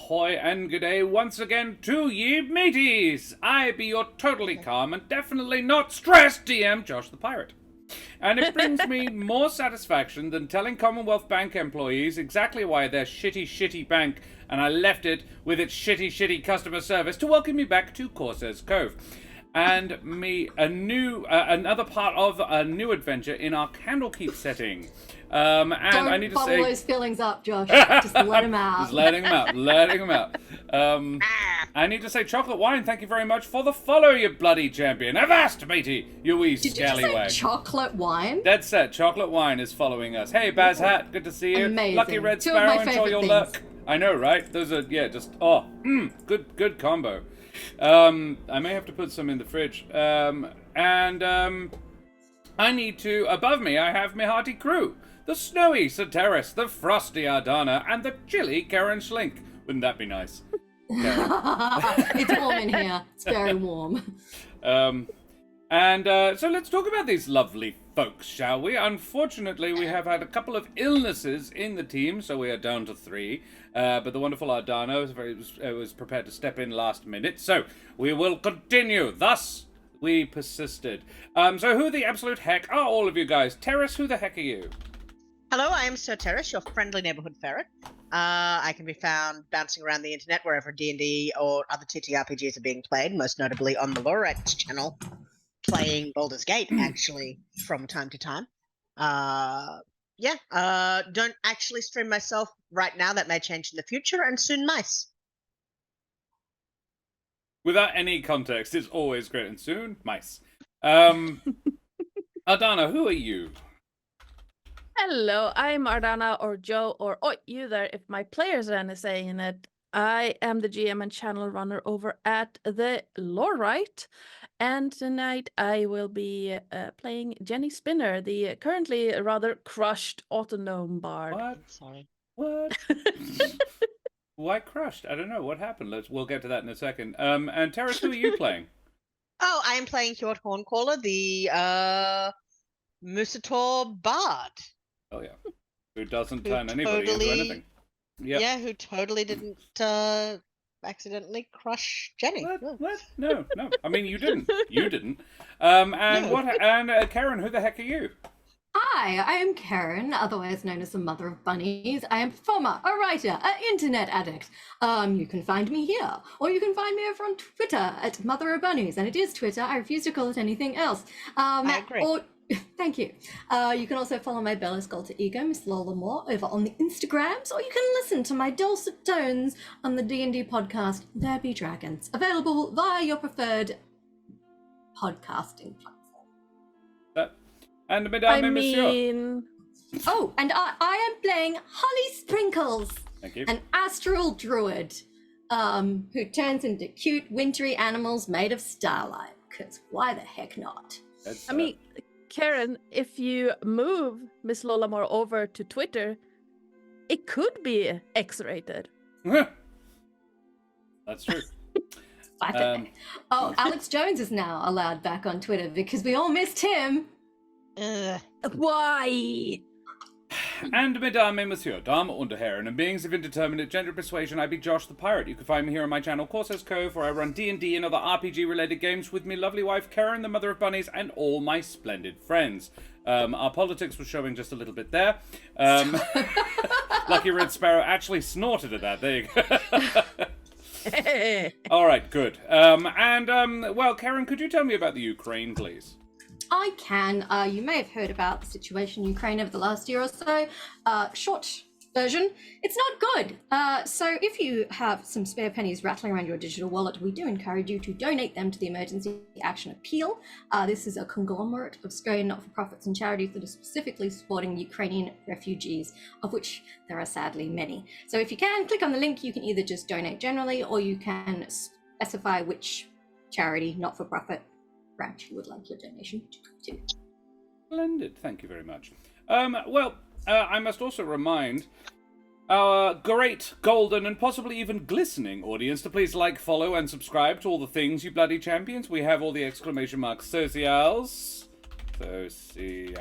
ahoy and good day once again to ye mateys! I be your totally calm and definitely not stressed DM, Josh the Pirate. And it brings me more satisfaction than telling Commonwealth Bank employees exactly why their shitty bank and I left it with its shitty customer service to welcome me back to Corsair's Cove. And me another part of a new adventure in our Candlekeep setting. And Don't I need to bottle say, those feelings up, Josh. Just let them out. just letting them out. I need to say, Chocolate Wine, thank you very much for the follow, you bloody champion. Avast, matey, you wee scallywag. Did you just say chocolate wine? Dead set, Chocolate Wine is following us. Hey, Baz Hat, good to see you. Amazing. Lucky Red Two of Sparrow, my enjoy favorite your things. luck. I know, right? Those are, good combo. I may have to put some in the fridge. I need to, above me, I have my hearty crew. The snowy Sir Terris, the frosty Ardanna, and the chilly Karen Schlink. Wouldn't that be nice? It's warm in here. It's very warm. So let's talk about these lovely folks, shall we? Unfortunately, we have had a couple of illnesses in the team, so we are down to 3. But the wonderful Ardanna was prepared to step in last minute, so we will continue. Thus, we persisted. So who the absolute heck are all of you guys? Terris, who the heck are you? Hello, I am Sir Terris, your friendly neighborhood ferret. I can be found bouncing around the internet wherever D&D or other TTRPGs are being played, most notably on the Lorex channel, playing Baldur's Gate, actually, from time to time. Don't actually stream myself right now. That may change in the future, and soon mice. Without any context, it's always great. And soon, mice. Ardanna, who are you? Hello, I'm Ardanna, or Joe, or Oi, you there, if my players are saying it. I am the GM and channel runner over at the Lorite, and tonight I will be playing Jenny Spinner, the currently rather crushed Autognome bard. What? Sorry. What? Why crushed? I don't know. What happened? We'll get to that in a second. And Terris, who are you playing? Oh, I am playing Hjort Horncaller, the Musator bard. Oh yeah, who doesn't turn anybody into anything? Yep. Yeah, who totally didn't accidentally crush Jenny. What? No. I mean, you didn't. You didn't. And Karen, who the heck are you? Hi, I am Karen, otherwise known as the Mother of Bunnies. I am a performer, a writer, an internet addict. You can find me here, or you can find me over on Twitter at Mother of Bunnies, and it is Twitter. I refuse to call it anything else. I agree. Thank you. You can also follow my Bella Sculptor ego, Miss Lola Moore, over on the Instagrams, or you can listen to my dulcet tones on the D&D podcast, There Be Dragons, available via your preferred podcasting platform. And Mesdames et Messieurs. Oh, and I am playing Holly Sprinkles, Thank you. an astral druid who turns into cute, wintry animals made of starlight, because why the heck not? That's, I mean, Karen, if you move Miss Lola Moore over to Twitter, it could be X-rated. That's true. Alex Jones is now allowed back on Twitter because we all missed him. Why? And Mesdames et Messieurs, Damen und Herren, and beings of indeterminate gender persuasion, I be Josh the Pirate. You can find me here on my channel, Corsair's Cove, where I run D&D and other RPG-related games with me lovely wife, Karen, the Mother of Bunnies, and all my splendid friends. Our politics was showing just a little bit there. Lucky Red Sparrow actually snorted at that. There you go. All right, good. Well, Karen, could you tell me about the Ukraine, please? I can. You may have heard about the situation in Ukraine over the last year or so. Short version, it's not good. So if you have some spare pennies rattling around your digital wallet, we do encourage you to donate them to the Emergency Action Appeal. This is a conglomerate of Australian not-for-profits and charities that are specifically supporting Ukrainian refugees, of which there are sadly many. So if you can, click on the link. You can either just donate generally, or you can specify which charity, not-for-profit, branch you would like your donation to go to. Splendid, thank you very much. I must also remind our great, golden, and possibly even glistening audience to please like, follow, and subscribe to all the things, you bloody champions. We have all the exclamation mark socials. We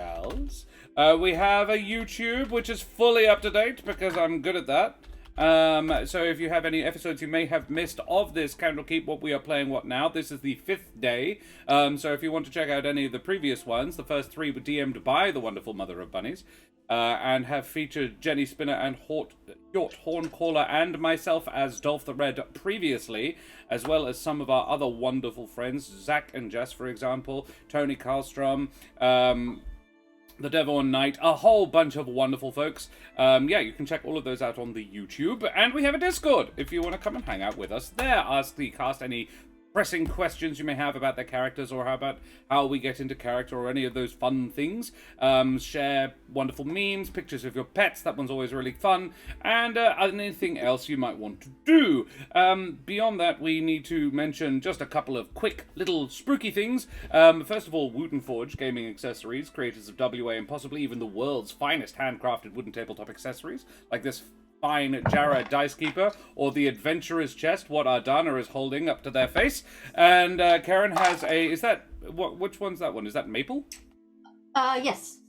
have a YouTube, which is fully up to date because I'm good at that. So if you have any episodes you may have missed of this Candlekeep, what we are playing what now, this is the 5th day. So if you want to check out any of the previous ones, the first 3 were DM'd by the wonderful mother of bunnies, and have featured Jenny Spinner and Hjort Horncaller and myself as Dolph the Red previously, as well as some of our other wonderful friends, Zach and Jess, for example, Tony Karlstrom, the Devon Knight, a whole bunch of wonderful folks. Yeah, you can check all of those out on the YouTube. And we have a Discord if you want to come and hang out with us there. Ask the cast any pressing questions you may have about their characters, or about how we get into character, or any of those fun things. Share wonderful memes, pictures of your pets, that one's always really fun, and anything else you might want to do. Beyond that, we need to mention just a couple of quick little spooky things. First of all, Wooten Forge Gaming Accessories, creators of WA and possibly even the world's finest handcrafted wooden tabletop accessories, like this fine Jarrah Dice Keeper, or the Adventurer's Chest, what Ardanna is holding up to their face. And Karen has which one's that one? Is that maple? Yes.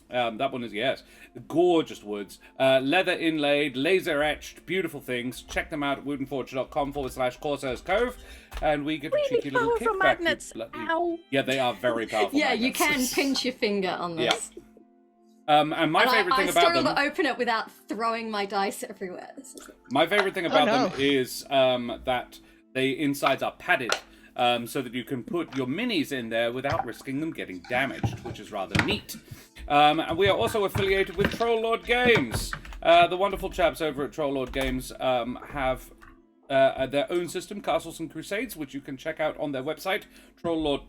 That one is, yes. Gorgeous woods. Leather inlaid, laser etched, beautiful things. Check them out at woodenforge.com/Corsairs Cove. And we get a Really cheeky little powerful kickback. magnets. Ow. Yeah, they are very powerful. Yeah, magnets. you can pinch your finger on this. Yeah. And my favorite thing about them... I struggle to open it without throwing my dice everywhere. My favorite thing about them is that the insides are padded, so that you can put your minis in there without risking them getting damaged, which is rather neat. And we are also affiliated with Troll Lord Games. The wonderful chaps over at Troll Lord Games have their own system, Castles and Crusades, which you can check out on their website, trolllord.com.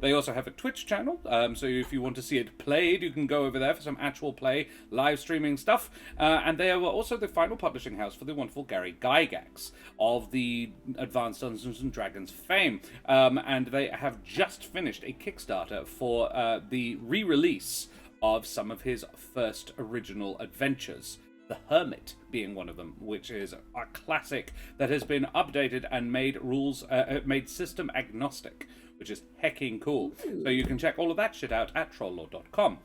They also have a Twitch channel, so if you want to see it played, you can go over there for some actual play, live streaming stuff. And they are also the final publishing house for the wonderful Gary Gygax of the Advanced Dungeons and Dragons fame. And they have just finished a Kickstarter for the re-release of some of his first original adventures. The Hermit being one of them, which is a classic that has been updated and made system agnostic, which is hecking cool. So you can check all of that shit out at trolllord.com.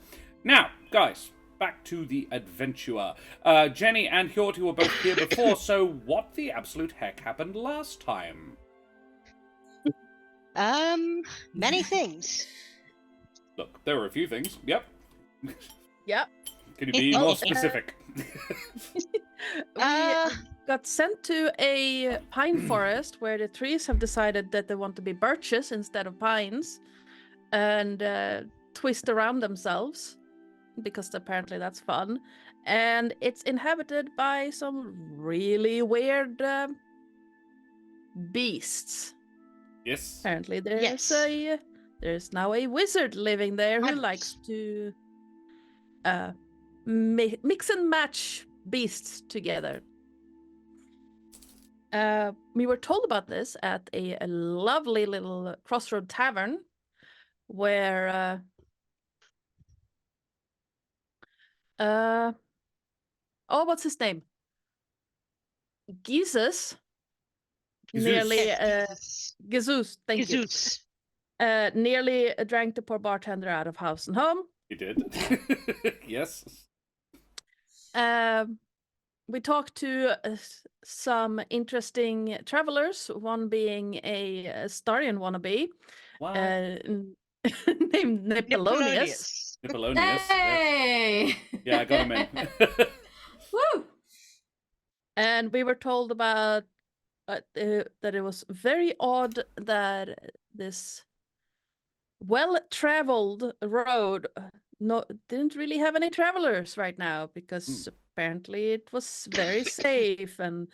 Now, guys, back to the adventure. Jenny and Hjort, who were both here before, so what the absolute heck happened last time? Many things. Look, there were a few things. Yep. Yep. Can you be more specific? We got sent to a pine forest where the trees have decided that they want to be birches instead of pines, and twist around themselves, because apparently that's fun. And it's inhabited by some really weird beasts. Yes. Apparently there's now a wizard living there who likes to mix and match beasts together. We were told about this at a lovely little crossroad tavern where what's his name? Jesus. Nearly Jesus, thank you. Nearly drank the poor bartender out of house and home. He did. Yes. We talked to some interesting travelers, one being a Starian wannabe, named Nippolonius. Nippolonius. Hey! Yes. Yeah, I got him in. Woo! And we were told about that it was very odd that this well-traveled road didn't really have any travelers right now, because apparently it was very safe, and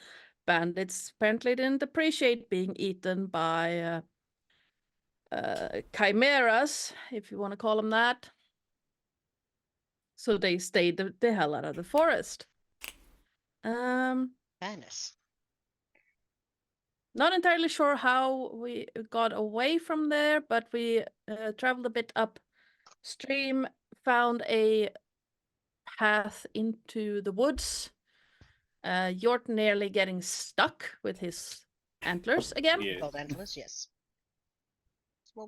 bandits apparently didn't appreciate being eaten by chimeras, if you want to call them that. So they stayed the hell out of the forest. Fairness. Not entirely sure how we got away from there, but we traveled a bit upstream, found a path into the woods. Hjort nearly getting stuck with his antlers again. Yeah. Called antlers, yes.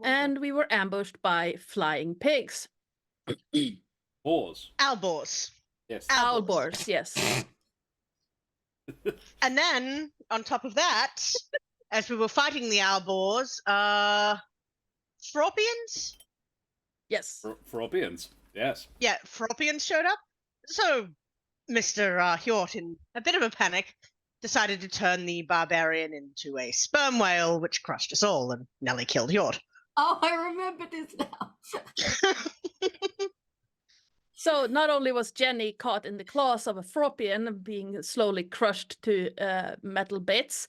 And we were ambushed by flying pigs. Boars. Owlboars. Yes. Owlboars, yes. And then, on top of that, as we were fighting the owl boars, Fropians? Yes. Fropians, yes. Yeah, Fropians showed up. So, Mr. Hjort, in a bit of a panic, decided to turn the barbarian into a sperm whale, which crushed us all and nearly killed Hjort. Oh, I remember this now. So not only was Jenny caught in the claws of a Fropian, being slowly crushed to metal bits,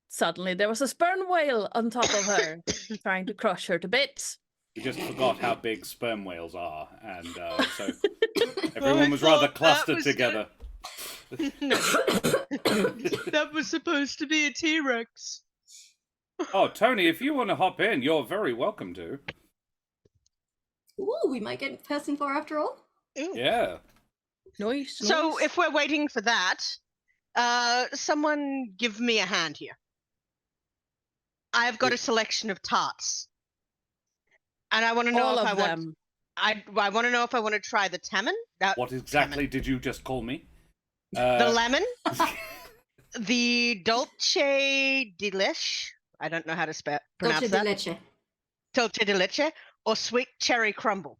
suddenly there was a sperm whale on top of her, trying to crush her to bits. We just forgot how big sperm whales are, and so everyone was rather clustered together. That was supposed to be a T-Rex. Oh, Tony, if you want to hop in, you're very welcome to. Ooh, we might get person 4 after all. Ooh. Yeah. Nice. So, nice. if we're waiting for that, someone give me a hand here. I've got a selection of tarts. And I want to know all if of them. I want to know if I want to try the tamen. What exactly did you just call me? The lemon, the dolce de leche. I don't know how to pronounce Dolce that. de leche. Dolce de leche, or sweet cherry crumble.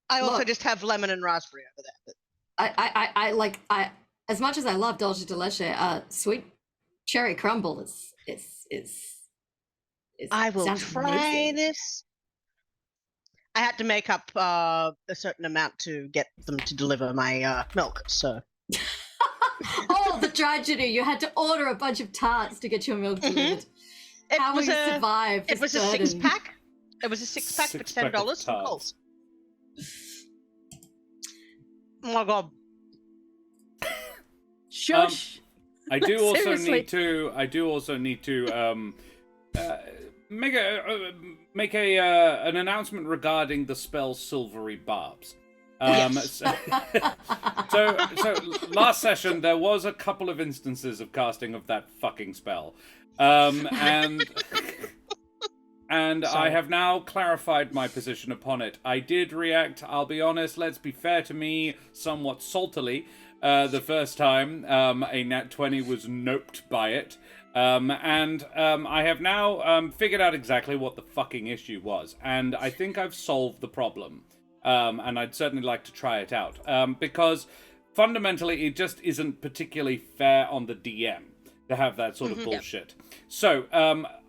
I also Look. just have lemon and raspberry over there. But... I like as much as I love dolce de leche, sweet cherry crumble is I will sounds try amazing. this. I had to make up a certain amount to get them to deliver my milk, so. Oh, the tragedy! You had to order a bunch of tarts to get your milk delivered. How will you survive? It was a 6-pack. It was a 6-pack for Six-pack of $10 from tarts. Coles. Oh my god! Shush. I do also Seriously. need to make an announcement regarding the spell Silvery Barbs. Yes. So last session there was a couple of instances of casting of that fucking spell, and I Sorry. have now clarified my position upon it. I did react, I'll be honest, let's be fair to me, somewhat saltily. The first time a nat 20 was noped by it. And I have now figured out exactly what the fucking issue was. And I think I've solved the problem. And I'd certainly like to try it out. Because fundamentally it just isn't particularly fair on the DM to have that sort of bullshit. So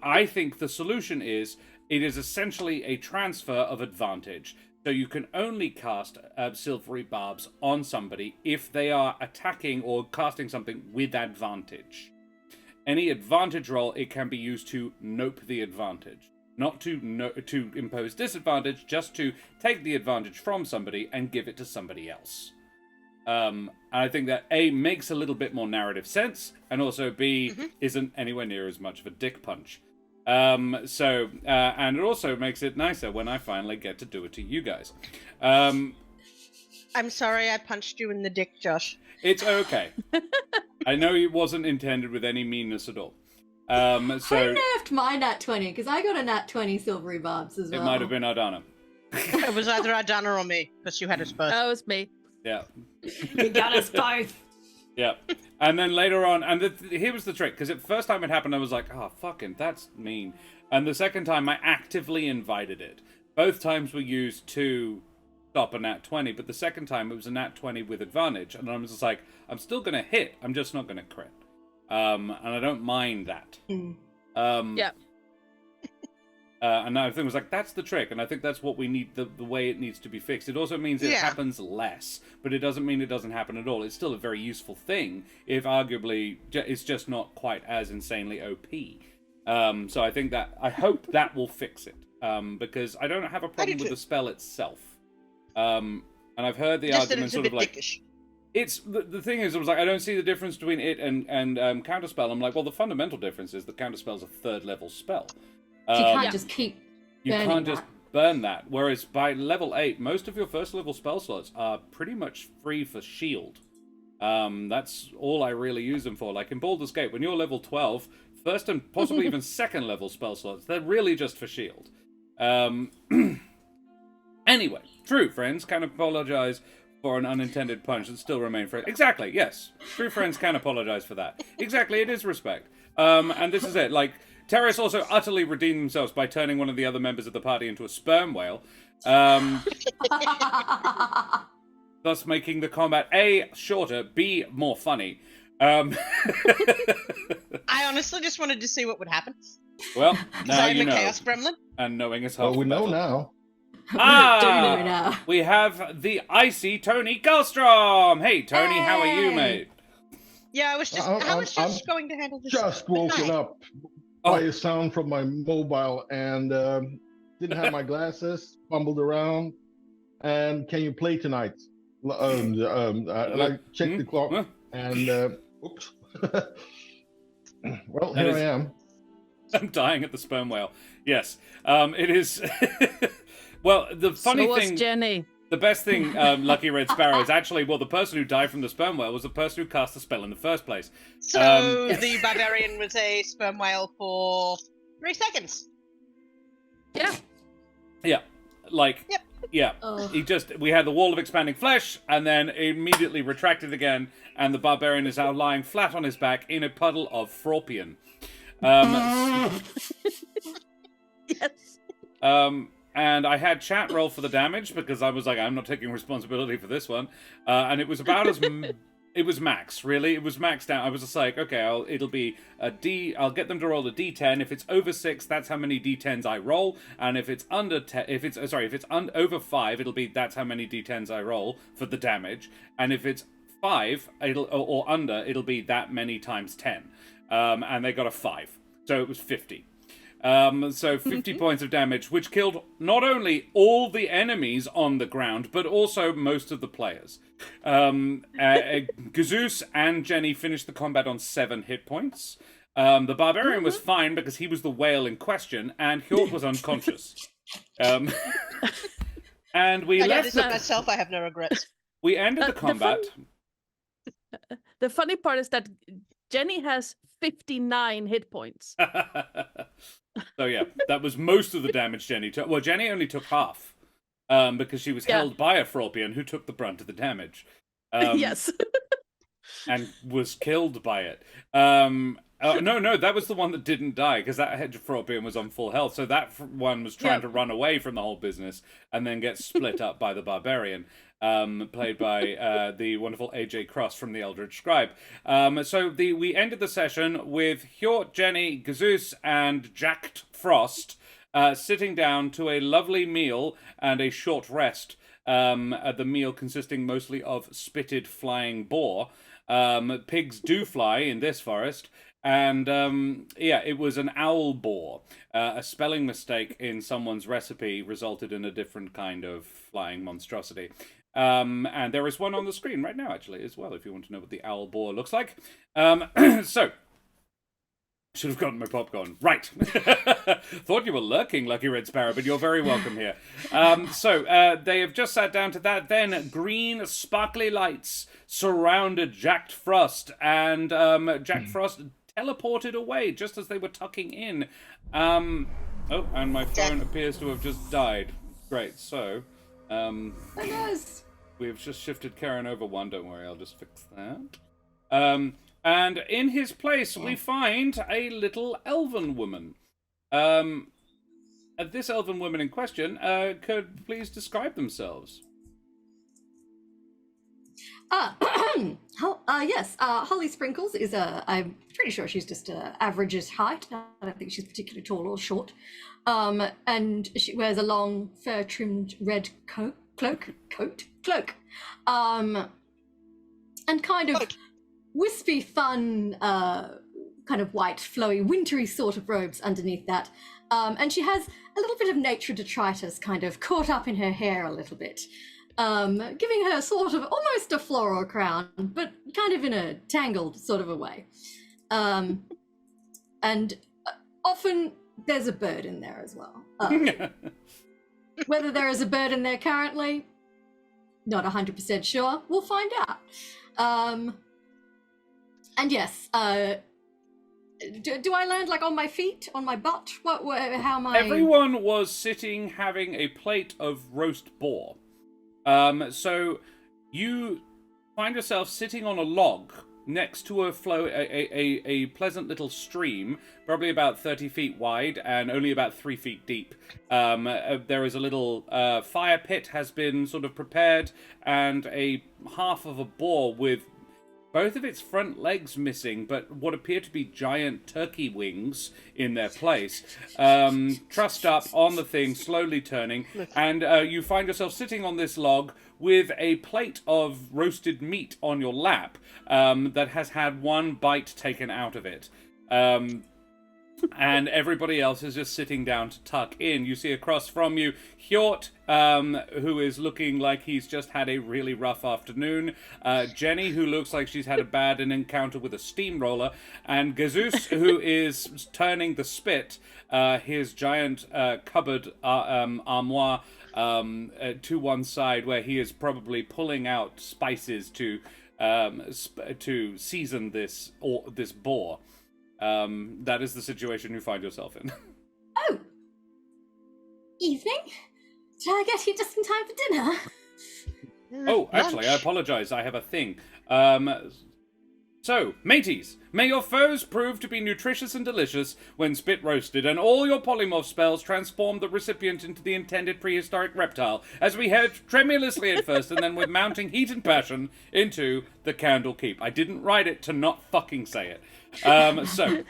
I think the solution is, it is essentially a transfer of advantage. So you can only cast Silvery Barbs on somebody if they are attacking or casting something with advantage. Any advantage roll, it can be used to nope the advantage. Not to impose disadvantage, just to take the advantage from somebody and give it to somebody else. And I think that A, makes a little bit more narrative sense, and also B, isn't anywhere near as much of a dick punch. And it also makes it nicer when I finally get to do it to you guys. I'm sorry I punched you in the dick, Josh. It's okay. I know it wasn't intended with any meanness at all. So Who nerfed my nat 20? Because I got a nat 20 silvery barbs as well. it might have been Ardanna. It was either Ardanna or me, because you had us both. That was me. Yeah. You got us both. Yeah. And then later on, and here was the trick, because the first time it happened, I was like, oh, fucking, that's mean. And the second time, I actively invited it. Both times were used to stop a nat 20, but the second time it was a nat 20 with advantage. And I was just like, I'm still going to hit, I'm just not going to crit. And I don't mind that. Yeah. And I think it was like, that's the trick, and I think that's what we need, the way it needs to be fixed. It also means it happens less, but it doesn't mean it doesn't happen at all. It's still a very useful thing, if arguably it's just not quite as insanely OP. So I think that, I hope that will fix it, because I don't have a problem with the spell itself. And I've heard the argument sort of like, dickish. it's the thing is, I was like, I don't see the difference between it and Counterspell. I'm like, well, the fundamental difference is that Counterspell's a 3rd level spell. You can't just keep You burning can't just that. burn that. Whereas by level 8, most of your first level spell slots are pretty much free for shield. That's all I really use them for. Like in Baldur's Gate, when you're level 12, first and possibly even 2nd level spell slots, they're really just for shield. Anyway, true, friends, can apologize for an unintended punch and still remain friends. Exactly, yes. True friends can apologize for that. Exactly, it is respect. And this is it. Like, Terris also utterly redeemed themselves by turning one of the other members of the party into a sperm whale. Thus making the combat A, shorter, B, more funny. I honestly just wanted to see what would happen. Well, now I'm you a know. Chaos Gremlin. And knowing is half Well, we the know battle. now. Do know now. We have the icy Tony Karlstrom. Hey, Tony, how are you, Hey. mate? Yeah, I was just I'm going to handle this. Just woken up by a sound from my mobile and didn't have my glasses, fumbled around. And can you play tonight? And I checked the clock and oops. Well, here I am. I'm dying at the sperm whale. Yes, it is. Well, the funny so was thing, Jenny. the best thing, Lucky Red Sparrow, is actually, well, the person who died from the sperm whale was the person who cast the spell in the first place. So the barbarian was a sperm whale for 3 seconds. Yeah. Yeah, like, Yep. yeah. Oh. We had the wall of expanding flesh, and then immediately retracted again, and the barbarian is now lying flat on his back in a puddle of Fraupian. Yes. And I had chat roll for the damage because I was like, I'm not taking responsibility for this one. And it was about as it was max, really. It was maxed out. I was just like, okay, it'll be a D. I'll get them to roll a D10. If it's over 6, that's how many D10s I roll. And if it's under 10, if it's over 5, it'll be that's how many D10s I roll for the damage. And if it's 5, or under, it'll be that many times 10. And they got a 5, so it was 50. So 50 points of damage, which killed not only all the enemies on the ground, but also most of the players. Gazoos and Jenny finished the combat on 7 hit points. The barbarian was fine because he was the whale in question, and Hjort was unconscious. And we I left did this myself. I have no regrets. We ended the combat. The funny part is that Jenny has 59 hit points. So yeah, that was most of the damage Jenny took. Well, Jenny only took half, because she was held by a Fraupian who took the brunt of the damage. Yes. And was killed by it. No, that was the one that didn't die, because that Fraupian was on full health. So that one was trying to run away from the whole business and then get split up by the barbarian. Played by the wonderful AJ Cross from the Eldritch Scribe. We ended the session with Hjort, Jenny, Gazoos, and Jacked Frost sitting down to a lovely meal and a short rest. The meal consisting mostly of spitted flying boar. Pigs do fly in this forest. And, it was an owl boar. A spelling mistake in someone's recipe resulted in a different kind of flying monstrosity. And there is one on the screen right now, actually, as well, if you want to know what the owl boar looks like. So, should have gotten my popcorn. Right. Thought you were lurking, Lucky Red Sparrow, but you're very welcome here. They have just sat down to that. Then green, sparkly lights surrounded Jacked Frost, and Jacked Frost teleported away just as they were tucking in. And my phone appears to have just died. Great, so... We've just shifted Karen over one. Don't worry, I'll just fix that. And in his place, we find a little elven woman. This elven woman in question could please describe themselves. Yes. Holly Sprinkles is I'm pretty sure she's just average height. I don't think she's particularly tall or short. And she wears a long, fur-trimmed red cloak. And kind of wispy, fun, kind of white, flowy, wintry sort of robes underneath that. And she has a little bit of nature detritus kind of caught up in her hair a little bit. Giving her sort of almost a floral crown, but kind of in a tangled sort of a way. And often there's a bird in there as well. Whether there is a bird in there currently, not 100% sure. We'll find out. And yes, do I land like on my feet, on my butt? How am I? Everyone was sitting having a plate of roast boar. So you find yourself sitting on a log next to a pleasant little stream, probably about 30 feet wide and only about 3 feet deep. There is a little fire pit has been sort of prepared, and a half of a boar with both of its front legs missing, but what appear to be giant turkey wings in their place, trussed up on the thing, slowly turning, and you find yourself sitting on this log with a plate of roasted meat on your lap that has had one bite taken out of it. And everybody else is just sitting down to tuck in. You see across from you Hjort, who is looking like he's just had a really rough afternoon. Jenny, who looks like she's had a bad encounter with a steamroller. And Gazus, who is turning the spit, his giant cupboard armoire, to one side, where he is probably pulling out spices to season this boar. That is the situation you find yourself in. Oh! Evening? Did I get here just in time for dinner? Oh, actually, I apologize. I have a thing. So, mateys, may your foes prove to be nutritious and delicious when spit roasted, and all your polymorph spells transform the recipient into the intended prehistoric reptile, as we head tremulously at first, and then with mounting heat and passion into the Candlekeep. I didn't write it to not fucking say it. So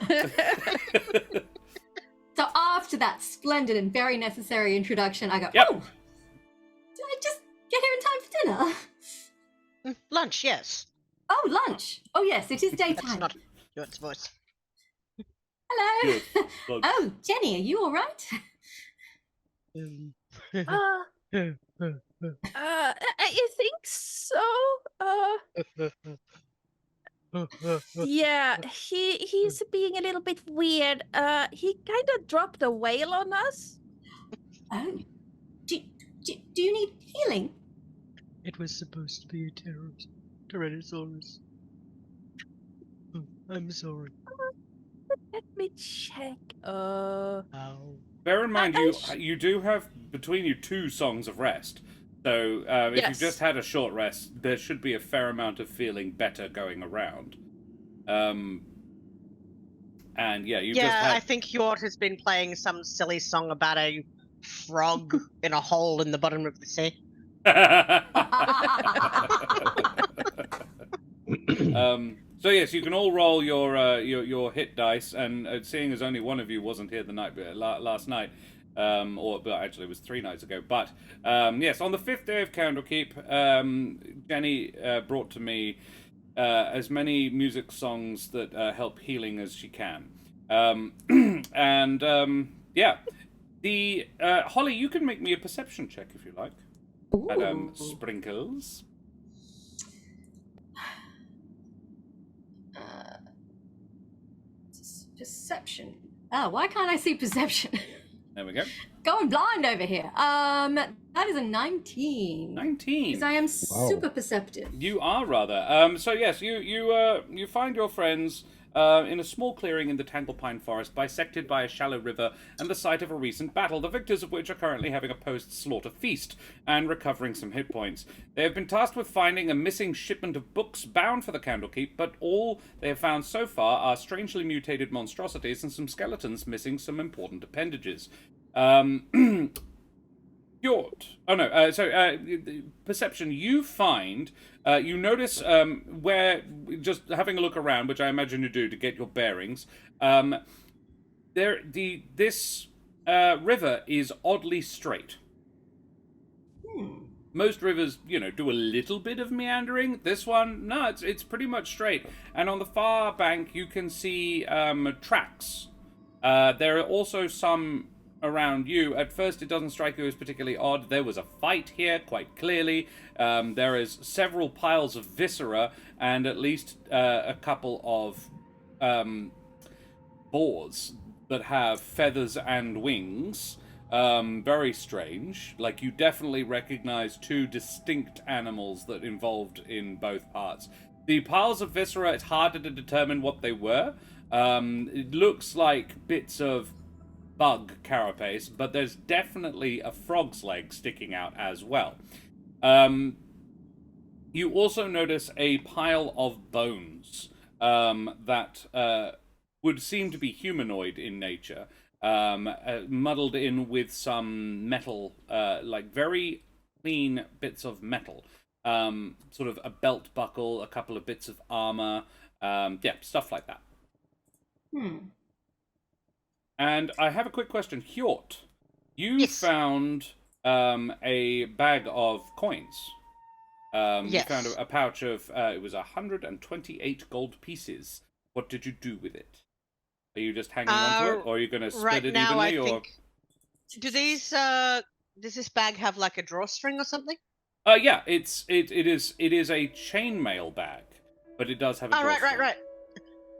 after that splendid and very necessary introduction, I go, Yep. oh, did I just get here in time for dinner? Lunch, yes. Oh, lunch. Oh, yes, it is That's daytime. not Hjort's voice. Hello. Good. Lunch. Oh, Jenny, are you all right? I think so. Yeah, he's being a little bit weird. He kind of dropped a whale on us. Oh, do you need healing? It was supposed to be a Tyrannosaurus. I'm sorry. Let me check. Ow. Bear in mind, you do have between you 2 songs of rest. So if Yes. you've just had a short rest, there should be a fair amount of feeling better going around. And yeah, you just I had... think Hjort has been playing some silly song about a frog in a hole in the bottom of the sea. So yes, you can all roll your hit dice, and seeing as only one of you wasn't here last night, but actually it was 3 nights ago. But yes, on the 5th day of Candlekeep, Jenny brought to me as many music songs that help healing as she can, yeah. The Holly, you can make me a perception check if you like. Madam Sprinkles. Perception. Oh, why can't I see perception? There we go. Going blind over here. That is a 19. 19. Because I am super perceptive. You are rather. So yes, you find your friends in a small clearing in the Tanglepine Forest, bisected by a shallow river and the site of a recent battle, the victors of which are currently having a post-slaughter feast and recovering some hit points. They have been tasked with finding a missing shipment of books bound for the Candlekeep, but all they have found so far are strangely mutated monstrosities and some skeletons missing some important appendages. Perception, you find, you notice where, just having a look around, which I imagine you do to get your bearings, this river is oddly straight. Most rivers, do a little bit of meandering. This one, no, it's pretty much straight. And on the far bank, you can see tracks. There are also some around you. At first, it doesn't strike you as particularly odd. There was a fight here, quite clearly. There is several piles of viscera and at least a couple of boars that have feathers and wings. Very strange. Like, you definitely recognize 2 distinct animals that involved in both parts. The piles of viscera, it's harder to determine what they were. It looks like bits of bug carapace, but there's definitely a frog's leg sticking out as well. You also notice a pile of bones that would seem to be humanoid in nature, muddled in with some metal, like very clean bits of metal. Sort of a belt buckle, a couple of bits of armor, stuff like that. And I have a quick question. Hjort, you Yes. found a bag of coins. You Yes. found a pouch of, it was 128 gold pieces. What did you do with it? Are you just hanging on to it, or are you going to split Right it now, evenly? I Or think. Do these? Does this bag have like a drawstring or something? yeah, it is a chainmail bag, but it does have a Oh, right. drawstring.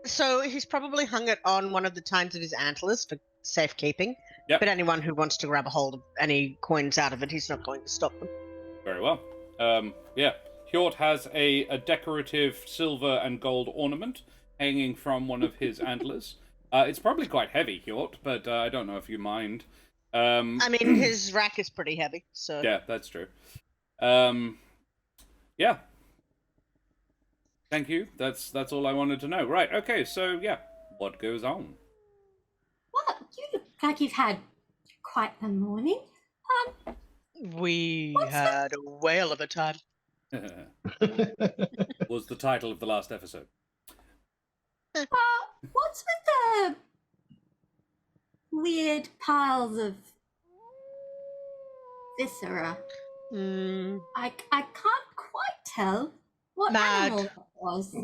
So he's probably hung it on one of the tines of his antlers for safekeeping. Yep. But anyone who wants to grab a hold of any coins out of it, he's not going to stop them. Very well. Hjort has a decorative silver and gold ornament hanging from one of his antlers. It's probably quite heavy, Hjort, but I don't know if you mind. I mean, his rack is pretty heavy, so. Yeah, that's true. Yeah. Thank you. That's all I wanted to know. Right, okay, so yeah, what goes on? Well, you look like you've had quite the morning. We What's had a whale of a time. Was the title of the last episode. What's with the weird piles of viscera? I can't quite tell what Mad. animal that was.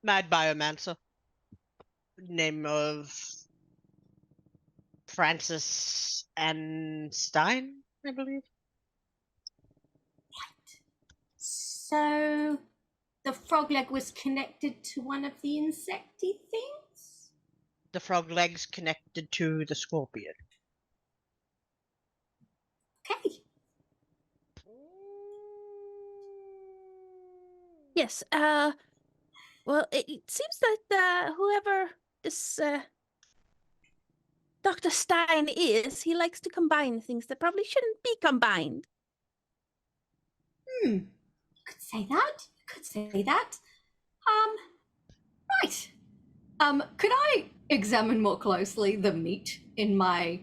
Mad biomancer. Name of Francis and Stein, I believe. So the frog leg was connected to one of the insecty things? The frog legs connected to the scorpion. Okay. Yes. Well, it seems that whoever this Dr. Stein is, he likes to combine things that probably shouldn't be combined. You could say that. Right. Could I examine more closely the meat in my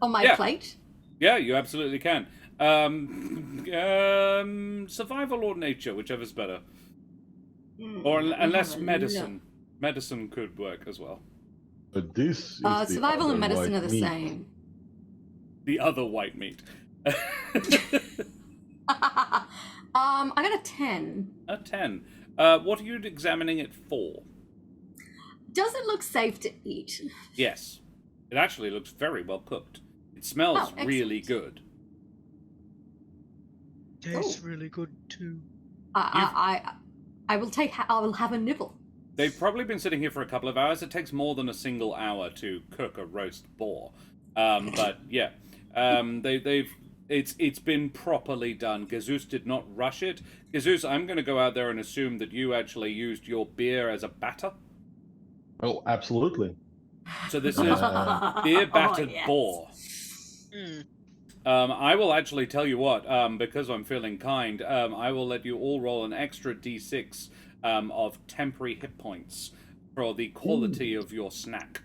on my Yeah. plate? Yeah, you absolutely can. Survival or nature, whichever's better. Or unless medicine. Medicine could work as well. But this is the Survival other and medicine white are the meat. same. The other white meat. I got a 10. A 10. What are you examining it for? Does it look safe to eat? Yes. It actually looks very well cooked. It smells Oh, really excellent. good. Tastes really good too. I will have a nibble. They've probably been sitting here for a couple of hours. It takes more than a single hour to cook a roast boar. But yeah, it's been properly done. Jesus did not rush it. Jesus, I'm going to go out there and assume that you actually used your beer as a batter. Oh, absolutely. So this is beer battered yes. boar. I will actually tell you what, because I'm feeling kind, I will let you all roll an extra d6 of temporary hit points for the quality of your snack.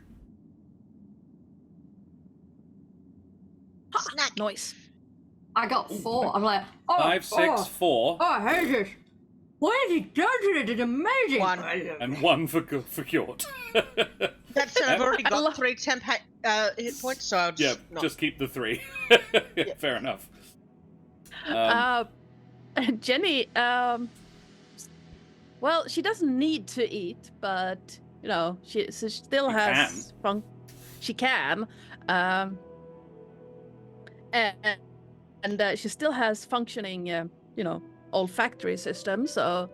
Snack. Nice. I got 4. I'm like, 5, 6, 4, Oh, I hate it. What has he done to it? It's amazing. 1. and 1 for Hjort. That's I've already got 3 temp hit points, so I'll Yeah, just not. just keep the 3. Fair enough. Jenny, well, she doesn't need to eat, but you know, she still She has she can, and she still has functioning, you know, olfactory system, so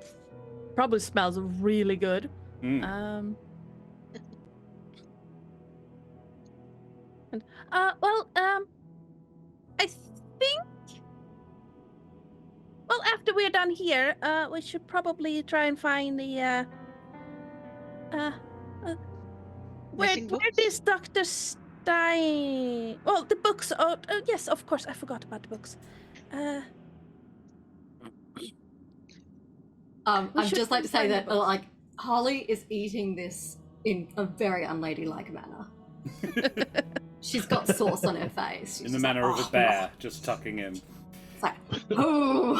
probably smells really good. Mm. I think. Well, after we're done here, we should probably try and find the where Missing books? is Dr. Stein? Oh, the books. Oh, yes, of course. I forgot about the books. I'd just like to say that like Holly is eating this in a very unladylike manner. She's got sauce on her face. She's In the just manner like, of a bear, just tucking in. It's like, oh.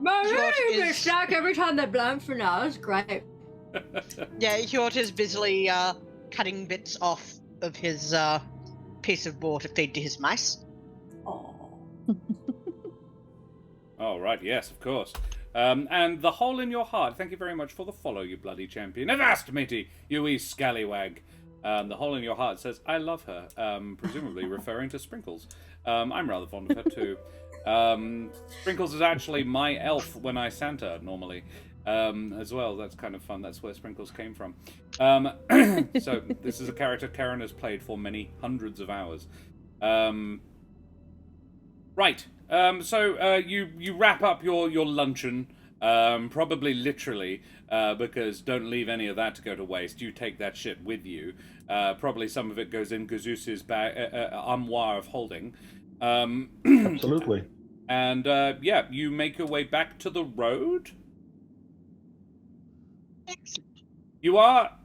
My George name is- is Jack every time they blamp for now. It's great. Yeah, Hjort is busily cutting bits off of his piece of boar to feed to his mice. Oh. Oh, right, yes, of course. And the hole in your heart, thank you very much for the follow, you bloody champion. Avast, matey, you wee scallywag. The hole in your heart says, I love her, presumably referring to Sprinkles. I'm rather fond of her too. Sprinkles is actually my elf when I Santa, normally, as well. That's kind of fun. That's where Sprinkles came from. So this is a character Karen has played for many hundreds of hours. Right. So you wrap up your luncheon, probably literally, because don't leave any of that to go to waste. You take that shit with you. Probably some of it goes in Gazoos's armoire of holding. Absolutely. And yeah, you make your way back to the road. Excellent. You are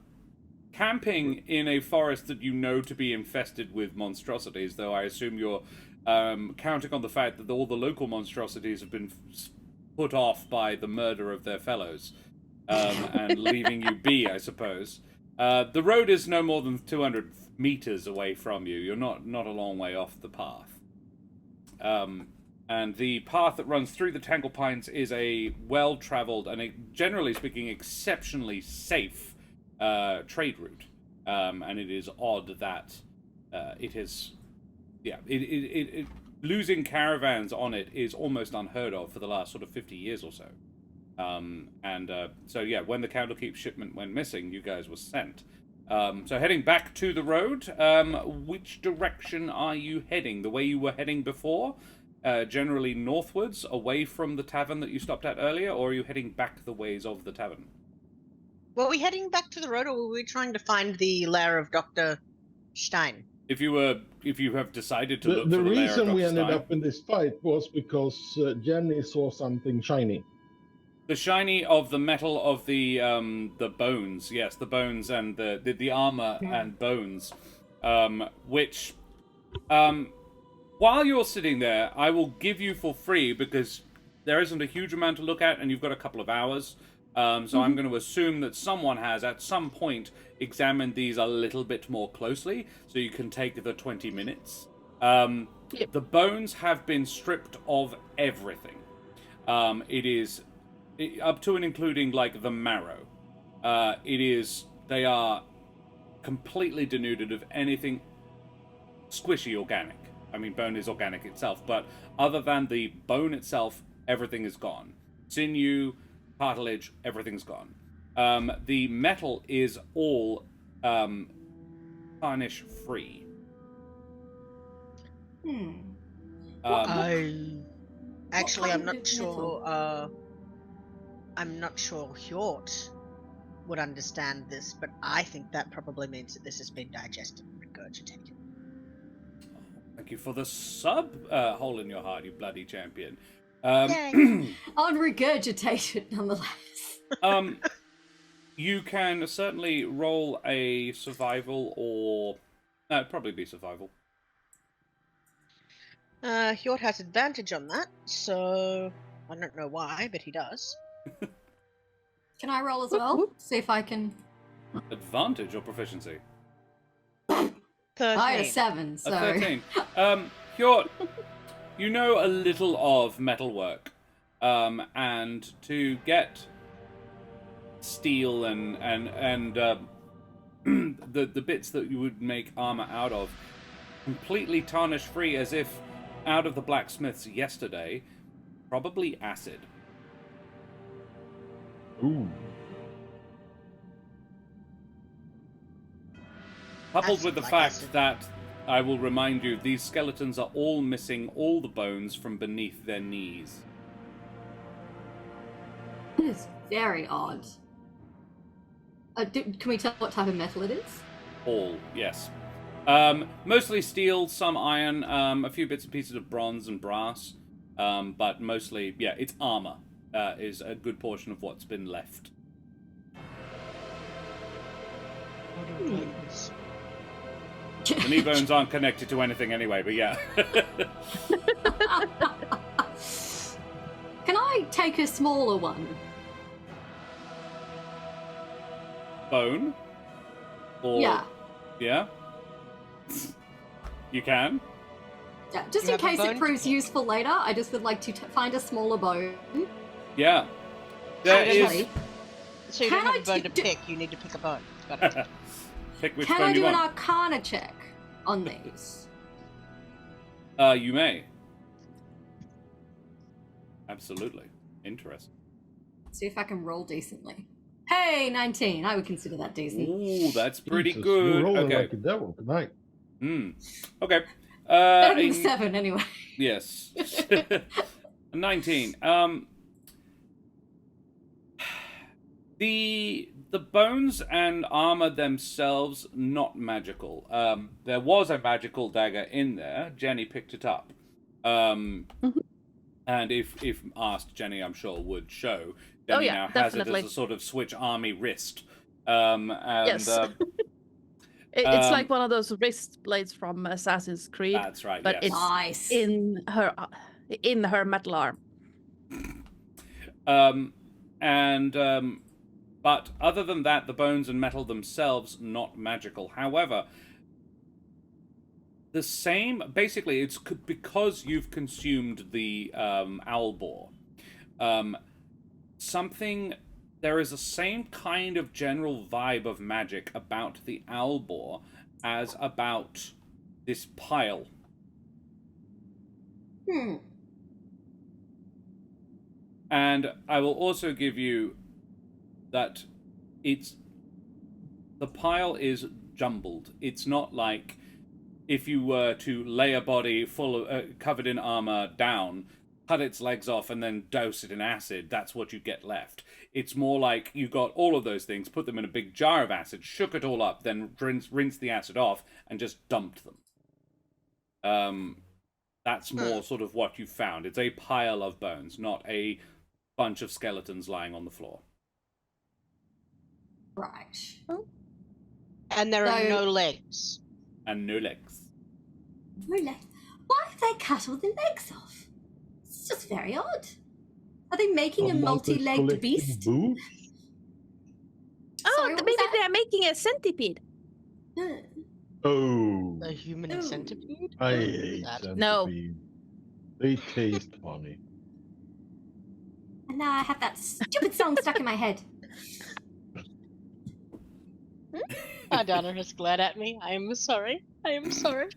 camping in a forest that you know to be infested with monstrosities, though I assume you're counting on the fact that all the local monstrosities have been put off by the murder of their fellows, and leaving you be, I suppose. The road is no more than 200 meters away from you. You're not a long way off the path. And the path that runs through the Tangle Pines is a well-traveled and, generally speaking, exceptionally safe trade route. And it is odd that it has... Yeah, losing caravans on it is almost unheard of for the last sort of 50 years or so. So yeah, when the Candlekeep shipment went missing, you guys were sent. So heading back to the road, which direction are you heading? The way you were heading before? Generally northwards, away from the tavern that you stopped at earlier, or are you heading back the ways of the tavern? Were we heading back to the road, or were we trying to find the lair of Dr. Stein? If you have decided to look for The the lair of reason we Dr. ended Stein, up in this fight was because Jenny saw something shiny. the shiny of the metal of the bones, yes, the bones and the armor and bones, which, while you're sitting there, I will give you for free because there isn't a huge amount to look at and you've got a couple of hours. So I'm going to assume that someone has, at some point, examined these a little bit more closely, so you can take the 20 minutes. Yep. The bones have been stripped of everything. It is up to and including, like, the marrow. They are completely denuded of anything squishy organic. I mean, bone is organic itself, but other than the bone itself, everything is gone. Sinew, cartilage, everything's gone. The metal is all tarnish free. I'm kind not of sure. I'm not sure Hjort would understand this, but I think that probably means that this has been digested and regurgitated. Thank you for the sub, hole in your heart, you bloody champion. Yay. Unregurgitated, nonetheless. You can certainly roll a survival or... No, it'd probably be survival. Hjort has advantage on that, so I don't know why, but he does. Can I roll as well? See if I can. Advantage or proficiency? 13. I had a 7, so. A 13. Hjort, you know a little of metalwork, and to get steel and the bits that you would make armor out of completely tarnish free, as if out of the blacksmiths yesterday, probably acid. Ooh. Coupled Acid with the like fact acid. that, I will remind you, these skeletons are all missing all the bones from beneath their knees. It is very odd. Can we tell what type of metal it is? All, yes. Mostly steel, some iron, a few bits and pieces of bronze and brass. But mostly, yeah, it's armor is a good portion of what's been left. I don't like this. The knee bones aren't connected to anything anyway, but yeah. Can I take a smaller one? Bone? Or, Yeah. Yeah? You can? Yeah, just You in have a case bone it to proves pick. useful later, I just would like to find a smaller bone. Yeah. There is... Actually, So you Can don't I have a bone to do- pick, you need to pick a bone. Got it. Pick which can bone I you do an want. Arcana check on these? You may. Absolutely. Interesting. See if I can roll decently. Hey, 19. I would consider that decent. Ooh, that's pretty Jesus, good. You're rolling Okay. like a devil tonight. Okay. Better than 7 anyway. Yes. 19. The bones and armor themselves, not magical. There was a magical dagger in there. Jenny picked it up. And if asked, Jenny, I'm sure, would show. Jenny yeah, now has definitely. it as a sort of switch army wrist. And, Yes. It's like one of those wrist blades from Assassin's Creed, that's right, but yes. it's Nice. in her metal arm. But other than that, the bones and metal themselves, not magical. However, the same, basically, it's because you've consumed the owl boar. There is the same kind of general vibe of magic about the owl boar as about this pile. And I will also give you that the pile is jumbled. It's not like if you were to lay a body full of covered in armor down, cut its legs off, and then dose it in acid. That's what you get left. It's more like you got all of those things, put them in a big jar of acid, shook it all up, then rinse the acid off, and just dumped them. That's more sort of what you found. It's a pile of bones, not a bunch of skeletons lying on the floor. Right. And there are So- no legs. And no legs. No legs. Why have they cut all the legs off? It's just very odd. Are they making a Someone that's multi-legged collecting beast? boobs? Oh, Sorry, what was maybe that? they're making a centipede. Oh, A human Ooh. centipede? I Ooh, hate that- No. centipedes. They taste funny. And now I have that stupid song stuck in my head. Ardanna has glared at me. I am sorry. I am sorry.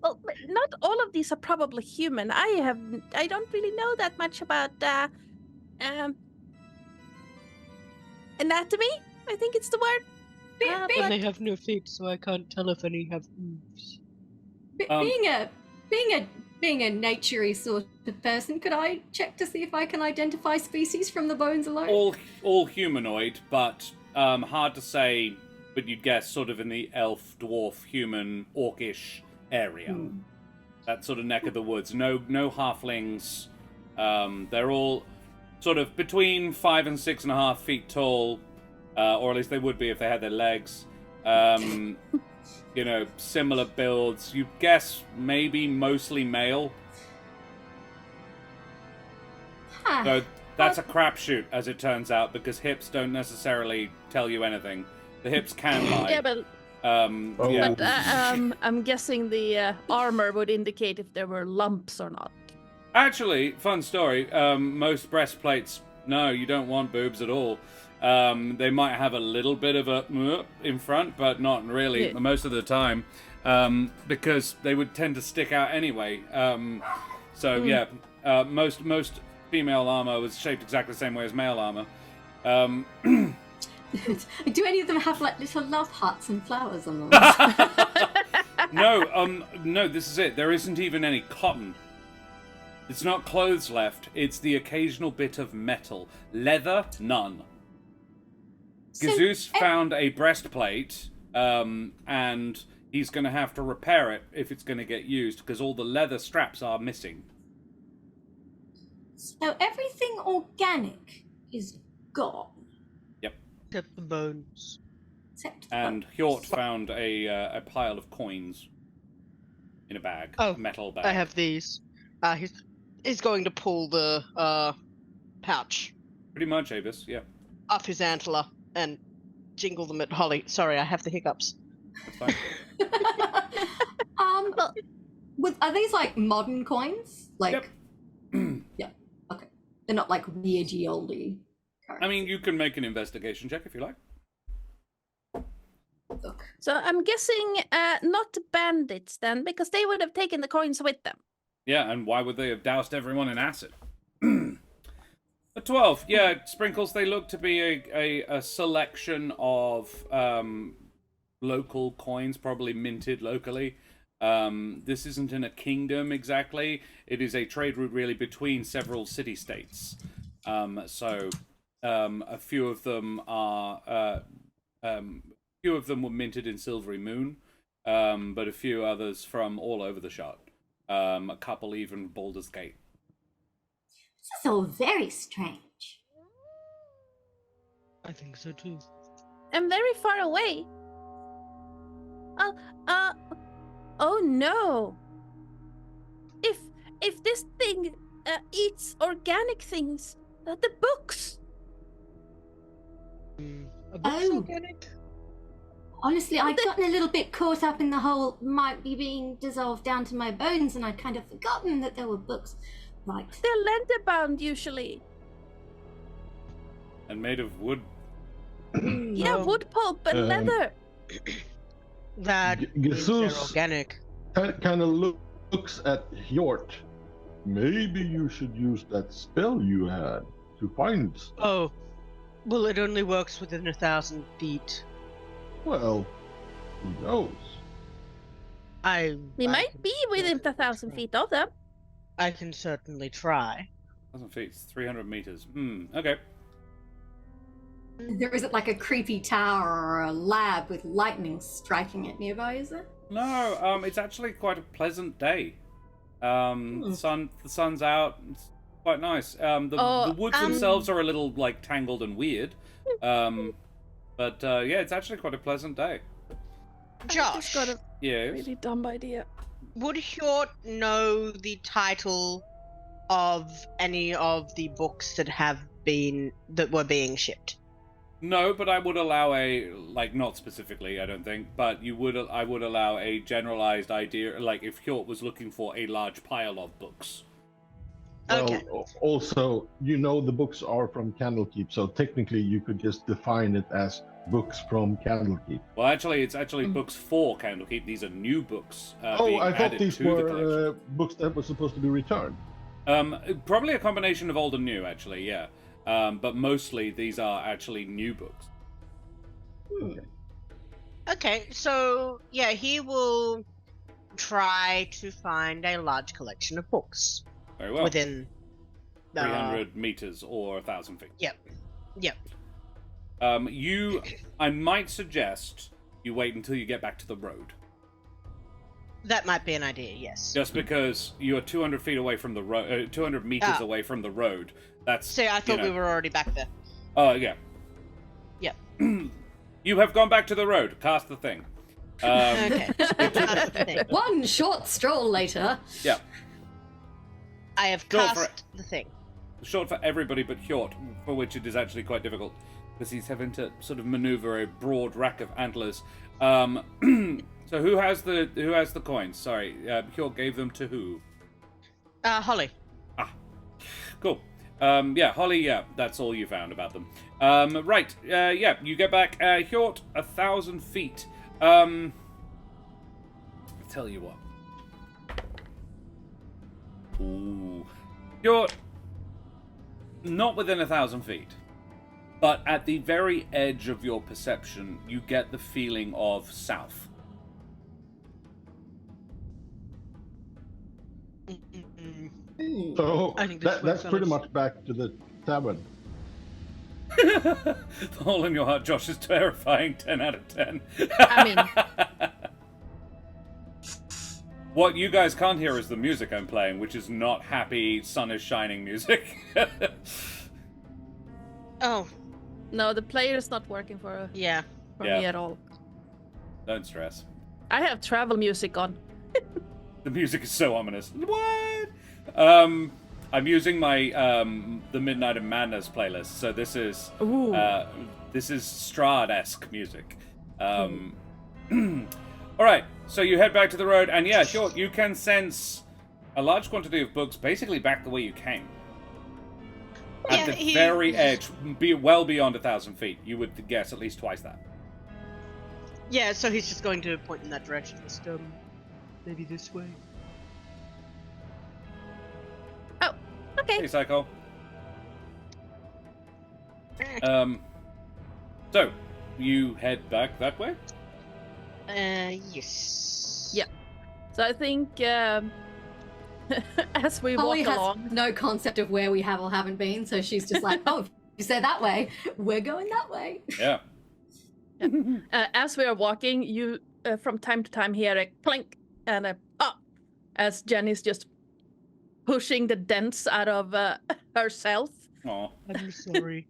Well, but not all of these are probably human. I don't really know that much about anatomy. I think it's the word. And they have no feet, so I can't tell if any have hooves. Being a naturey sort of person, could I check to see if I can identify species from the bones alone? All humanoid, but hard to say. But you'd guess sort of in the elf, dwarf, human, orcish area. That sort of neck of the woods. No halflings. They're all sort of between 5 and 6.5 feet tall, or at least they would be if they had their legs. You know, similar builds. You'd guess maybe mostly male. Huh. So that's a crapshoot, as it turns out, because hips don't necessarily tell you anything. The hips can lie. Yeah, but Yeah. I'm guessing the armor would indicate if there were lumps or not. Actually, fun story. Most breastplates, no, you don't want boobs at all. They might have a little bit of a in front, but not really Yeah. most of the time, because they would tend to stick out anyway. Yeah, most female armor was shaped exactly the same way as male armor. Do any of them have like little love hearts and flowers on them? No, this is it. There isn't even any cotton. It's not clothes left. It's the occasional bit of metal. Leather, none. So- Gazoos found a breastplate, and he's going to have to repair it if it's going to get used, because all the leather straps are missing. So everything organic is gone. Except the bones. Except And Hjort found a pile of coins in a bag, Oh, a metal bag. I have these. He's going to pull the pouch Pretty much, Avis, yeah. off his antler and jingle them at Holly. Sorry, I have the hiccups. That's fine. Are these like modern coins? Like, Yep. yeah, okay. They're not like weirdy oldie. I mean, you can make an investigation check if you like. Look. So I'm guessing not bandits then, because they would have taken the coins with them. Yeah, and why would they have doused everyone in acid? A 12. Yeah, Sprinkles, they look to be a selection of local coins, probably minted locally. This isn't in a kingdom exactly. It is a trade route really between several city-states. A few of them are... few of them were minted in Silvery Moon, but a few others from all over the shard. A couple even Baldur's Gate. This is all very strange. I think so too. I'm very far away. Oh no. If this thing eats organic things, the books. A book's Oh. organic? Honestly, I'd gotten a little bit caught up in the whole might be being dissolved down to my bones, and I'd kind of forgotten that there were books. Right. They're leather bound usually. And made of wood. Yeah, Oh. wood pulp and leather. That means they're Jesus. organic. Kind of looks at Hjort. Maybe you should use that spell you had to find stuff. Oh, well, it only works within 1,000 feet. Well, who knows? We might be within 1,000 feet of them. I can certainly try. 1,000 feet, 300 meters. Okay. There isn't like a creepy tower or a lab with lightning striking it nearby, is there? No, it's actually quite a pleasant day. The sun's out. It's quite nice. The woods themselves are a little like tangled and weird. But yeah, it's actually quite a pleasant day. I Josh, just got a Yes. really dumb idea. would Hjort know the title of any of the books that were being shipped? No, but I would allow not specifically, I don't think, but I would allow a generalized idea, like if Hjort was looking for a large pile of books. Okay. Well, also, the books are from Candlekeep, so technically you could just define it as books from Candlekeep. Well, actually, it's actually books for Candlekeep. These are new books. Being I thought added these to the were collection. books that were supposed to be returned. Probably a combination of old and new, actually, yeah. But mostly these are actually new books. Okay, so yeah, he will try to find a large collection of books Very well. within 300 meters or 1,000 feet. Yep. I might suggest you wait until you get back to the road. That might be an idea. Yes. Just because you're 200 feet away from the road, 200 meters away from the road. That's. See, I thought we were already back there. Oh, yeah. Yep. You have gone back to the road. Cast the thing. Okay. That's the thing. One short stroll later. Yeah. I have Go for cast the thing. Short for everybody but Hjort, for which it is actually quite difficult because he's having to sort of maneuver a broad rack of antlers. So who has the coins? Sorry, Hjort gave them to who? Holly. Cool. Yeah, Holly. Yeah, that's all you found about them. Right. Yeah, you get back. Hjort, 1,000 feet. I'll tell you what. Ooh. Hjort, not within 1,000 feet, but at the very edge of your perception, you get the feeling of south. So I think this that's works, pretty fellas. much back to the tavern. The hole in your heart, Josh, is terrifying. 10 out of 10. I mean, What you guys can't hear is the music I'm playing, which is not happy, sun is shining music. Oh, No, the player is not working for yeah. Yeah. me at all. Don't stress. I have travel music on. The music is so ominous. What? I'm using my the Midnight of Madness playlist, so this is Ooh. Strahd-esque music. All right, so you head back to the road, and yeah, sure, you can sense a large quantity of books, basically back the way you came. At Yeah, the very edge, well beyond 1,000 feet. You would guess at least twice that. Yeah, so he's just going to point in that direction. Just, maybe this way. Oh, okay. Hey, Psycho. Eh. So you head back that way. Yes. Yeah. So I think as we Holly walk has along, no concept of where we have or haven't been, so she's just like, oh, if you say that way, we're going that way. Yeah. as we are walking, you from time to time hear a clink and a pop as Jenny's just pushing the dents out of herself. Aw. I'm sorry.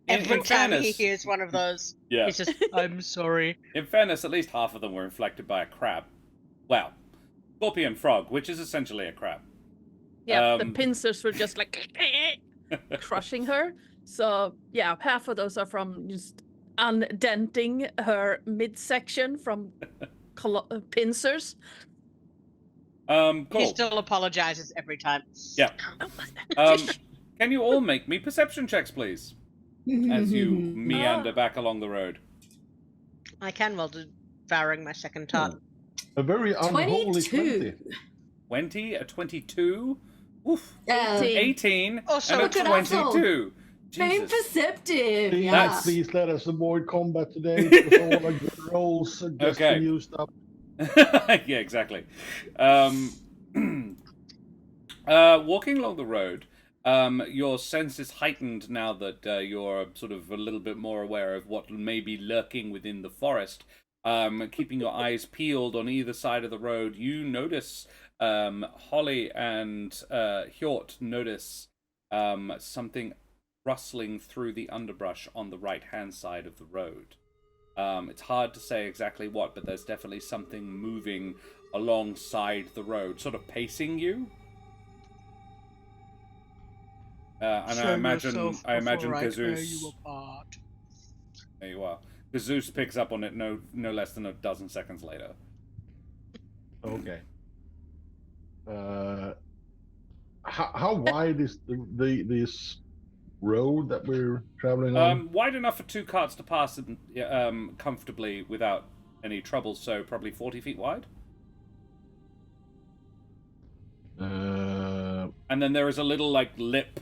Every In time he fairness, hears one of those, yeah. he's just, I'm sorry. In fairness, at least half of them were inflected by a crab. Well, scorpion frog, which is essentially a crab. Yeah, the Um, pincers were just like crushing her. So yeah, half of those are from just undenting her midsection from pincers. Cool. he still apologizes every time. Yeah. Can you all make me perception checks, please? As you meander back along the road. I can while devouring my second tart. A very unholy 22. 20. 20, a 22, oof, 18. 18, Also, and a look at us all. 22. Being Jesus. perceptive. Please, Yeah. please let us avoid combat today because all our good rolls are just Okay. been used up. Yeah, exactly. Walking along the road, your sense is heightened now that you're sort of a little bit more aware of what may be lurking within the forest. Keeping your eyes peeled on either side of the road, you notice Holly and Hjort notice something rustling through the underbrush on the right-hand side of the road. It's hard to say exactly what, but there's definitely something moving alongside the road, sort of pacing you. And Show I imagine yourself before I tear Gazoos. you apart. There you are. Gazoos picks up on it no less than a dozen seconds later. Okay. How wide is this road that we're traveling on? Wide enough for two carts to pass comfortably without any trouble, so probably 40 feet wide. And then there is a little lip.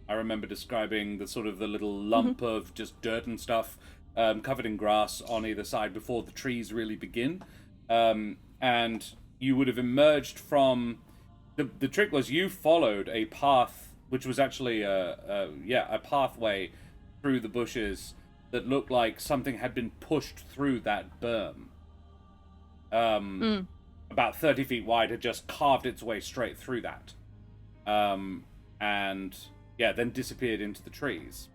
I remember describing the sort of the little lump of just dirt and stuff covered in grass on either side before the trees really begin. And you would have emerged from the trick was you followed a path which was actually a pathway through the bushes that looked like something had been pushed through that berm. About 30 feet wide, had just carved its way straight through that. And then disappeared into the trees.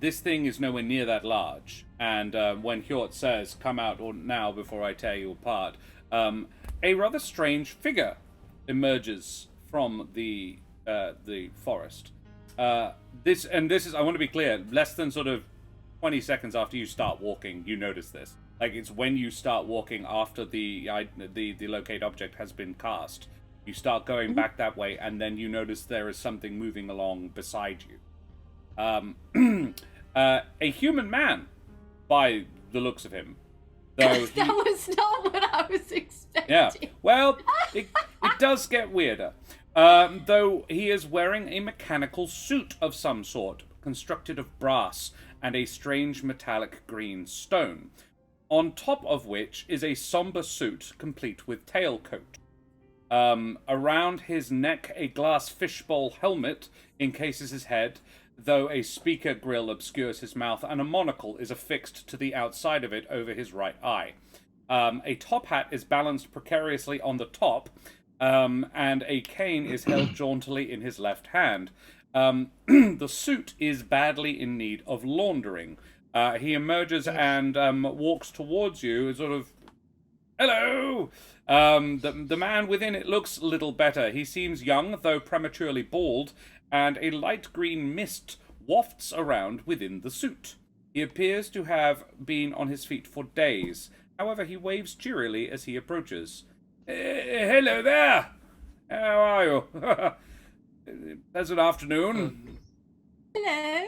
This thing is nowhere near that large. And when Hjort says, "Come out or now before I tear you apart," a rather strange figure emerges from the forest. This is, I want to be clear, less than sort of 20 seconds after you start walking, you notice this. Like, it's when you start walking after the locate object has been cast. You start going back that way, and then you notice there is something moving along beside you. A human man, by the looks of him. Though That was not what I was expecting. yeah, well, it does get weirder. Though he is wearing a mechanical suit of some sort, constructed of brass and a strange metallic green stone, on top of which is a somber suit complete with tailcoat. Around his neck, a glass fishbowl helmet encases his head. though a speaker grill obscures his mouth and a monocle is affixed to the outside of it over his right eye. A top hat is balanced precariously on the top, and a cane is held jauntily in his left hand. The suit is badly in need of laundering. He emerges and walks towards you, sort of, hello! The man within it looks little better. He seems young, though prematurely bald, and a light green mist wafts around within the suit. He appears to have been on his feet for days. However, he waves cheerily as he approaches. Hello there! How are you? Pleasant afternoon. Hello.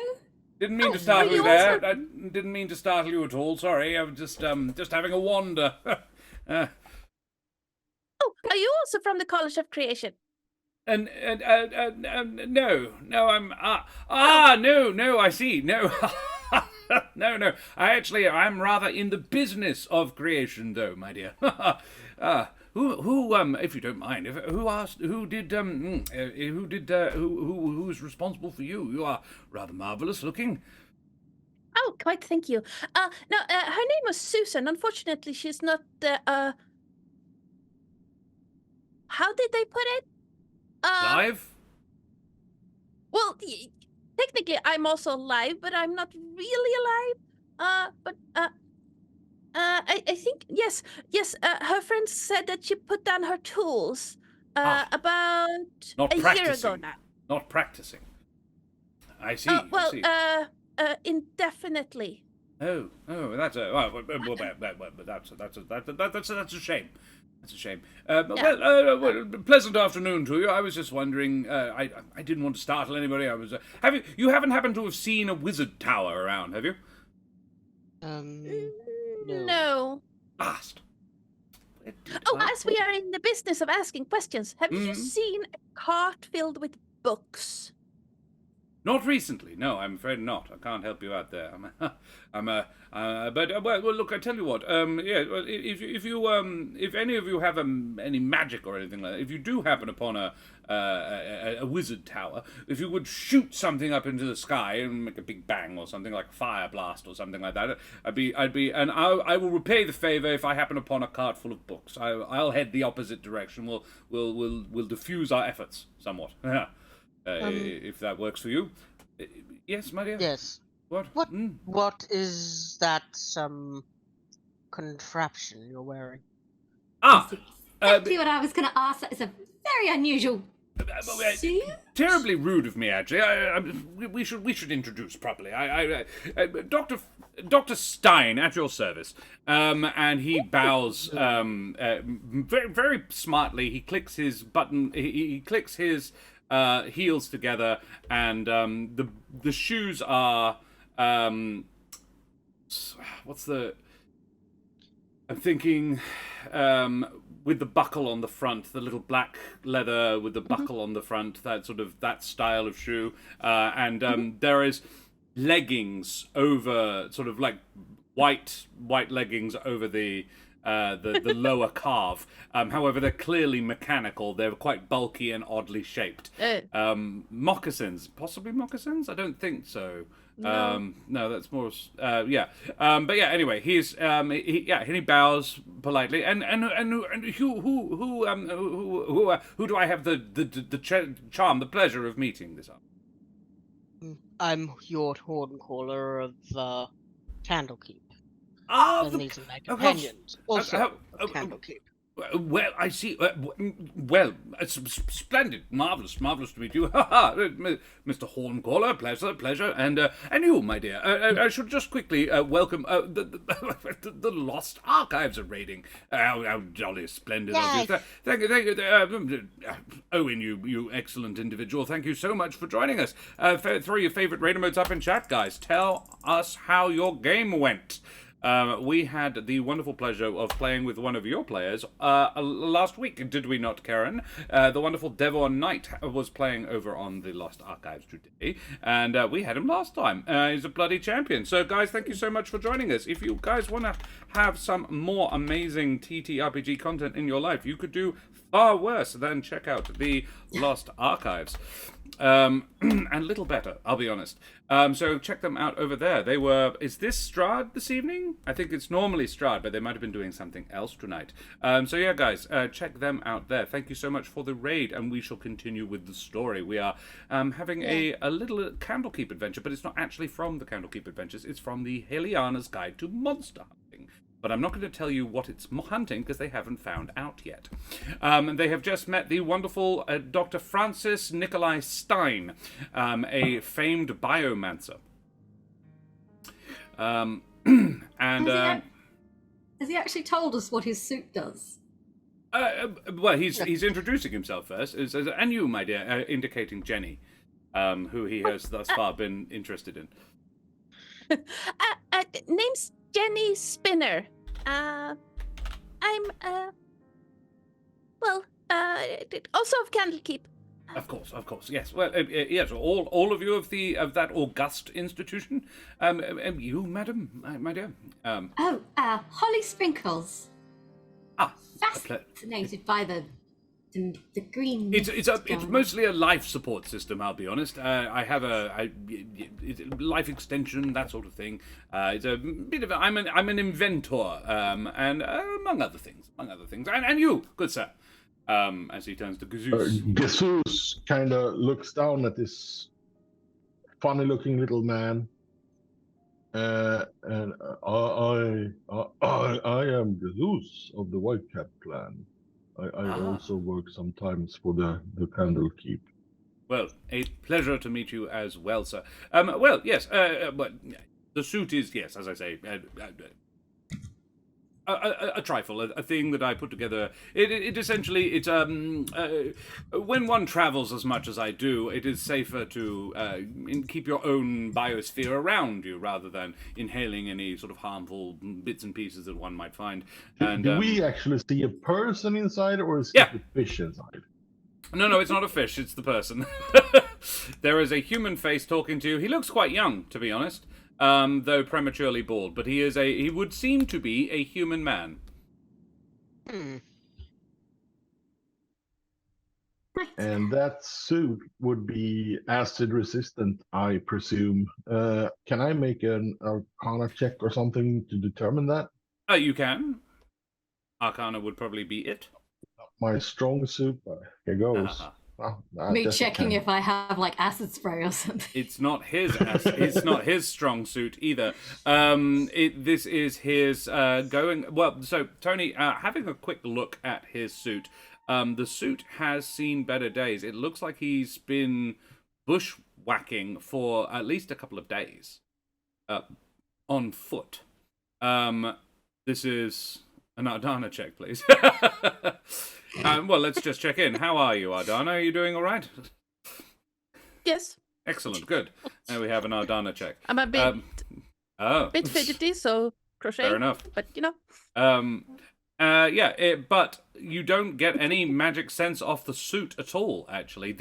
Didn't mean to startle you there. I didn't mean to startle you at all. Sorry, I was just having a wander. Oh, are you also from the College of Creation? No, I'm no, I see, no. No, I'm rather in the business of creation, though, my dear. Who, if you don't mind, who's responsible for you? You are rather marvelous looking. Oh, quite, thank you. No, her name was Susan. Unfortunately, she's not how did they put it? Live? Well, technically, I'm also alive, but I'm not really alive. I think yes. Her friend said that she put down her tools about Not a year practicing. ago now. Not practicing. I see. Well, I see. indefinitely. Oh, that's a shame. That's a shame. Well, pleasant afternoon to you. I was just wondering. I didn't want to startle anybody. I was. You haven't happened to have seen a wizard tower around, have you? No. Blast. Oh, as we are in the business of asking questions, have you seen a cart filled with books? Not recently, no. I'm afraid not. I can't help you out there. Well, look. I tell you what. If any of you have any magic or anything like that, if you do happen upon a wizard tower, if you would shoot something up into the sky and make a big bang or something like a fire blast or something like that, and I will repay the favor if I happen upon a cart full of books. I'll head the opposite direction. We'll diffuse our efforts somewhat. If that works for you. Yes, my dear? Yes. What? What is that contraption you're wearing? Exactly what I was going to ask. That is a very unusual suit. Terribly rude of me, actually. We should introduce properly. Dr. Stein, at your service. And he bows very, very smartly. He clicks his button. He clicks his heels together, and the shoes are what's the? I'm thinking with the buckle on the front, the little black leather with the buckle on the front, that style of shoe, and there is leggings over, sort of like white leggings over the lower calf. However, they're clearly mechanical. They're quite bulky and oddly shaped. Moccasins, possibly moccasins? I don't think so. No, that's more. But yeah. Anyway, he bows politely. And who do I have the charm, the pleasure of meeting this afternoon? I'm your horncaller of Candlekeep. And these are my companions, also of Candlekeep. Well, I see. Well, it's splendid, marvelous to meet you, Mr. Horncaller. Pleasure, and you, my dear. I should just quickly welcome the Lost Archives of raiding. How jolly splendid of you! Thank you, Owen. You excellent individual. Thank you so much for joining us. Throw your favorite raider modes up in chat, guys. Tell us how your game went. We had the wonderful pleasure of playing with one of your players last week, did we not, Karen? The wonderful Devon Knight was playing over on the Lost Archives today, and we had him last time. He's a bloody champion. So, guys, thank you so much for joining us. If you guys want to have some more amazing TTRPG content in your life, you could do far worse, then check out the Lost Archives. And little better, I'll be honest. So check them out over there. They were... Is this Strahd this evening? I think it's normally Strahd, but they might have been doing something else tonight. So yeah, guys, check them out there. Thank you so much for the raid, and we shall continue with the story. We are having a little Candlekeep adventure, but it's not actually from the Candlekeep Adventures. It's from the Heliana's Guide to Monster Hunting. But I'm not going to tell you what it's hunting because they haven't found out yet. They have just met the wonderful Dr. Francis Nikolai Stein, a famed biomancer. Has he actually told us what his suit does? Well, he's introducing himself first, and you, my dear, indicating Jenny, who he has thus far been interested in. Name's Jenny Spinner. I'm also of Candlekeep. Of course, yes. Well, yes, all of you of that august institution. You, madam, my dear. Holly Sprinkles. Ah, Fascinated by the green. It's mostly a life support system. I'll be honest. I have a life extension, that sort of thing. It's a bit of I'm an inventor, and among other things, and you, good sir. As he turns to Jesus. Jesus kind of looks down at this funny-looking little man, and I am Jesus of the Whitecap clan. I also work sometimes for the Candlekeep. Well, a pleasure to meet you as well, sir. Well, yes, but the suit is, yes, as I say, a trifle, a thing that I put together. It essentially, it's when one travels as much as I do, it is safer to keep your own biosphere around you rather than inhaling any sort of harmful bits and pieces that one might find. And do we actually see a person inside, or is it a fish inside? No, it's not a fish, it's the person. There is a human face talking to you. He looks quite young, to be honest. Though prematurely bald, but he would seem to be a human man. And that suit would be acid resistant, I presume. Can I make an Arcana check or something to determine that? You can. Arcana would probably be it. My strong suit. Here goes. Me checking if I have like acid spray or something. It's not his. It's not his strong suit either. This is his going. Well, so Tony, having a quick look at his suit, the suit has seen better days. It looks like he's been bushwhacking for at least a couple of days, on foot. This is an Ardanna check, please. Well, let's just check in. How are you, Ardanna? Are you doing all right? Yes. Excellent, good. Now we have an Ardanna check. I'm a bit fidgety, so crochet. Fair enough. But you know. But you don't get any magic sense off the suit at all. Actually,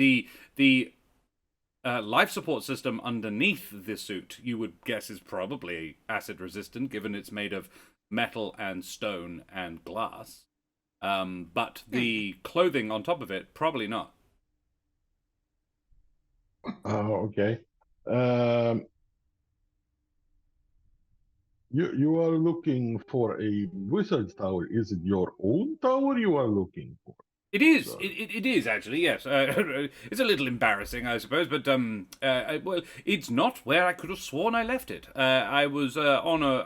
the life support system underneath the suit, you would guess, is probably acid resistant, given it's made of metal and stone and glass. But the clothing on top of it, probably not. Oh, okay. You are looking for a wizard's tower. Is it your own tower you are looking for? It is. So. It is actually. Yes. It's a little embarrassing, I suppose, but well, it's not where I could have sworn I left it. I was on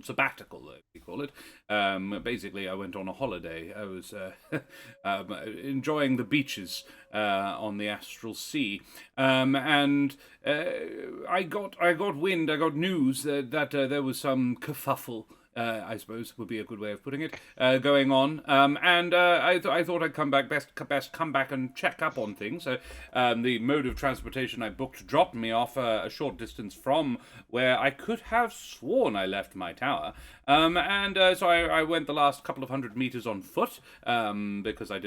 sabbatical, we call it. Basically, I went on a holiday. I was enjoying the beaches on the astral sea, and I got wind. I got news that there was some kerfuffle. I suppose would be a good way of putting it, going on. And I thought I'd come back, best come back and check up on things. So the mode of transportation I booked dropped me off a short distance from where I could have sworn I left my tower. So I went the last couple of 100 meters on foot, because I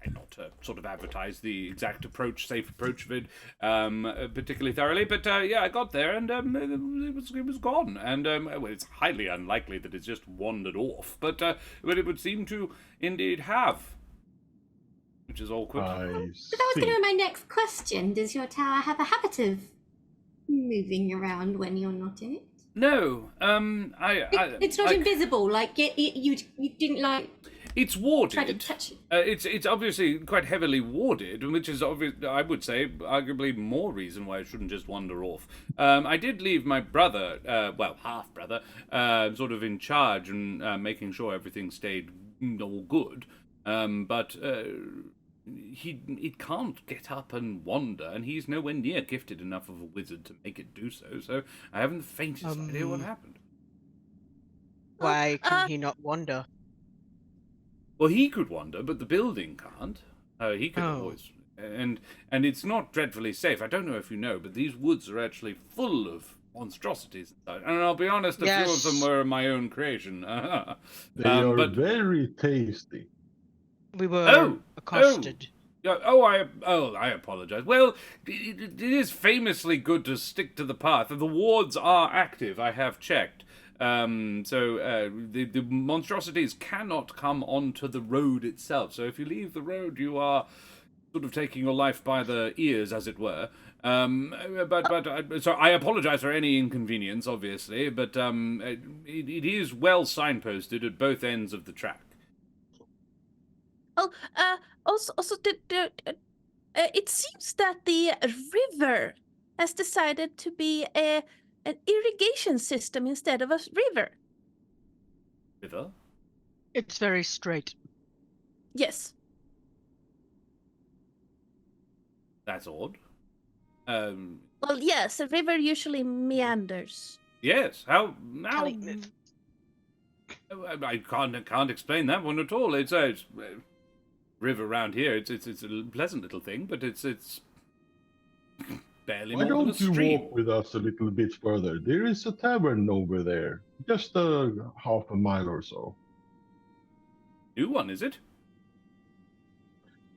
not sort of advertise the exact safe approach of it particularly thoroughly, but yeah, I got there and it was gone, and well, it's highly unlikely that it's just wandered off, but it would seem to indeed have, which is awkward. But that was going to be my next question. Does your tower have a habit of moving around when you're not in it? No, it's not invisible. Like you didn't like. It's warded. Try to touch it. It's obviously quite heavily warded, which is I would say, arguably more reason why it shouldn't just wander off. I did leave my brother, well, half brother, sort of in charge and making sure everything stayed all good. But it can't get up and wander, and he's nowhere near gifted enough of a wizard to make it do so. So I haven't the faintest idea what happened. Why can he not wander? Well, he could wander, but the building can't. He could always, and it's not dreadfully safe. I don't know if you know, but these woods are actually full of monstrosities inside. And I'll be honest, a few of them were my own creation. They are very tasty. We were accosted. I apologize. Well, it is famously good to stick to the path. The wards are active, I have checked. So the monstrosities cannot come onto the road itself. So if you leave the road, you are sort of taking your life by the ears, as it were. So I apologize for any inconvenience, obviously, but it is well signposted at both ends of the track. Oh, also, it seems that the river has decided to be an irrigation system instead of a river. River? It's very straight. Yes. That's odd. Well, yes, a river usually meanders. Yes. How? I can't explain that one at all. It's a river around here. It's a pleasant little thing, but it's barely Why more than a don't you stream. walk with us a little bit further? There is a tavern over there, just half a mile or so. New one, is it?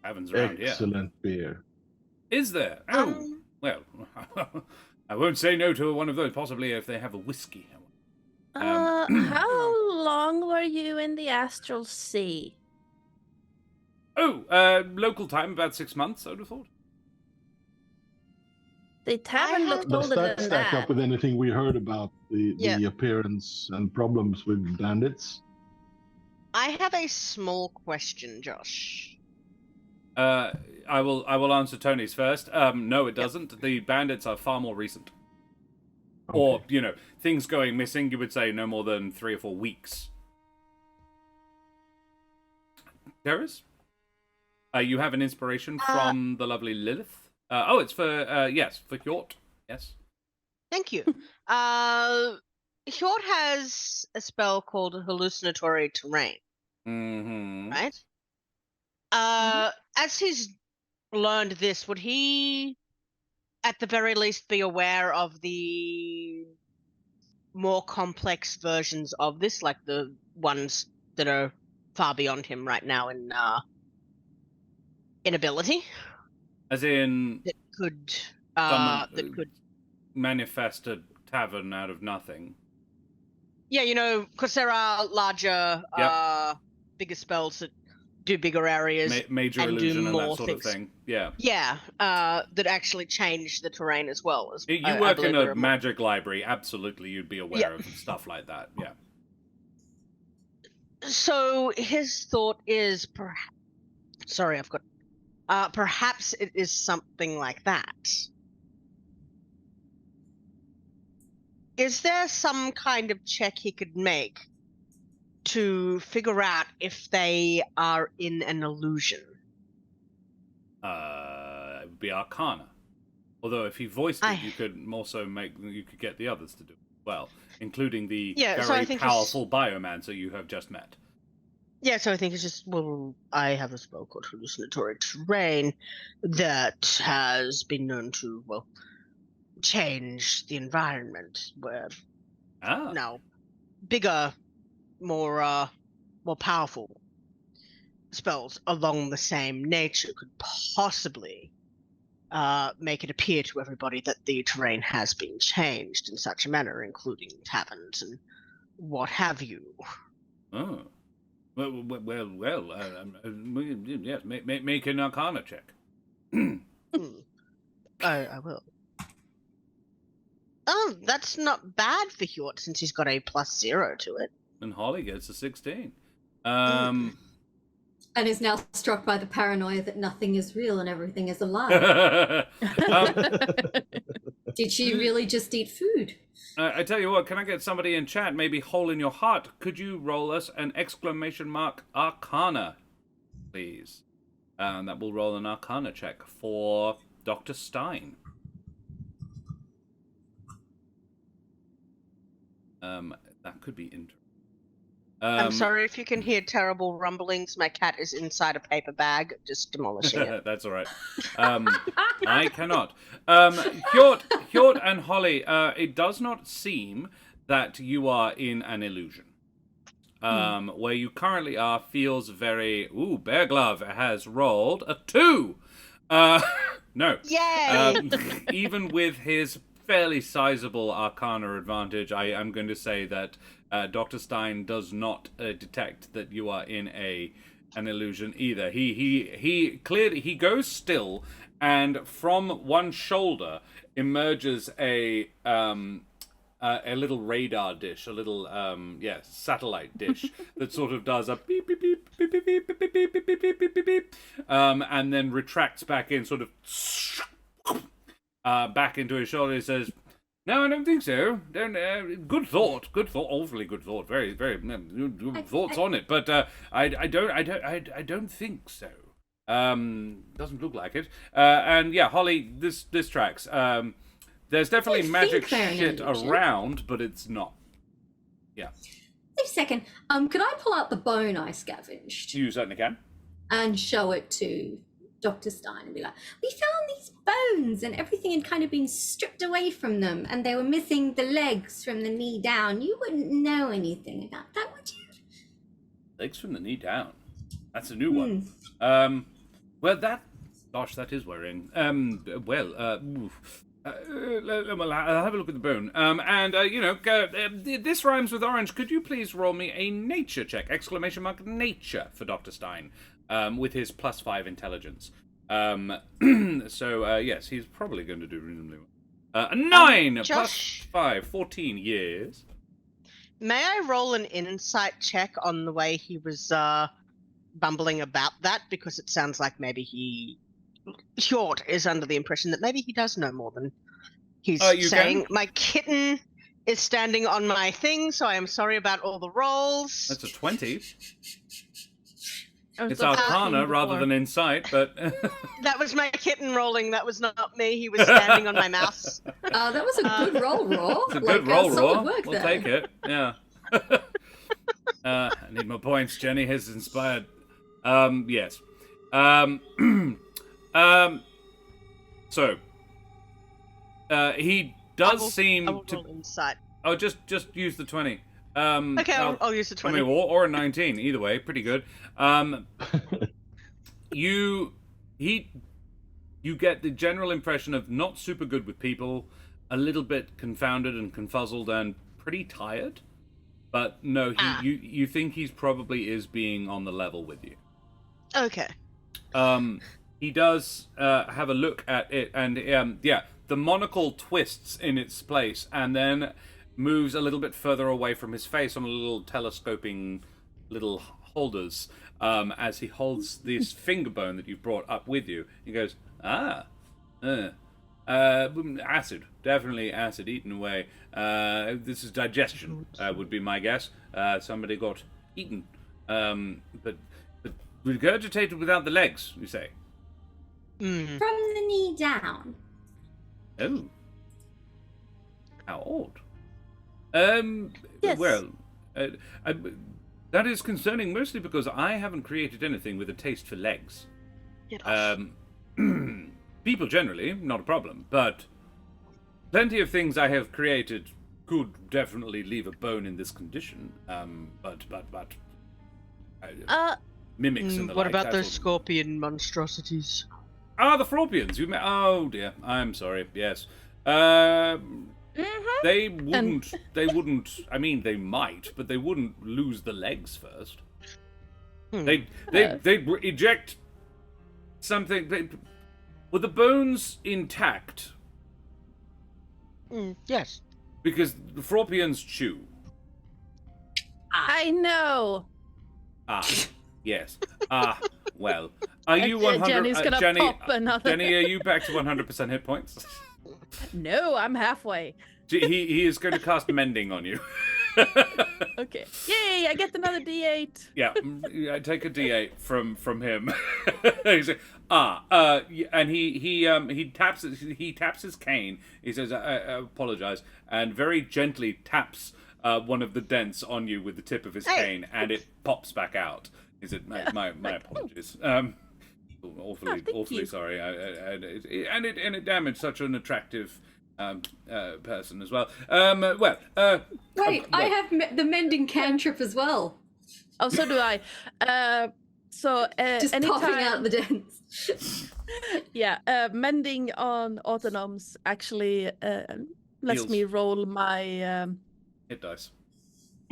Taverns around here. Excellent beer. Is there? Oh, well, I won't say no to one of those. Possibly if they have a whiskey. How long were you in the astral sea? Local time about 6 months, I would have thought. The tavern looked Does older that than stack that. up with anything we heard about the appearance and problems with bandits? I have a small question, Josh. I will answer Tony's first. No, it doesn't. The bandits are far more recent. Okay. Or, things going missing, you would say no more than 3 or 4 weeks. Terris? You have an inspiration from the lovely Lilith? It's for Hjort. Yes. Thank you. Hjort has a spell called hallucinatory terrain, Mm-hmm. right? As he's learned this, would he, at the very least, be aware of the more complex versions of this, like the ones that are far beyond him right now in ability? As in That could manifest a tavern out of nothing. Yeah, because there are larger, bigger spells that do bigger areas. Major and illusion do and that more sort things. of thing. Yeah. Yeah, that actually change the terrain as well. You work in a magic library, absolutely you'd be aware of stuff like that, yeah. So his thought is perhaps it is something like that. Is there some kind of check he could make to figure out if they are in an illusion? It would be Arcana. Although if he voiced it, you could also get the others to do it as well, including the very powerful biomancer you have just met. Yeah, so I think it's just, I have a spell called hallucinatory terrain that has been known to, change the environment where now bigger, more powerful spells along the same nature could possibly make it appear to everybody that the terrain has been changed in such a manner, including taverns and what have you. Oh. Well. Yes, make an Arcana check. I will. Oh, that's not bad for Hjort since he's got a +0 to it. And Holly gets a 16. And is now struck by the paranoia that nothing is real and everything is a lie. Did she really just eat food? I tell you what, can I get somebody in chat, maybe Hole in Your Heart? Could you roll us an ! Arcana, please? And that will roll an Arcana check for Dr. Stein. That could be interesting. I'm sorry if you can hear terrible rumblings. My cat is inside a paper bag, just demolishing it. That's all right. I cannot. Hjort and Holly, it does not seem that you are in an illusion. Where you currently are feels very... Ooh, Bear Glove has rolled a 2! No. Yay! Even with his fairly sizable Arcana advantage, I am going to say that Dr. Stein does not detect that you are in an illusion either. He clearly he goes still, and from one shoulder emerges a little radar dish, a little satellite dish that sort of does a beep beep beep beep beep beep beep beep beep beep beep beep beep beep, and then retracts back in, sort of back into his shoulder. He says, "No, I don't think so. Good thought. Awfully good thought. Very, very good thoughts on it. But I don't think so. Doesn't look like it. And yeah, Holly, this tracks. There's definitely magic shit around, but it's not. Yeah. Wait a second. Could I pull out the bone I scavenged You certainly can. and show it to Dr. Stein and be like, we found these bones and everything had kind of been stripped away from them and they were missing the legs from the knee down. You wouldn't know anything about that, would you? Legs from the knee down. That's a new one. Well, that is worrying. Well, I'll have a look at the bone. This rhymes with orange. Could you please roll me a nature check? ! Nature for Dr. Stein. With his +5 intelligence. Yes, he's probably going to do reasonably well. A 9 Josh, +5, 14 years. may I roll an insight check on the way he was bumbling about that? Because it sounds like maybe Hjort is under the impression that maybe he does know more than he's saying. My kitten is standing on my thing, so I am sorry about all the rolls. That's a 20. I was It's so Arcana happy rather before. than Insight, but... That was my kitten rolling. That was not me. He was standing on my mouse. That was a good roll, Raw. It's a good roll, solid Raw. work We'll there. take it. Yeah. I need more points. Jenny has inspired. Yes. So, he does seem I will to. roll insight. Oh, just use the 20. Okay, I'll use the 20. I mean, or a 19. Either way, pretty good. You get the general impression of not super good with people, a little bit confounded and confuzzled, and pretty tired. But no, you think he's probably is being on the level with you. Okay. He does have a look at it, and the monocle twists in its place, and then moves a little bit further away from his face on a little telescoping little holders as he holds this finger bone that you've brought up with you. He goes, acid, definitely acid, eaten away. This is digestion, would be my guess. Somebody got eaten, but regurgitated without the legs, you say? Mm. From the knee down. Oh. How odd. Yes. Well, that is concerning mostly because I haven't created anything with a taste for legs. Get off. People generally, not a problem, but plenty of things I have created could definitely leave a bone in this condition. mimics and the What like. about that's those all. scorpion monstrosities? Ah, the Fraupians. Oh dear. I'm sorry. Yes. They wouldn't. They wouldn't. I mean, they might, but they wouldn't lose the legs first. They'd eject something. Were the bones intact? Yes. Because the Fraupians chew. I know. Ah, yes. Ah, well. Are you 100? Jenny's gonna pop another. Jenny, are you back to 100% hit points? No, I'm halfway. He is going to cast mending on you. Okay. Yay! I get another D8. Yeah, I take a D8 from him. He's like, and he taps his cane. He says, I apologize, and very gently taps one of the dents on you with the tip of his cane, and it pops back out. He said, my apologies. Awfully sorry. And it damaged such an attractive person as well. Wait, I have the mending cantrip as well. Oh, so do I. Just anytime, popping out the dents. Yeah, mending on autonomes actually lets Heals. me roll my Hit dice.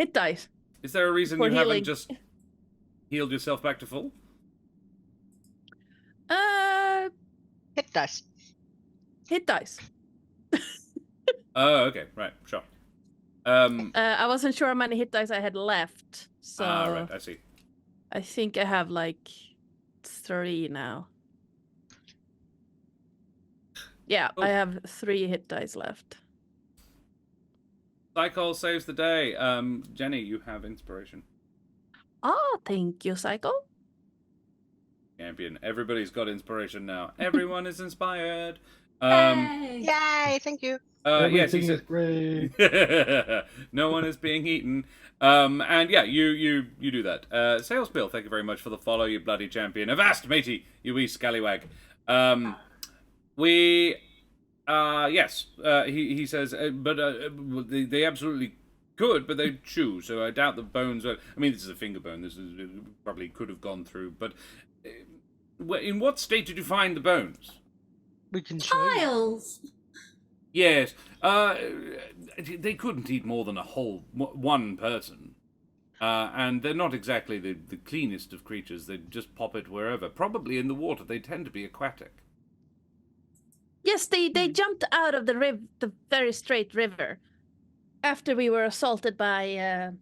hit dice. Is there a reason For you haven't healing. just healed yourself back to full? Hit dice. Hit dice. Oh, okay, right, sure. I wasn't sure how many hit dice I had left, so right, I see. I think I have like 3 now. Yeah, Oh. I have 3 hit dice left. Cycle saves the day. Jenny, you have inspiration. Oh, thank you, Cycle. Champion. Everybody's got inspiration now. Everyone is inspired. Yay! Yay! Thank you. Yes, Everything he is said. great. No one is being eaten. And yeah, you do that. Sales Bill, thank you very much for the follow, you bloody champion. Avast, matey, you wee scallywag. Yes, he says, but they absolutely could, but they chew, so I doubt the bones are. I mean, this is a finger bone. This is probably could have gone through, but in what state did you find the bones? We can show you. Tiles! Yes, they couldn't eat more than one person. And they're not exactly the cleanest of creatures. They just pop it wherever. Probably in the water. They tend to be aquatic. Yes, they jumped out of the very straight river after we were assaulted by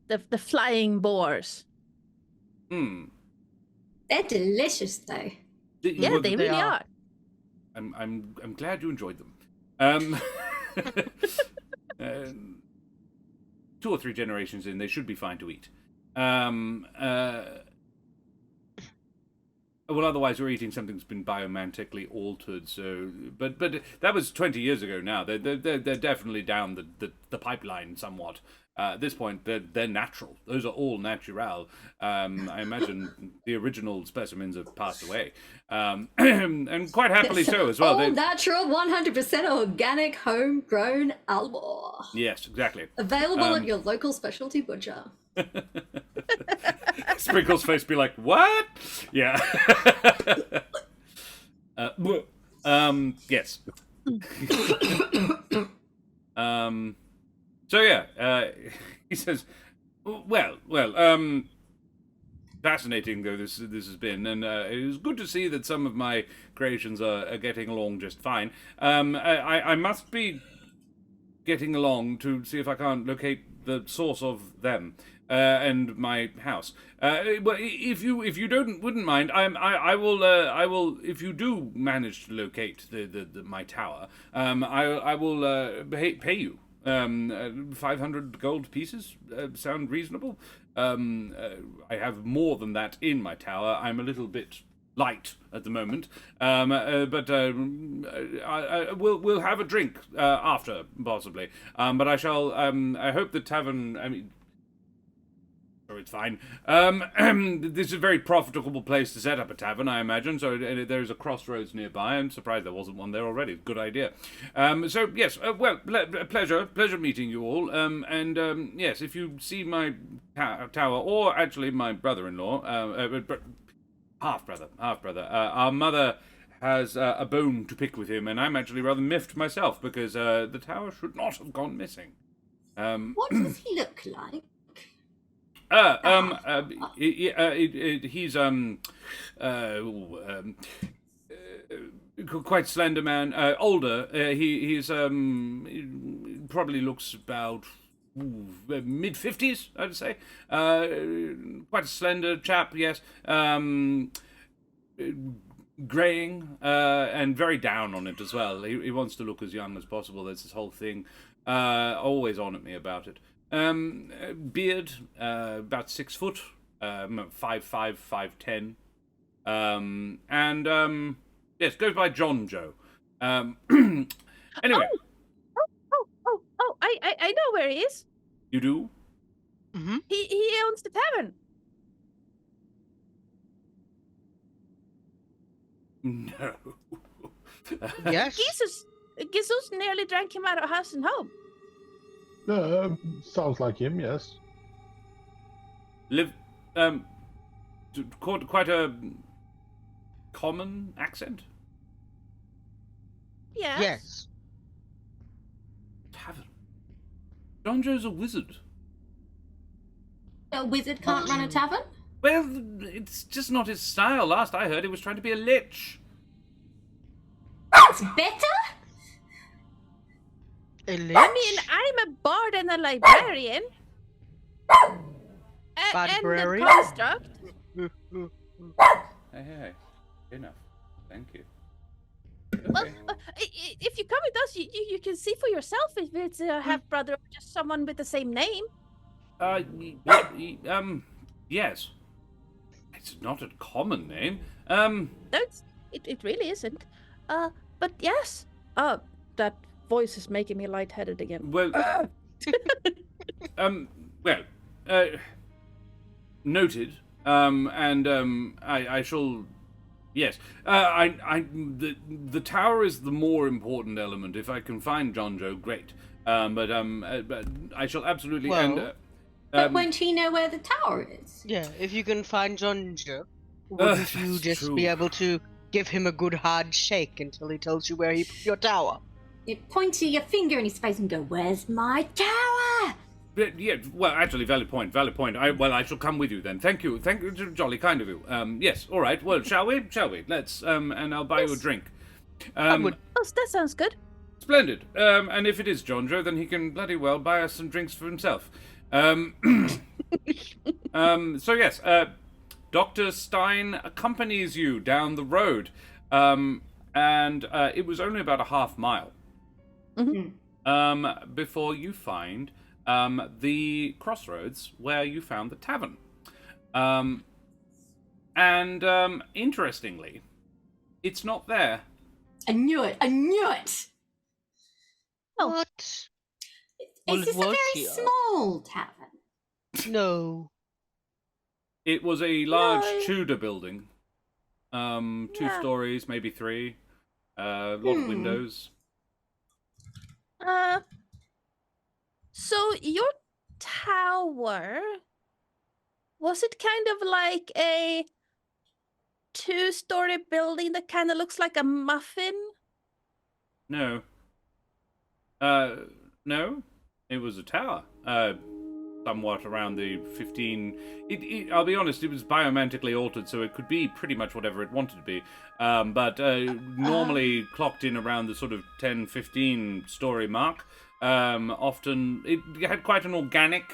the flying boars. They're delicious, though. Yeah, they really are. I'm glad you enjoyed them. 2 or 3 generations in, they should be fine to eat. Well, otherwise we're eating something that's been biomantically altered. So, but that was 20 years ago. Now they're definitely down the pipeline somewhat. At this point, they're natural. Those are all natural. I imagine the original specimens have passed away, and quite happily so as well. All natural, 100% organic, homegrown Albor. Yes, exactly. Available at your local specialty butcher. Sprinkle's face be like, what? Yeah. Yes. So yeah, he says, fascinating though this has been, and it was good to see that some of my creations are getting along just fine. I must be getting along to see if I can't locate the source of them. And my house. Well, if you wouldn't mind, I will. If you do manage to locate my tower, I will pay you. 500 gold pieces sound reasonable. I have more than that in my tower. I'm a little bit light at the moment, but we'll have a drink after, possibly. But I shall. I hope the tavern. I mean. Oh, it's fine. This is a very profitable place to set up a tavern, I imagine. So there's a crossroads nearby. I'm surprised there wasn't one there already. Good idea. So yes, well, pleasure meeting you all. Yes, if you see my tower, or actually my brother-in-law, half brother, our mother has a bone to pick with him, and I'm actually rather miffed myself because the tower should not have gone missing. What does he look like? He's quite slender man, older. He's he probably looks about mid-50s, I'd say. Quite a slender chap, yes. Graying and very down on it as well. He wants to look as young as possible. There's this whole thing. Always on at me about it. Beard, about 6 foot, 5'5", 5'10", yes, goes by John Joe. Anyway, I know where he is. you do? Mm-hmm. He owns the tavern. No. Yes. Jesus nearly drank him out of house and home. Sounds like him, yes. Quite a common accent. Yes. Yes. Tavern. John Joe's a wizard. A wizard can't run a tavern? Well, it's just not his style. Last I heard, he was trying to be a lich. That's better? A lich? I mean, I'm a bard and a librarian. And a Librarian? construct. Hey. Enough. Thank you. Well, Okay. if you come with us, you can see for yourself if it's a half brother or just someone with the same name. Yes. It's not a common name. No, it really isn't. But yes. That voice is making me lightheaded again. Well, noted. I shall. Yes. The tower is the more important element. If I can find John Joe, great. But I shall absolutely. Well, But won't he know where the tower is? Yeah, if you can find John Joe, wouldn't you that's just true. be able to give him a good hard shake until he tells you where he put your tower? You point your finger in his face and go, "Where's my tower?" Yeah, well, actually, valid point. I shall come with you then. Thank you, jolly kind of you. Yes, all right. Well, shall we? Let's. And I'll buy you a Yes. drink. I would. Oh, that sounds good. Splendid. And if it is John Joe, then he can bloody well buy us some drinks for himself. So yes, Dr. Stein accompanies you down the road, and it was only about a half mile before you find the crossroads where you found the tavern. Interestingly, it's not there. I knew it. Oh. What? Is this a was very here? small tavern? No. It was a large No. Tudor building. 2 Yeah. stories, maybe 3. A lot of windows. So your tower, was it kind of like a 2-story building that kind of looks like a muffin? No. No. It was a tower. Somewhat around the 15... I'll be honest, it was biomantically altered, so it could be pretty much whatever it wanted to be. But normally clocked in around the sort of 10, 15 story mark. Often, it had quite an organic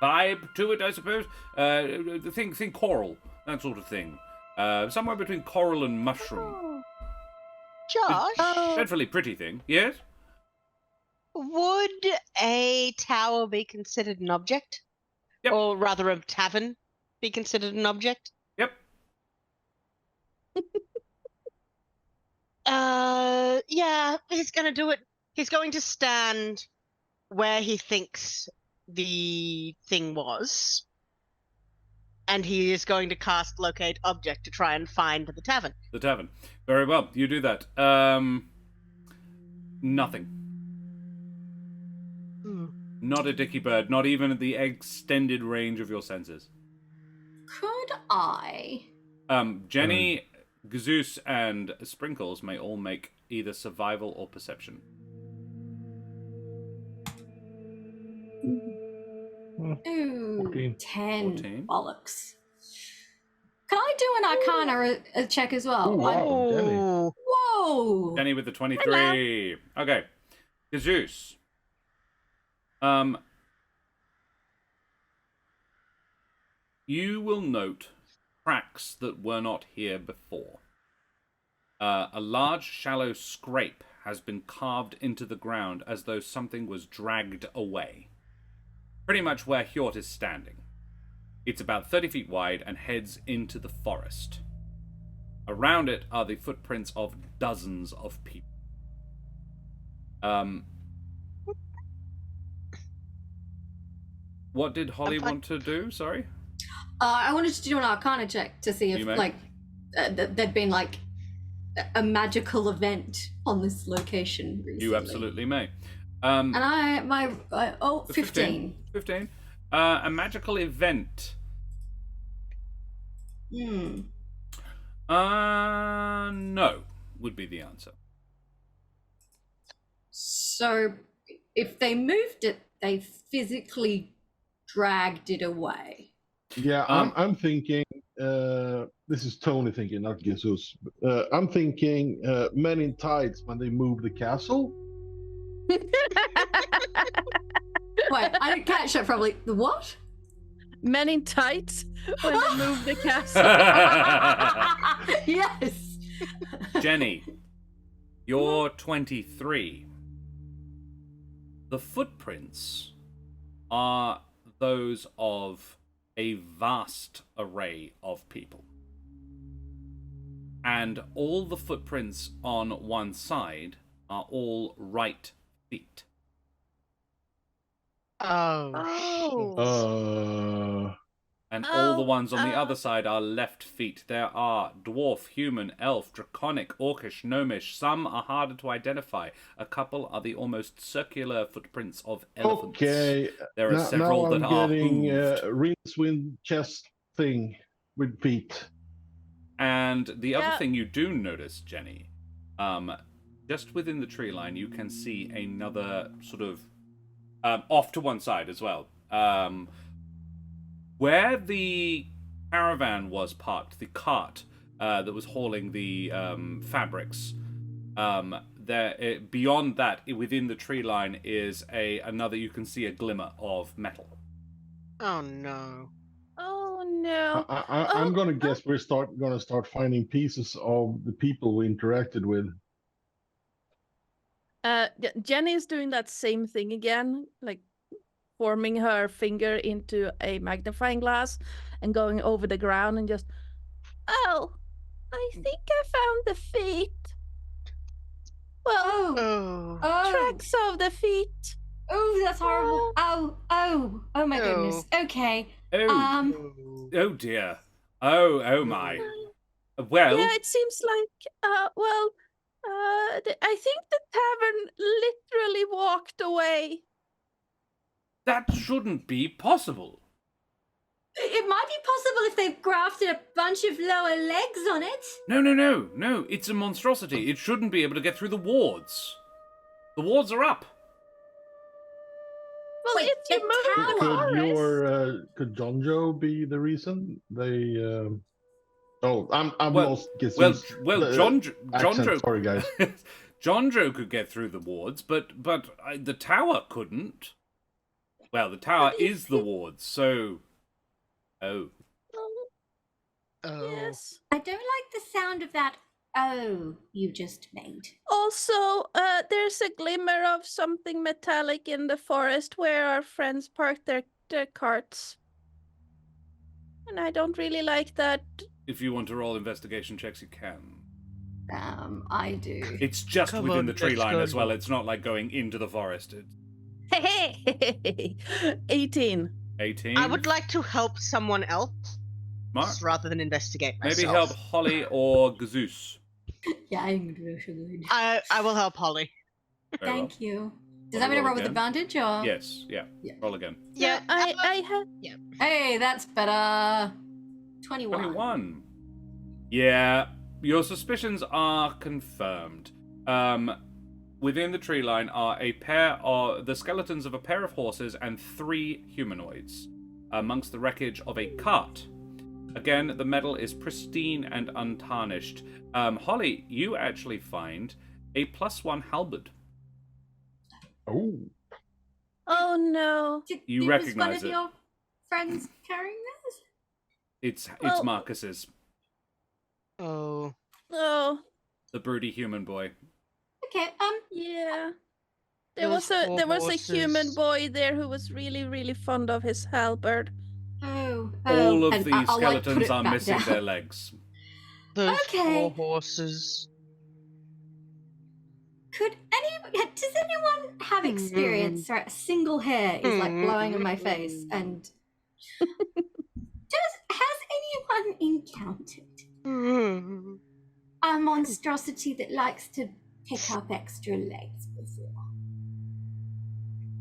vibe to it, I suppose. Think coral, that sort of thing. Somewhere between coral and mushroom. Josh, Dreadfully pretty thing, yes? would a tower be considered an object? Yep. Or rather, a tavern be considered an object? Yep. Yeah, he's gonna do it. He's going to stand where he thinks the thing was, And he is going to cast Locate Object to try and find the tavern. The tavern. Very well. You do that. Nothing. Not a dicky bird. Not even at the extended range of your senses. Could I? Jenny, Gazoos, and Sprinkles may all make either survival or perception. Ooh, 14. 10. 14. Bollocks. Can I do an Arcana check as well? Oh, wow, Jenny. Oh, Whoa! Jenny with the 23. Okay. Gazoos. You will note tracks that were not here before. A large, shallow scrape has been carved into the ground as though something was dragged away. Pretty much where Hjort is standing. It's about 30 feet wide and heads into the forest. Around it are the footprints of dozens of people. What did Holly want to do? Sorry? I wanted to do an Arcana check to see if, there'd been, a magical event on this location recently. You absolutely may. And 15. 15. A magical event. No, would be the answer. So, if they moved it, they physically dragged it away. Yeah, I'm thinking. This is Tony thinking, not Jesus. I'm thinking Men in Tights when they move the castle. Wait, I didn't catch that probably. The what? Men in tights when they move the castle. Yes. Jenny, you're 23. The footprints are those of a vast array of people. And all the footprints on one side are all right feet. Oh. And all the ones on the other side are left feet. There are dwarf, human, elf, draconic, orcish, gnomish. Some are harder to identify. A couple are the almost circular footprints of elephants. Okay. There are several that are getting hooved. Rincewind chest thing with feet. And the other thing you do notice, Jenny, just within the tree line, you can see another sort of off to one side as well. Where the caravan was parked, the cart that was hauling the fabrics, beyond that, within the tree line, is another. You can see a glimmer of metal. Oh no! Oh no! I'm gonna guess we're gonna start finding pieces of the people we interacted with. Jenny is doing that same thing again, like forming her finger into a magnifying glass and going over the ground and just, oh, I think I found the feet. Well, tracks of the feet. Oh, that's horrible. Oh my goodness. Okay. Oh dear. Oh my. Well. Yeah, it seems like, I think the tavern literally walked away. That shouldn't be possible. It might be possible if they've grafted a bunch of lower legs on it. No. It's a monstrosity. It shouldn't be able to get through the wards. The wards are up. Well, Wait, if you move the Could John Joe be the reason they? I'm Well- lost. John Accent, Joe. sorry, guys. John Joe could get through the wards, but the tower couldn't. Well, the tower is the wards, so. Oh. Yes. I don't like the sound of that you just made. Also, there's a glimmer of something metallic in the forest where our friends parked their carts. And I don't really like that. If you want to roll investigation checks, you can. I do. It's just Come within on, the tree let's line go. as well. It's not like going into the forest. Hey, 18. 18. I would like to help someone else. Mark? rather than investigate myself. Maybe help Holly or Gazoos. Yeah, I'm good. I will help Holly. Very well. Thank you. Does that mean to roll with again. advantage or? Yes, yeah. Yeah. Roll again. Yeah, I have. Hey, that's better. 21. 21. Yeah, your suspicions are confirmed. Within the tree line are the skeletons of a pair of horses and 3 humanoids, amongst the wreckage of a cart. Again, the metal is pristine and untarnished. Holly, you actually find a +1 halberd. Oh. Oh no. You Was recognize one of it. your friends carrying this? It's Well- Marcus's, Oh. Oh the broody human boy. Okay, yeah. There Those was a poor there was a human horses. boy there who was really really fond of his halberd. All of and the I'll, like, put skeletons it are back missing down. their legs. Those Okay. poor horses. Does anyone have experience? Right, a single hair is like blowing in my face, and has anyone encountered a monstrosity that likes to pick up extra legs before?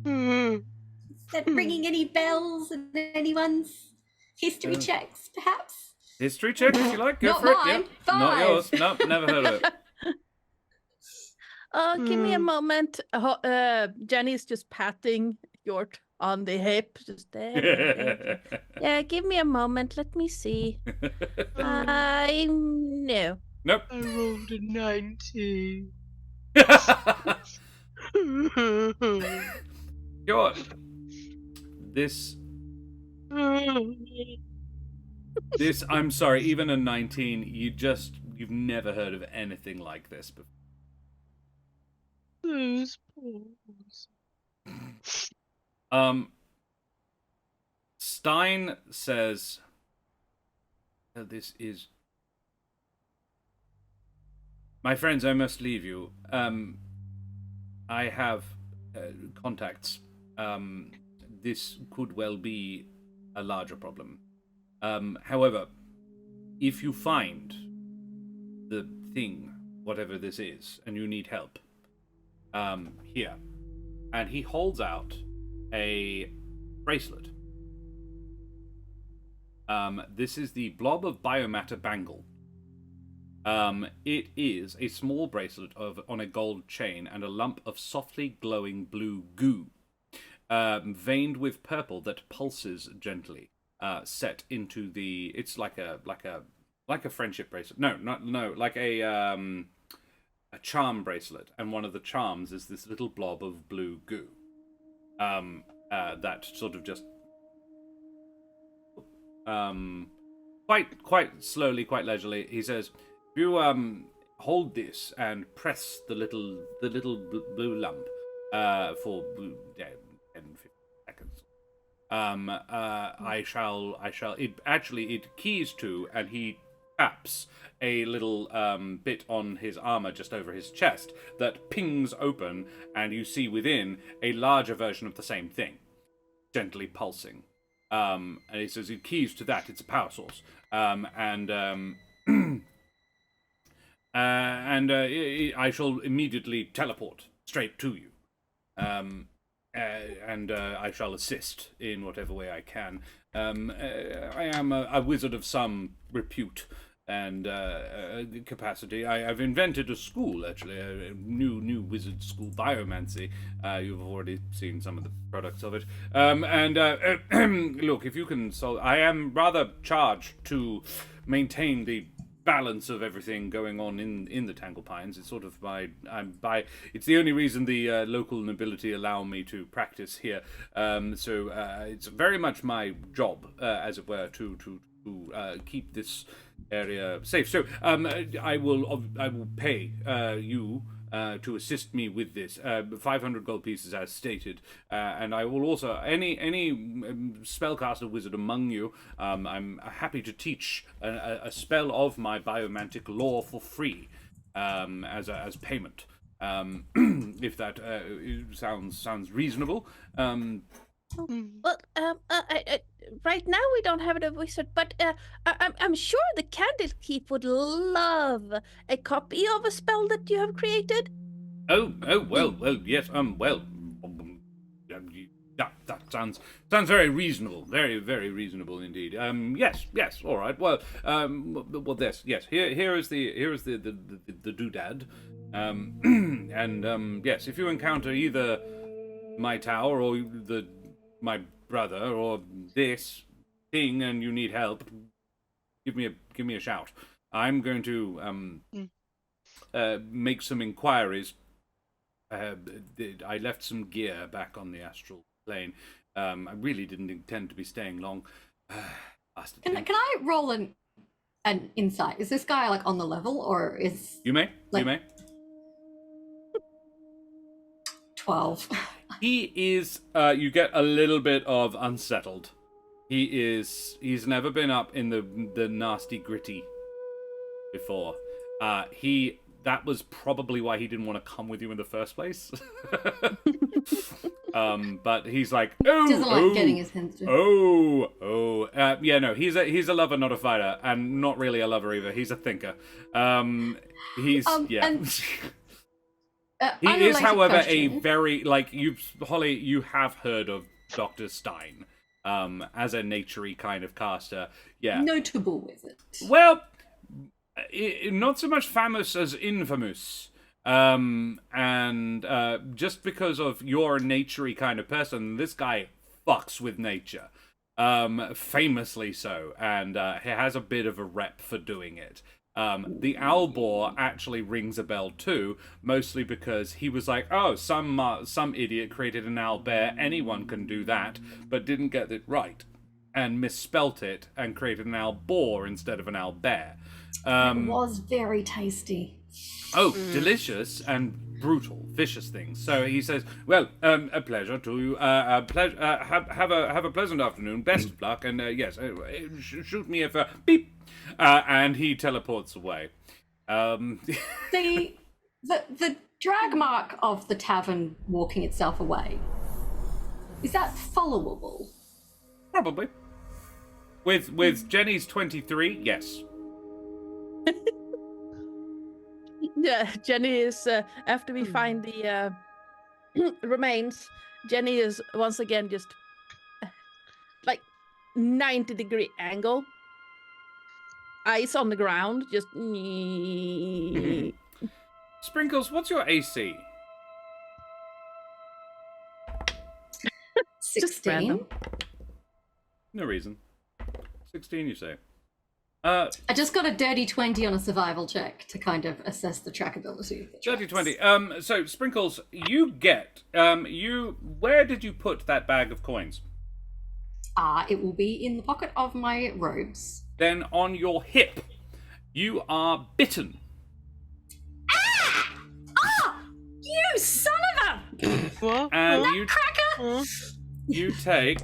Is that ringing any bells in anyone's history checks, perhaps? History check if you like. Go Not for mine. it. Yep. Not 5. yours. Nope, never heard of it. Give me a moment. Jenny's just patting Yort on the hip. Just there. Yeah, give me a moment. Let me see. I know. Nope. I rolled a 19. Your this I'm sorry, even a 19, you've never heard of anything like this before. Those paws. Stein says this is my friends, I must leave you. I have contacts. This could well be a larger problem. However, if you find the thing, whatever this is, and you need help, here. And he holds out a bracelet. This is the blob of biomatter bangle. It is a small bracelet on a gold chain and a lump of softly glowing blue goo, veined with purple that pulses gently, set into the. It's like a friendship bracelet. No, like a charm bracelet, and one of the charms is this little blob of blue goo. That sort of just quite slowly, quite leisurely, he says, if you hold this and press the little blue lump for 10, 15 seconds, I shall it keys to, and he taps a little bit on his armor just over his chest that pings open, and you see within a larger version of the same thing, gently pulsing. And he says it keys to that. It's a power source, and I shall immediately teleport straight to you, and I shall assist in whatever way I can. I am a wizard of some repute and capacity. I've invented a school, actually, a new wizard school, biomancy. You've already seen some of the products of it. Look, if you can solve, I am rather charged to maintain the balance of everything going on in the Tangle Pines. It's sort of it's the only reason the local nobility allow me to practice here. So it's very much my job, as it were, to keep this area safe. So I will pay you to assist me with this. 500 gold pieces, as stated, and I will also any spellcaster wizard among you. I'm happy to teach a spell of my biomantic lore for free, as payment. If that sounds reasonable. Well, right now we don't have a wizard, but I'm sure the Candlekeep would love a copy of a spell that you have created. Well, yes, that sounds very reasonable, very, very reasonable indeed. Yes, all right. Well, yes. Here is the doodad, and yes, if you encounter either my tower or my brother or this thing and you need help, give me a shout. I'm going to make some inquiries. I left some gear back on the astral plane. I really didn't intend to be staying long. Can I roll an insight? Is this guy like on the level, or is You may. 12? He is. You get a little bit of unsettled. He's never been up in the nasty gritty before. That was probably why he didn't want to come with you in the first place. But he's like, Doesn't like getting his hands dirty. yeah, no, he's a lover, not a fighter, and not really a lover either. He's a thinker. He is, however, question. a very, like, Holly, you have heard of Dr. Stein, as a naturey kind of caster. Yeah. Notable with it. Well, not so much famous as infamous. And just because of you're a naturey kind of person, this guy fucks with nature. Famously so. And he has a bit of a rep for doing it. The owl boar actually rings a bell too, mostly because he was like, oh, some idiot created an owl bear, anyone can do that, but didn't get it right, and misspelt it, and created an owl boar instead of an owl bear. It was very tasty. Oh, delicious and brutal, vicious things. So he says, well, a pleasure to you. Have a pleasant afternoon. Best of luck. And yes, shoot me if beep. And he teleports away. The drag mark of the tavern walking itself away, is that followable? Probably. With Jenny's 23, yes. Yeah, Jenny is, after we find the remains, Jenny is once again just like 90-degree angle, eyes on the ground, just. Sprinkles, what's your AC? 16. No reason. 16, you say? I just got a dirty 20 on a survival check to kind of assess the trackability of the Dirty tracks. 20. So, Sprinkles, you get, where did you put that bag of coins? It will be in the pocket of my robes. Then on your hip, you are bitten. You son of a What? And cracker! you take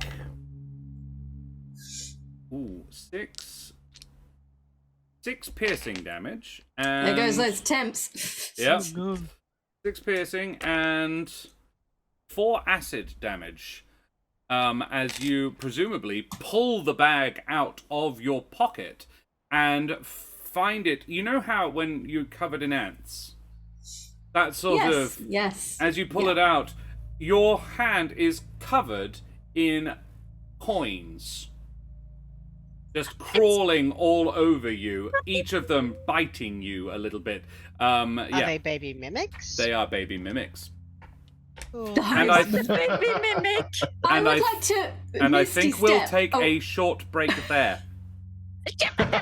6 piercing damage. And There goes those temps. Yep. No. 6 piercing and 4 acid damage. As you presumably pull the bag out of your pocket and find it. You know how when you're covered in ants? That sort of. Yes. As you pull it out, your hand is covered in coins. Just crawling all over you, each of them biting you a little bit. Are they baby mimics? They are baby mimics. Cool. And I Baby mimic. I and would I- like to. And I Misty think we'll step. take Oh, a short break there. Gosh,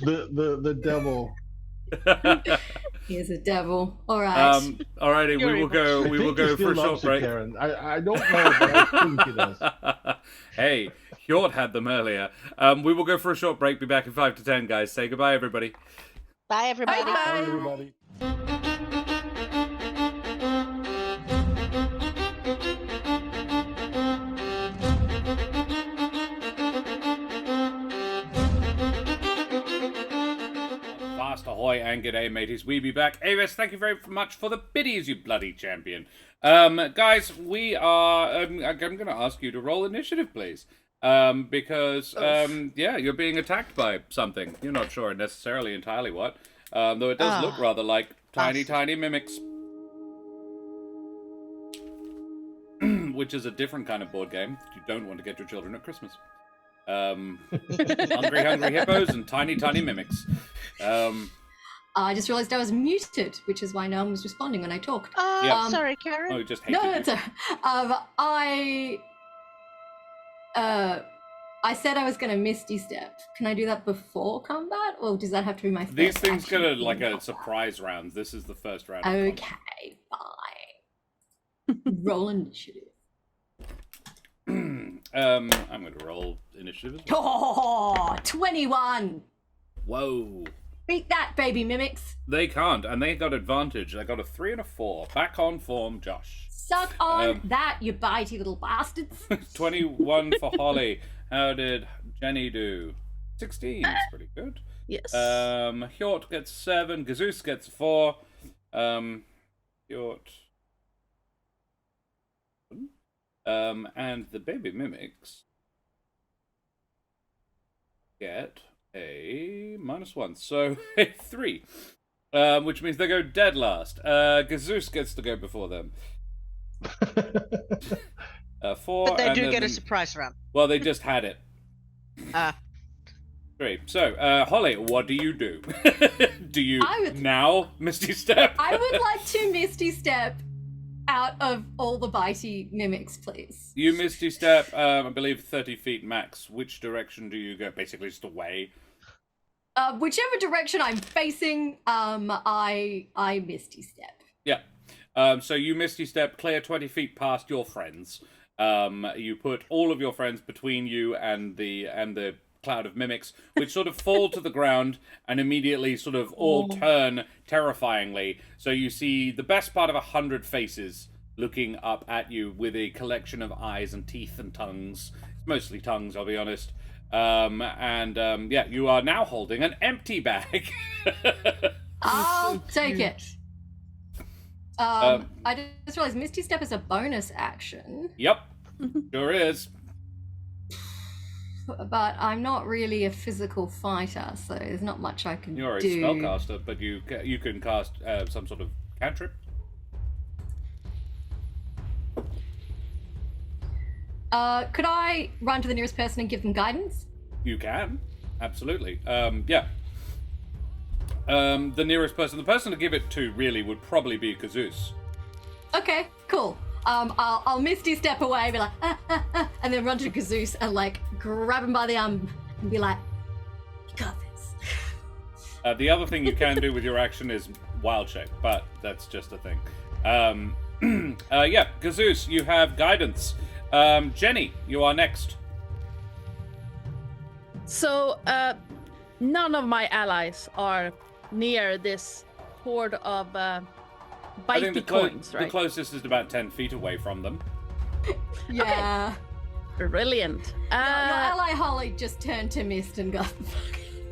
the devil. He's a devil. All right. Alrighty, we will go. We will go for a short break. Karen. I don't know, but I think he does. Hey, Hjort had them earlier. We will go for a short break. Be back in 5 to 10, guys. Say goodbye, everybody. Bye, everybody. Bye. Bye, everybody. Fast ahoy and g'day, mateys. We be back. Avis, thank you very much for the biddies, you bloody champion. Guys, we are... I'm going to ask you to roll initiative, please. Because, yeah, you're being attacked by something. You're not sure necessarily entirely what. Though it does look rather like tiny mimics. Which is a different kind of board game that you don't want to get your children at Christmas. Hungry hippos and tiny mimics. I just realized I was muted, which is why no one was responding when I talked. Sorry, Karen. Oh, just hated No, you. it's I said I was going to Misty Step. Can I do that before combat, or does that have to be my first These things action get in like a combat? surprise round. This is the first round. of Okay, fine. Roll initiative. I'm going to roll initiative as well. Oh, 21. Whoa. Beat that, baby mimics. They can't, and they got advantage. They got a 3 and a 4. Back on form, Josh. Suck on that, you bitey little bastards. 21 for Holly. How did Jenny do? 16. That's pretty good. Yes. Hjort gets 7. Gazoos gets 4. Hjort. And the baby mimics get a -1, so a 3, which means they go dead last. Gazoos gets to go before them. 4. But they and do then, get a surprise round. Well, they just had it. 3. So, Holly, what do you do? Do you now Misty Step? I would like to Misty Step out of all the bitey mimics, please. You Misty Step, I believe 30 feet max. Which direction do you go? Basically just away. Whichever direction I'm facing, I Misty Step. Yeah. So you Misty Step, clear 20 feet past your friends. You put all of your friends between you and the cloud of mimics, which sort of fall to the ground and immediately sort of all turn terrifyingly. So you see the best part of 100 faces looking up at you with a collection of eyes and teeth and tongues. Mostly tongues, I'll be honest. Yeah, you are now holding an empty bag. I'll take it. I just realized Misty Step is a bonus action. Yep, sure is. But I'm not really a physical fighter, so there's not much I can do. You're a spellcaster, but you can cast some sort of cantrip. Could I run to the nearest person and give them guidance? You can, absolutely. Yeah. The nearest person, the person to give it to really would probably be Kazoos. Okay, cool. I'll Misty Step away, be like, and then run to Kazoos and like grab him by the arm and be like, "You got this." The other thing you can do with your action is wild shape, but that's just a thing. Yeah, Kazoos, you have guidance. Jenny, you are next. So, none of my allies are near this horde of I think bitey coins, the right? closest is about 10 feet away from them. Yeah. Brilliant. Your ally Holly just turned to mist and got.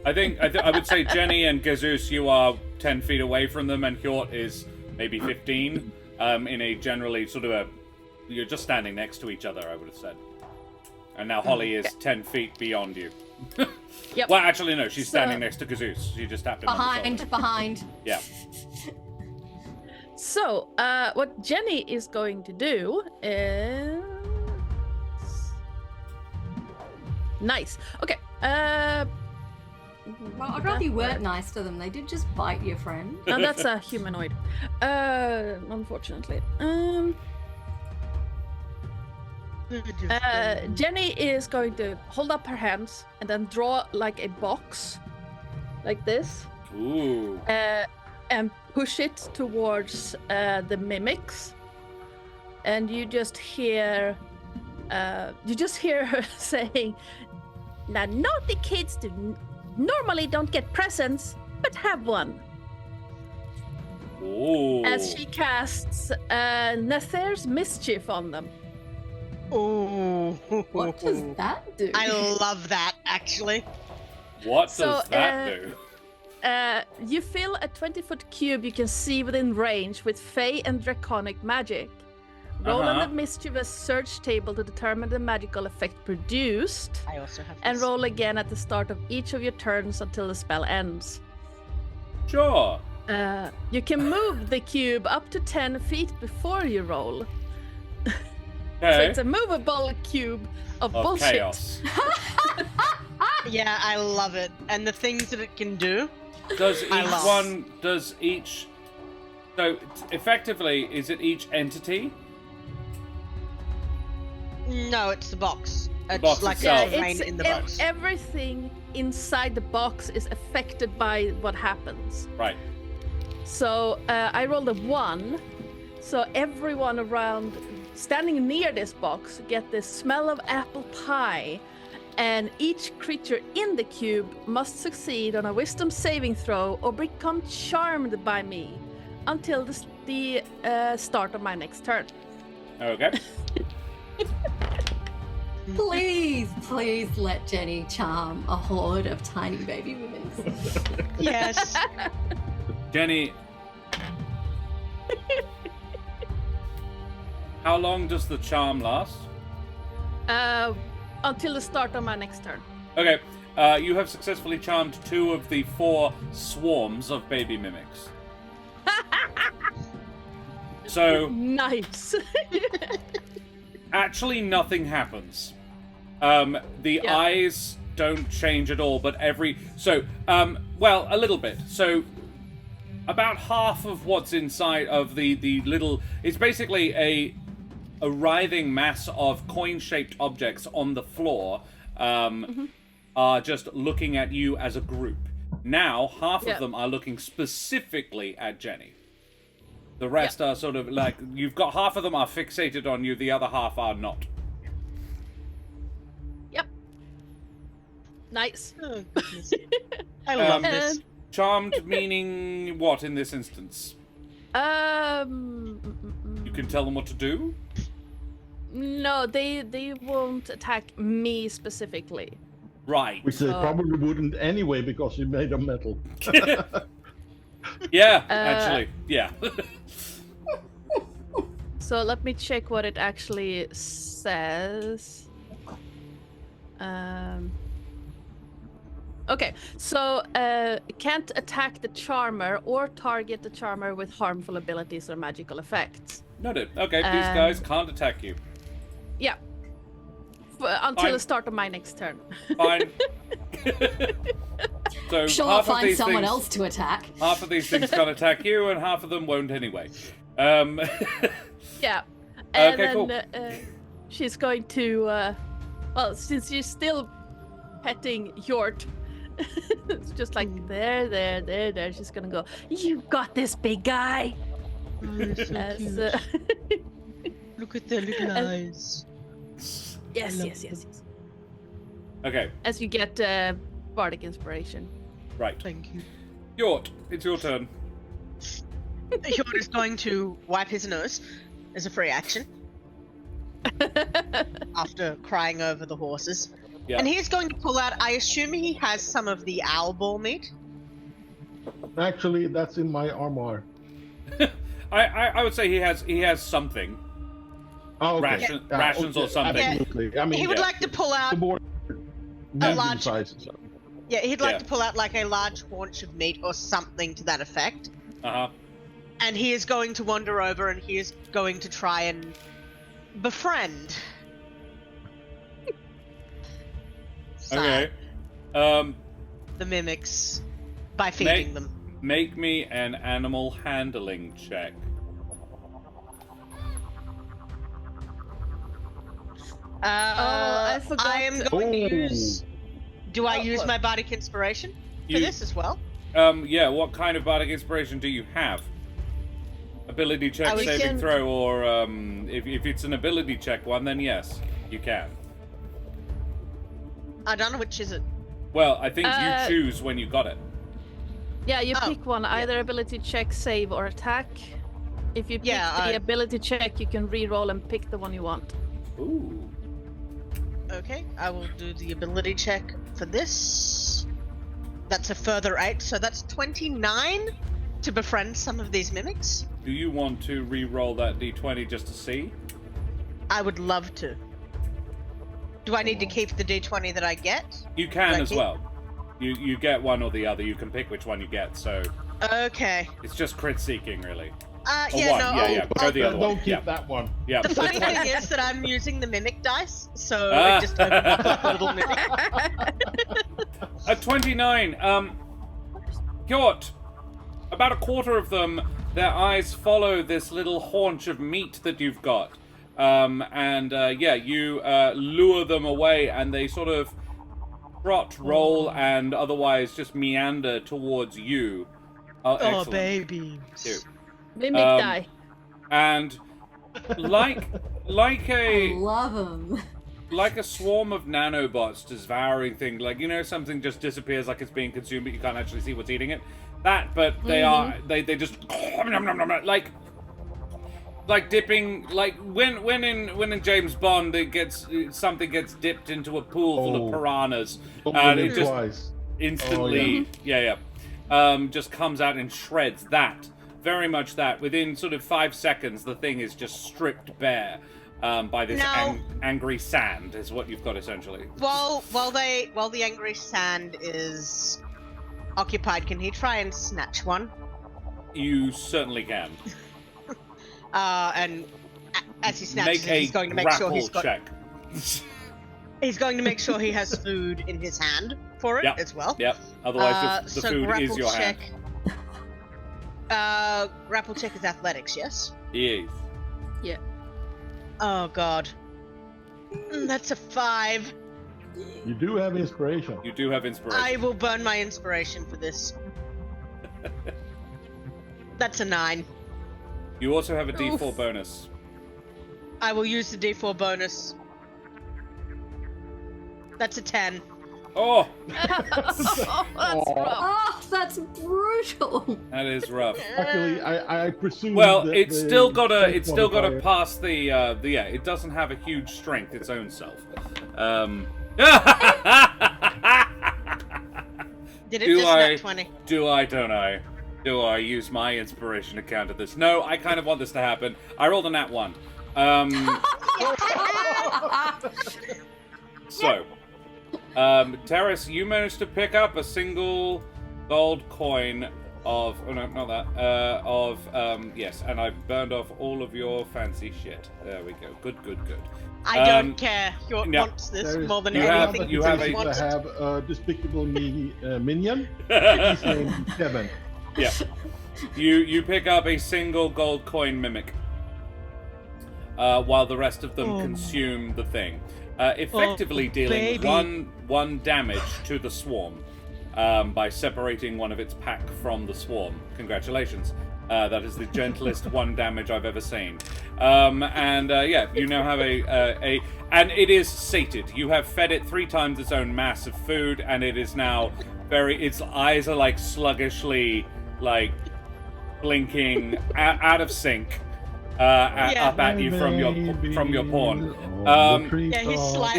I would say Jenny and Gazoos, you are 10 feet away from them, and Hjort is maybe 15. In a generally sort of you're just standing next to each other, I would have said. And now Holly is 10 feet beyond you. Yep. Well, actually, no, she's standing next to Gazoos. She just tapped him on the shoulder. Behind. Yeah. So, what Jenny is going to do is... Nice. Okay. Well, I'd rather you weren't nice to them. They did just bite your friend. No, that's a humanoid. Unfortunately. Jenny is going to hold up her hands and then draw like a box, like this. Ooh. And push it towards the mimics, and you just hear her saying, "Now, naughty kids normally don't get presents, but have one." Ooh. As she casts Nether's mischief on them. Oh, What does that do? I love that, actually. What So, does that do? you fill a 20-foot cube you can see within range with Fey and Draconic magic. Roll on the mischievous search table to determine the magical effect produced. I also have And this. roll again at the start of each of your turns until the spell ends. Sure. You can move the cube up to 10 feet before you roll. So Okay. it's a movable cube of bullshit. Chaos. Yeah, I love it. And the things that it can do. Does I each love- one? Does each? So effectively, is it each entity? No, it's the box. It's box like itself. a rain in the box. Everything inside the box is affected by what happens. Right. So I rolled a 1. So everyone around standing near this box get the smell of apple pie. And each creature in the cube must succeed on a wisdom saving throw or become charmed by me until the start of my next turn. Okay. Please let Jenny charm a horde of tiny baby mimics. Yes. Jenny. How long does the charm last? Until the start of my next turn. Okay. You have successfully charmed 2 of the 4 swarms of baby mimics. So Nice. actually, nothing happens. The Yeah. eyes don't change at all, but well, a little bit. So about half of what's inside of the little, it's basically a writhing mass of coin-shaped objects on the floor, are just looking at you as a group. Now, half of them are looking specifically at Jenny. The rest are sort of like, you've got half of them are fixated on you, the other half are not. Yep. Nice. Oh, goodness. I love this. Charmed meaning what in this instance? Um. You can tell them what to do? No, they won't attack me specifically. Right. Which they probably wouldn't anyway because you made of metal. Yeah, actually, yeah. So let me check what it actually says. Okay, so can't attack the charmer or target the charmer with harmful abilities or magical effects. Noted. Okay, these guys can't attack you. Yeah. Until Fine. the start of my next turn. Fine. So Sure, half of find these someone things, else to attack. half of these things can't attack you, and half of them won't anyway. Yeah. And Okay, cool. then she's going to, well, since she's still petting Yort, it's just like, there. She's gonna go, you got this, big guy. Oh, you're so As, cute. Look at their little and- eyes. yes. Okay, As you get bardic inspiration. right. Thank you. Yort, it's your turn. Hjord is going to wipe his nose as a free action after crying over the horses. Yeah. And he's going to pull out, I assume he has some of the owl boar meat. Actually, that's in my armor. I would say he has something. Oh, okay. Rations or something. Absolutely. I mean, He would like to pull out, the board large- size. So. yeah, he'd like Yeah. to pull out like a large haunch of meat or something to that effect. Uh-huh. And he is going to wander over and he is going to try and befriend. Okay. The mimics by feeding them. Make me an animal handling check. I forgot I am to- going to Ooh. use. Do I use what? my bardic inspiration for You- this as well? Yeah, what kind of bardic inspiration do you have? Ability check, I saving can- throw, or if it's an ability check one, then yes, you can. Ardanna, which is it? Well, I think you Uh, choose when you got it. Yeah, you Oh, pick one, either ability check, save, or attack. If you pick Yeah, the ability check, you can re-roll and pick the one you want. Ooh. Okay, I will do the ability check for this. That's a further 8, so that's 29 to befriend some of these mimics. Do you want to re-roll that d20 just to see? I would love to. Do I need to keep the d20 that I get? You can Like as it? well. You get one or the other. You can pick which one you get. So Okay. it's just crit seeking, really. Or Yeah, one. no. Yeah. Go the other Don't one. keep Yeah. that one. Yeah. The funny thing is that I'm using the mimic dice, so it just opens up like a little mimic. At 29, Gjort, about a quarter of them, their eyes follow this little haunch of meat that you've got. You lure them away, and they sort of trot, roll, and otherwise just meander towards you. Oh, excellent. baby. Cute. Mimic Um, die. And like I a love them. like a swarm of nanobots devouring things, like, you know, something just disappears like it's being consumed, but you can't actually see what's eating it. That, but they they just like dipping, like when in James Bond something gets dipped into a pool full of piranhas, and it just Twice. instantly just comes out and shreds. That, very much that, within sort of 5 seconds the thing is just stripped bare by this Now- angry sand is what you've got essentially. While the angry sand is occupied, can he try and snatch one? You certainly can. And as he snatches Make it, a he's going to make sure grapple check. he's going to make sure he has food in his hand for it Yep. as well. Yep. Otherwise the So food grapple is your check. hand. Grapple check is athletics, yes? Yes. Oh god. That's a 5. You do have inspiration. You do have inspiration. I will burn my inspiration for this. That's a 9. You also have a Oof. D4 bonus. I will use the d4 bonus. That's a 10. Oh, That's rough. Oh, that's brutal. that is rough. Luckily, I presume. Well, that it's the still gotta strength modifier- pass the it doesn't have a huge strength its own self. Did it Do just I- net 20? Do I, don't I? Do I use my inspiration to counter this? No, I kind of want this to happen. I rolled a nat 1. So, Terris, you managed to pick up a single gold coin of... Oh, no, not that. Yes, and I burned off all of your fancy shit. There we go. Good. I don't care. York yeah. wants this There is more than you have- anything. you he have I a- wants it. have a Despicable Me minion. His name is Kevin. Yeah. You pick up a single gold coin mimic, while the rest of them consume the thing, effectively dealing baby. one damage to the swarm by separating one of its pack from the swarm. Congratulations. That is the gentlest 1 damage I've ever seen. You now have and it is sated. You have fed it 3 times its own mass of food, and it is now its eyes are like sluggishly, like blinking out of sync, up at you from your pawn. Yeah,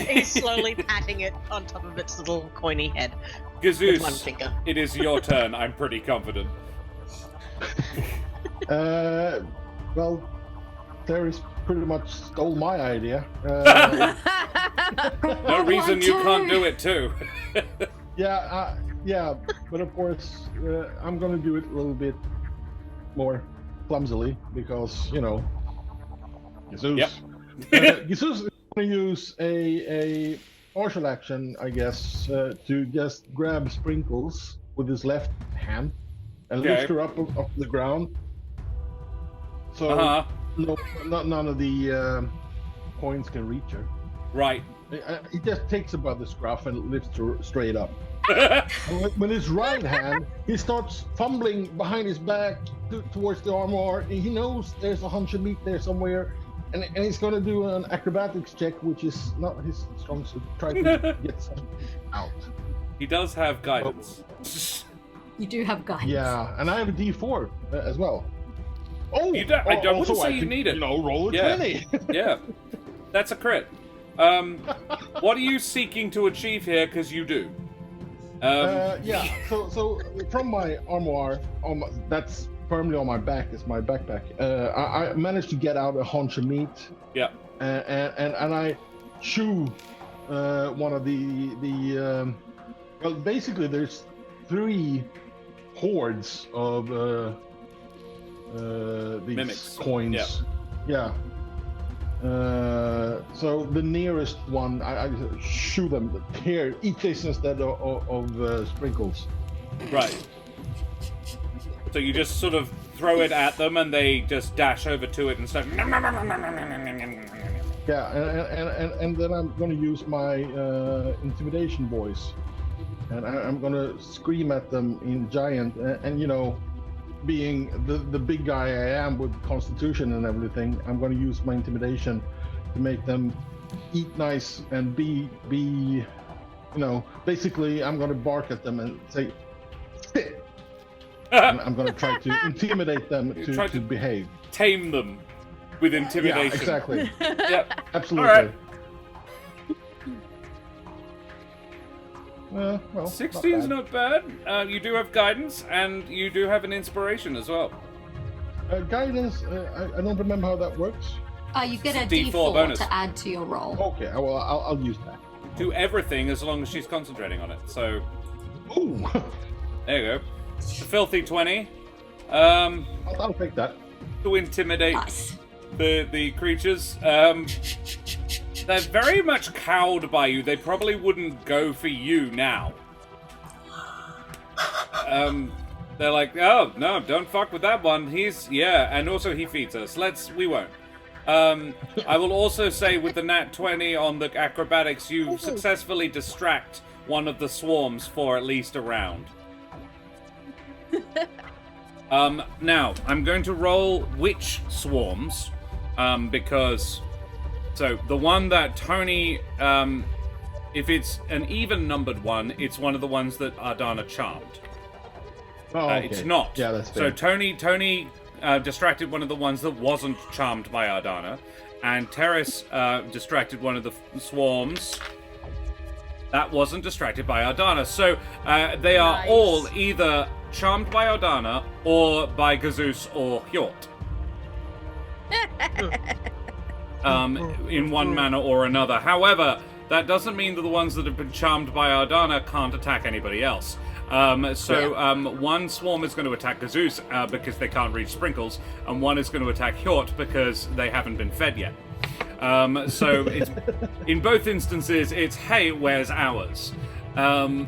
he's slowly patting it on top of its little coiny head with one Gazoos, finger. it is your turn. I'm pretty confident. Well, Terris pretty much stole my idea. No reason you can't do it too. Yeah, but of course, I'm gonna do it a little bit more clumsily because, you know, Jesus. Yep. Jesus is gonna use a partial action, I guess, to just grab Sprinkles with his left hand and Okay. lift her up the ground. So none of the coins can reach her. Right. He just takes her by the scruff and lifts her straight up. With his right hand, he starts fumbling behind his back towards the armor. He knows there's a hunch of meat there somewhere, and he's going to do an acrobatics check, which is not his strong suit. Try to get something out. He does have guidance. You do have guidance. Yeah, and I have a D4 as well. Oh, You don't- I wouldn't also say I you could, need it. roll a Yeah. 20. Yeah, that's a crit. What are you seeking to achieve here? Because you do. Yeah. So from my armoire, that's firmly on my back. Is my backpack. I managed to get out a haunch of meat. Yeah. And I chew one of the well, basically there's 3 hordes of these Mimics. coins. Yeah. So the nearest one, I chew them, eat this instead of sprinkles. Right. So you just sort of throw it at them, and they just dash over to it and start. Yeah, and then I'm going to use my intimidation voice, and I'm going to scream at them in giant, and you know, being the big guy I am with constitution and everything, I'm going to use my intimidation to make them eat nice and be you know, basically I'm going to bark at them and say, sit. And I'm going to try to intimidate them to behave. Tame them with intimidation. Yeah, exactly. Yep. Absolutely. All right. Well, 16's not bad. You do have guidance, and you do have an inspiration as well. Guidance, I don't remember how that works. You get a D4 D4 bonus. to add to your roll. Okay, well, I'll use that. Do everything as long as she's concentrating on it. So, Ooh, there you go. A filthy 20. I'll take that. To intimidate Nice. the creatures. They're very much cowed by you. They probably wouldn't go for you now. They're like, oh, no, don't fuck with that one. And also he feeds us. We won't. I will also say with the nat 20 on the acrobatics, you successfully distract one of the swarms for at least a round. Now, I'm going to roll which swarms, because... So, the one that Tony, if it's an even-numbered one, it's one of the ones that Ardanna charmed. Oh, okay. It's not. Yeah, that's fair. So, Tony distracted one of the ones that wasn't charmed by Ardanna, and Terris distracted one of the swarms that wasn't distracted by Ardanna. So, they are all either charmed by Ardanna or by Gazus or Hjort. In one manner or another. However, that doesn't mean that the ones that have been charmed by Ardanna can't attack anybody else. One swarm is going to attack Gazus because they can't reach sprinkles, and one is going to attack Hjort because they haven't been fed yet. So it's, in both instances, it's, hey, where's ours? Yeah.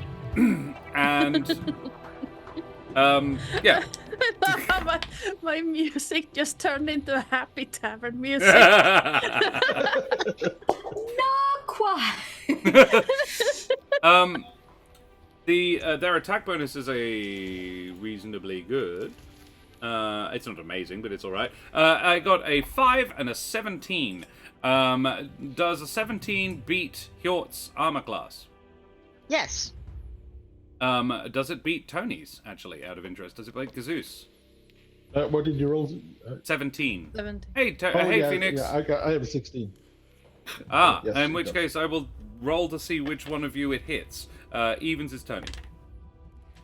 I love how my music just turned into a happy tavern music. Not quite. Their attack bonus is a reasonably good. It's not amazing, but it's all right. I got a 5 and a 17. Does a 17 beat Hjort's armor class? Yes. Does it beat Tony's, actually, out of interest? Does it beat Gazus? What did you roll? 17. 17. Hey, Yeah, Phoenix. Yeah, I have a 16. Yes, in it which does. case I will roll to see which one of you it hits. Evens is Tony.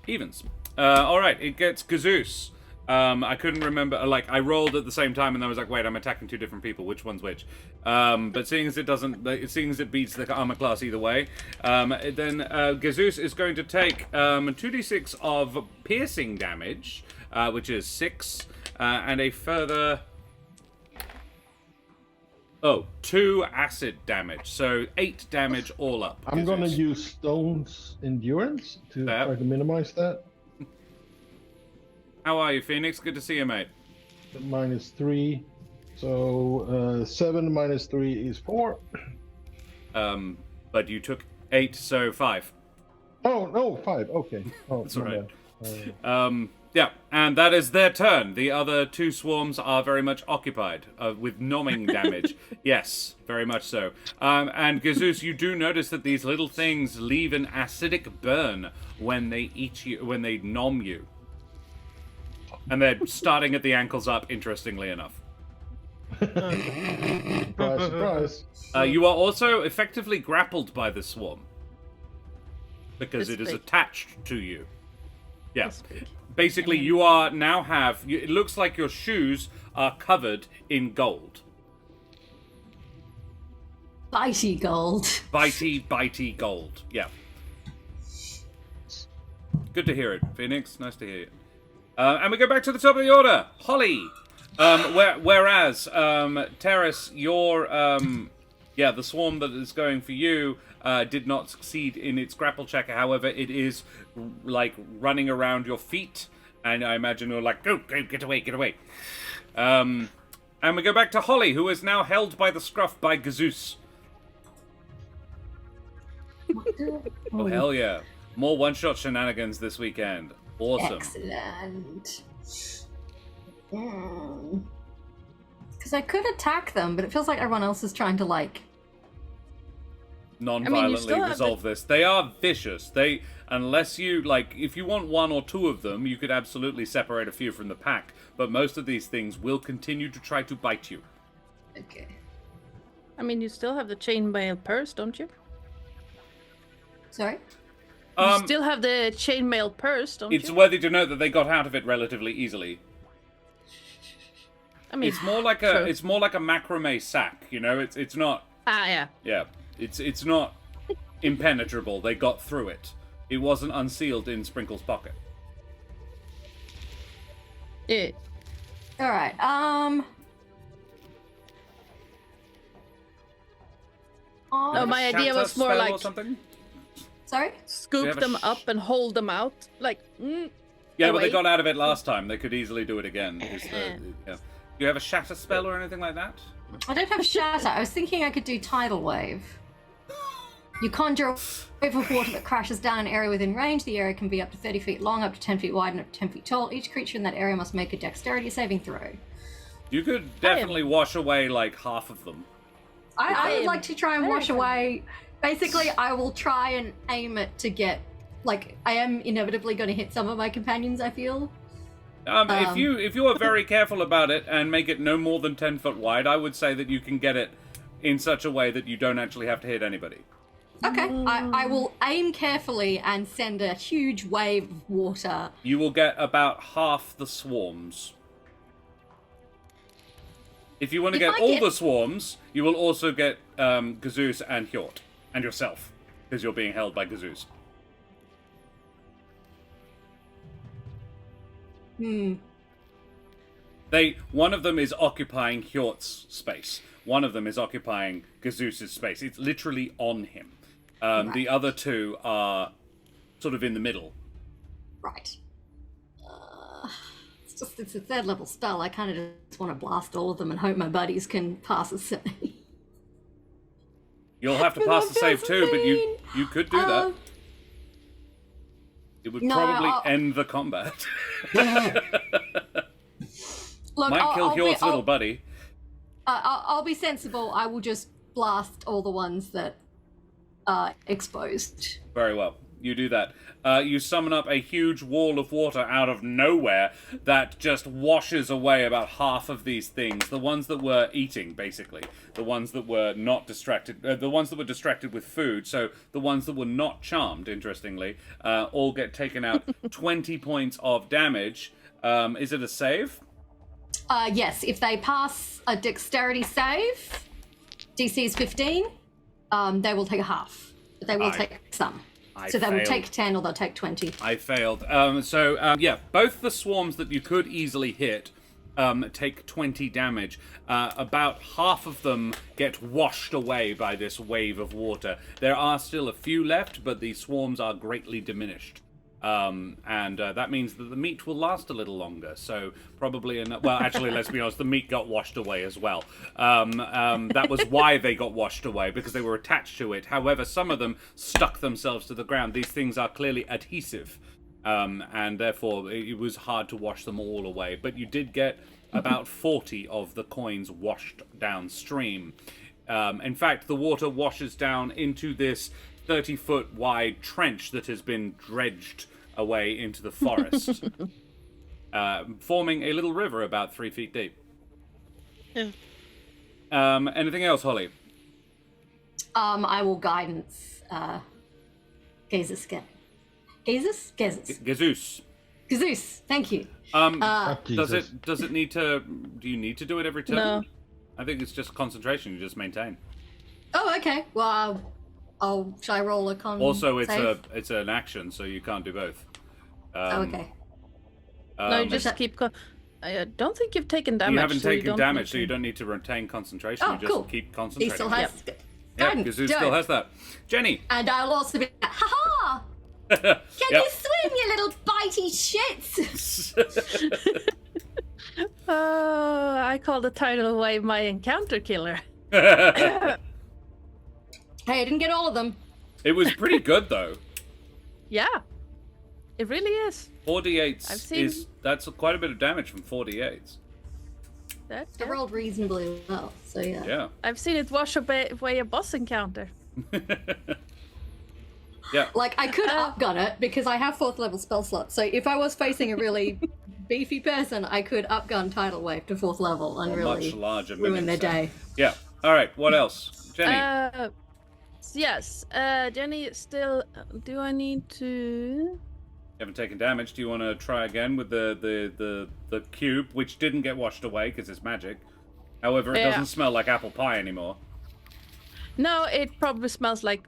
Evens. Alright, it gets Gazus. I couldn't remember, I rolled at the same time and I was like, wait, I'm attacking 2 different people, which one's which? But seeing as it beats the armor class either way, then Gazus is going to take 2d6 of piercing damage, which is 6, and a further... 2 acid damage, so 8 damage all up. I'm going to Gazus. use Stone's Endurance to try to minimize that. How are you, Phoenix? Good to see you, mate. -3. So 7 minus 3 is 4. But you took 8, so 5. Oh, no, 5. Okay. Oh, That's all right. bad. Yeah, and that is their turn. The other 2 swarms are very much occupied with numbing damage. Yes, very much so. And Gazus, you do notice that these little things leave an acidic burn when they eat you, when they nom you. And they're starting at the ankles up, interestingly enough. Surprise, surprise. You are also effectively grappled by this swarm. because It's it is big. attached to you. Yeah. It's big. Basically, you are now it looks like your shoes are covered in gold. Bitey gold. Bitey gold. Yeah. Good to hear it, Phoenix. Nice to hear you. And we go back to the top of the order. Holly. Whereas, Terris, your, the swarm that is going for you did not succeed in its grapple check. However, it is, like, running around your feet. And I imagine you're like, go, get away, get away. And we go back to Holly, who is now held by the scruff by Gazoos. Oh, hell yeah. More one-shot shenanigans this weekend. Awesome. Excellent. Because I could attack them, but it feels like everyone else is trying to, like... Non-violently still have resolve this. They are vicious. Unless you, like, if you want one or two of them, you could absolutely separate a few from the pack. But most of these things will continue to try to bite you. Okay. I mean, you still have the chainmail purse, don't you? Sorry? You still have the chainmail purse, don't It's you? worthy to note that they got out of it relatively easily. I mean, It's more like a macrame sack, you know. It's not. yeah. Yeah, it's not impenetrable. They got through it. It wasn't unsealed in Sprinkle's pocket. Yeah. All right. No, my idea Shatter was more spell like or something. Sorry? Do you scoop have a them up and hold them out, like. Yeah, but they away. got out of it last time. They could easily do it again. Yeah. Do you have a shatter spell or anything like that? I don't have shatter. I was thinking I could do tidal wave. You conjure a wave of water that crashes down an area within range. The area can be up to 30 feet long, up to 10 feet wide, and up to 10 feet tall. Each creature in that area must make a dexterity saving throw. You could definitely wash away like half of them. I would like to try and wash away. Basically, I will try and aim it to get, like, I am inevitably going to hit some of my companions, I feel. If you are very careful about it and make it no more than 10 foot wide, I would say that you can get it in such a way that you don't actually have to hit anybody. Okay, I will aim carefully and send a huge wave of water. You will get about half the swarms. If you want to If get I all get- the swarms, you will also get Gazoos and Hjort. And yourself, because you're being held by Gazoos. One of them is occupying Hjort's space. One of them is occupying Gazoos' space. It's literally on him. The other two are sort of in the middle. Right. It's a third level spell. I kind of just want to blast all of them and hope my buddies can pass a save. You'll have to pass the save too, but you could do that. It would no, probably I'll- end the combat. Look, Might kill Hjort's little buddy. I'll be sensible. I will just blast all the ones that are exposed. Very well. You do that. You summon up a huge wall of water out of nowhere that just washes away about half of these things. The ones that were eating, basically. The ones that were not distracted. The ones that were distracted with food. So the ones that were not charmed, interestingly, all get taken out. 20 points of damage. Is it a save? Yes, if they pass a dexterity save, DC is 15, they will take a half. But they will take some. So they will take 10 or they'll take 20. I failed. Both the swarms that you could easily hit take 20 damage. About half of them get washed away by this wave of water. There are still a few left, but the swarms are greatly diminished. That means that the meat will last a little longer. So probably, actually, let's be honest, the meat got washed away as well. That was why they got washed away, because they were attached to it. However, some of them stuck themselves to the ground. These things are clearly adhesive, and therefore it was hard to wash them all away. But you did get about 40 of the coins washed downstream. In fact, the water washes down into this 30-foot wide trench that has been dredged away into the forest, forming a little river about 3 feet deep. Yeah. Anything else, Holly? I will guidance Jesus. Jesus. Jesus. Thank you. Does it need to? Do you need to do it every turn? No. I think it's just concentration. You just maintain. Oh, okay. Well, shall I roll a con? Also, save? it's an action, so you can't do both. Okay. No, you just keep. I don't think you've taken damage. You haven't so taken don't damage, need so you to- don't need to retain concentration. Oh, you just cool. keep He concentrating. still has. Yeah, Guidance, because he go. still has that. Jenny. And I'll also be. Ha ha! Can you swim, you little bitey shits? I call the tidal wave my encounter killer. Hey, I didn't get all of them. It was pretty good though. Yeah, it really is. 4d8s I've seen- that's quite a bit of damage from 4d8s. That, I rolled reasonably well, so yeah. Yeah. I've seen it wash away a boss encounter. Yeah. Like, I could upgun it because I have 4th level spell slots. So if I was facing a really beefy person, I could upgun Tidal Wave to 4th level and Or really much larger ruin their minions, day. Yeah. All right. What else, Jenny? Yes. Jenny, still. Do I need to? You haven't taken damage. Do you want to try again with the cube, which didn't get washed away because it's magic? However, it Yeah. doesn't smell like apple pie anymore. No, it probably smells like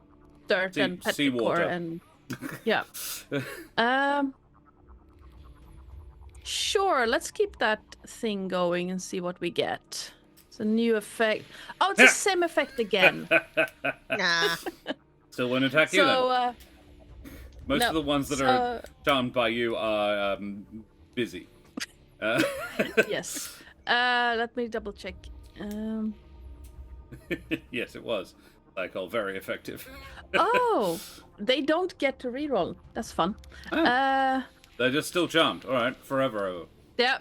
dirt and seawater. petrichor and yeah. Sure, let's keep that thing going and see what we get. It's a new effect. Oh, it's the same effect again. Nah. Still won't attack you then. So, Most no, of the ones that are charmed by you are busy. yes. Let me double check. Yes, it was. I call very effective. Oh, they don't get to reroll. That's fun. Oh. They're just still charmed. All right, forever. Yeah.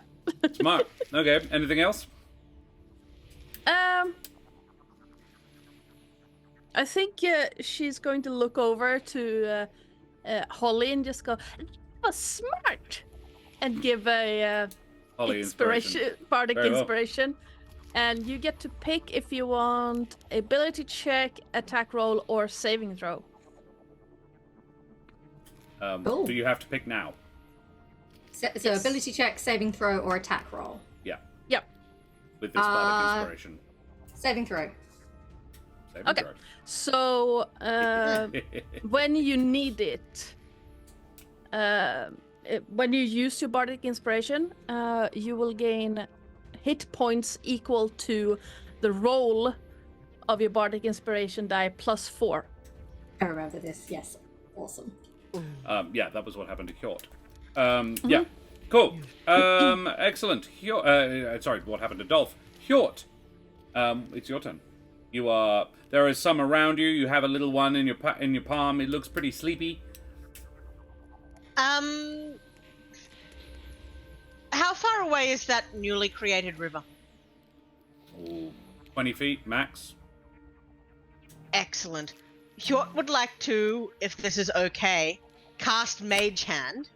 Smart. Okay. Anything else? I think she's going to look over to Holly and just go, "That was smart," and give a Holly inspiration. bardic Very well. inspiration. And you get to pick if you want ability check, attack roll, or saving throw. Cool. Do you have to pick now? So Yes. ability check, saving throw, or attack roll. Yeah. Yep. With this bardic inspiration. Saving throw. Saving Okay. So when you need it, when you use your bardic inspiration, you will gain hit points equal to the roll of your bardic inspiration die plus 4. I remember this. Yes. Awesome. Yeah, that was what happened to Hjort. Yeah, cool. Excellent. Sorry, what happened to Dolph? Hjort, it's your turn. You are. There is some around you. You have a little one in your palm. It looks pretty sleepy. How far away is that newly created river? Oh, 20 feet max. Excellent. Hjort would like to, if this is okay, cast Mage Hand.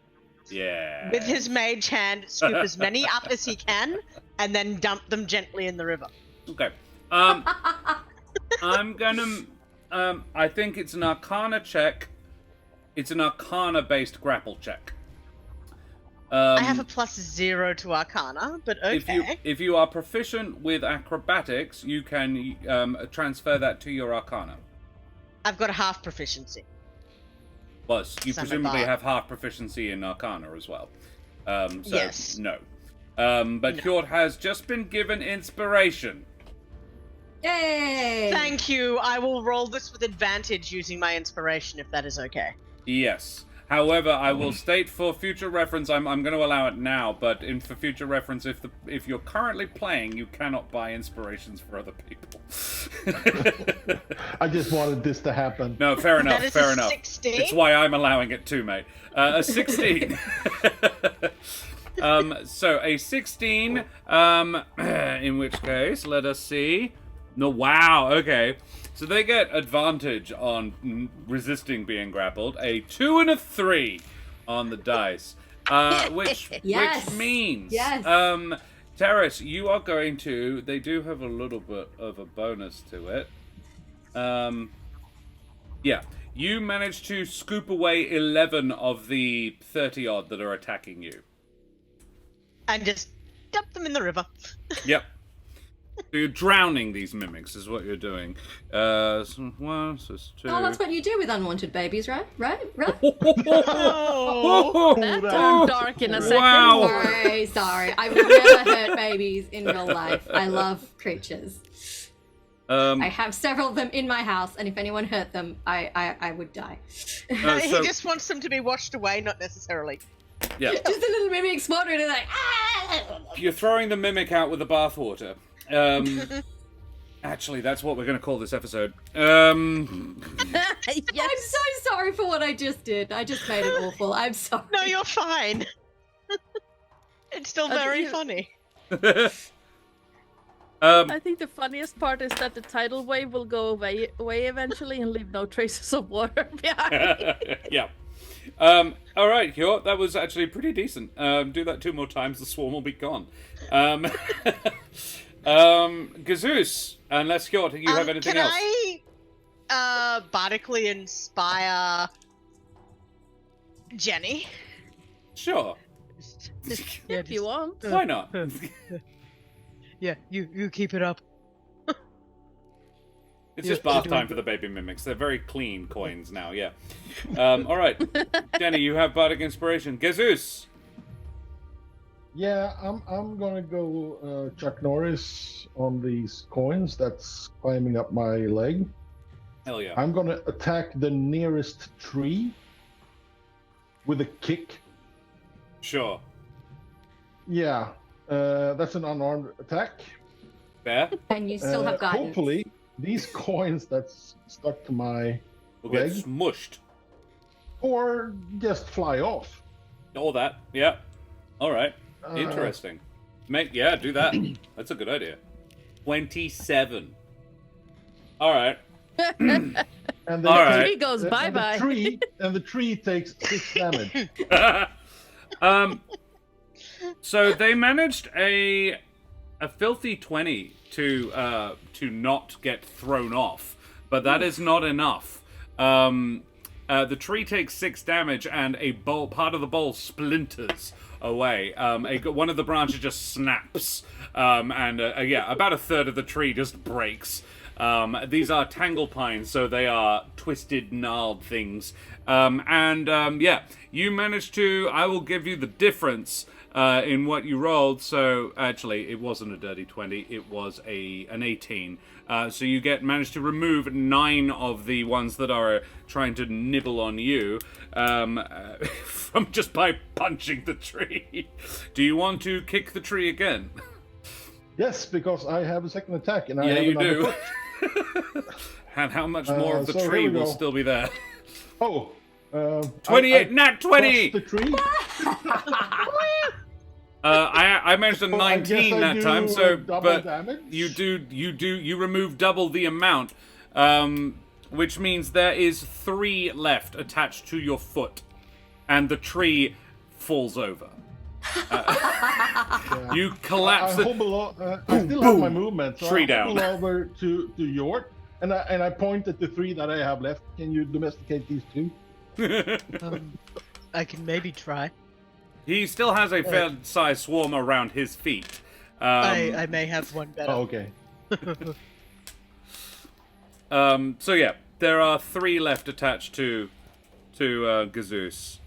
Yeah. With his Mage Hand, scoop as many up as he can, and then dump them gently in the river. Okay. I'm gonna. I think it's an Arcana check. It's an Arcana-based grapple check. I have a +0 to Arcana, but okay. If you are proficient with acrobatics, you can transfer that to your Arcana. I've got a half proficiency. Plus, you Son of presumably a- have half proficiency in Arcana as well. So, Yes. no. But Hjort has just been given inspiration. Yay! Thank you. I will roll this with advantage using my inspiration, if that is okay. Yes. However, I will state for future reference, I'm going to allow it now, but for future reference, if you're currently playing, you cannot buy inspirations for other people. I just wanted this to happen. No, fair enough, That is fair a enough. 16? It's why I'm allowing it too, mate. A 16. So a 16, in which case, let us see. No, wow, okay. So they get advantage on resisting being grappled. A 2 and a 3 on the dice. Which Yes. means, Yes. Terris, you are going to, they do have a little bit of a bonus to it. Yeah. You managed to scoop away 11 of the 30-odd that are attacking you. And just dump them in the river. Yep. So you're drowning these mimics, is what you're doing. So 1, so it's 2. Oh, that's what you do with unwanted babies, right? Right? Oh, That turned dark in a second. Wow. Sorry. I would never hurt babies in real life. I love creatures. I have several of them in my house, and if anyone hurt them, I would die. he just wants them to be washed away, not necessarily. Yeah. Just a little mimic exploded and like, ah! You're throwing the mimic out with the bathwater. Actually, that's what we're going to call this episode. Yes. I'm so sorry for what I just did. I just made it awful. I'm sorry. No, you're fine. It's still very funny. I think the funniest part is that the tidal wave will go away eventually and leave no traces of water behind. Yeah. All right, Hjort, that was actually pretty decent. Do that 2 more times, the swarm will be gone. Gazoos, unless Hjort, you have anything else? Can I bardically inspire Jenny? Sure. If you want. Why not? Yeah, you keep it up. It's just bath time for the baby mimics. They're very clean coins now, yeah. All right. Jenny, you have bardic inspiration. Gazoos. Yeah, I'm gonna go Chuck Norris on these coins that's climbing up my leg. Hell yeah. I'm gonna attack the nearest tree with a kick. Sure. Yeah, that's an unarmed attack. Fair. And you still have guidance. Hopefully, these coins that's stuck to my We'll get leg, smushed. or just fly off. All that. Yeah. All right. Interesting. Yeah, do that. That's a good idea. 27. All right. And then All right. Tree goes bye-bye. The tree takes 6 damage. So they managed a filthy 20 to not get thrown off, but that is not enough. The tree takes 6 damage, and part of the bowl splinters away. One of the branches just snaps, and about a third of the tree just breaks. These are tangle pines, so they are twisted, gnarled things. You managed to. I will give you the difference in what you rolled. So actually, it wasn't a dirty 20; it was an 18. So you managed to remove 9 of the ones that are trying to nibble on you from just by punching the tree. Do you want to kick the tree again? Yes, because I have a second attack, and I Yeah, have you another do. foot. And how much more of the so tree here we will go. still be there? Oh, 28, nat 20! The tree. I managed a Well, I guess 19 I that do, time, so double but damage? you remove double the amount, which means there is 3 left attached to your foot, and the tree falls over. You collapse. I still have my movement, so Tree I down. hobble over to York, and I point at the 3 that I have left. Can you domesticate these 2? I can maybe try. He still has a fair-sized swarm around his feet. I may have one better. Oh, okay. So yeah, there are 3 left attached to Gazoos.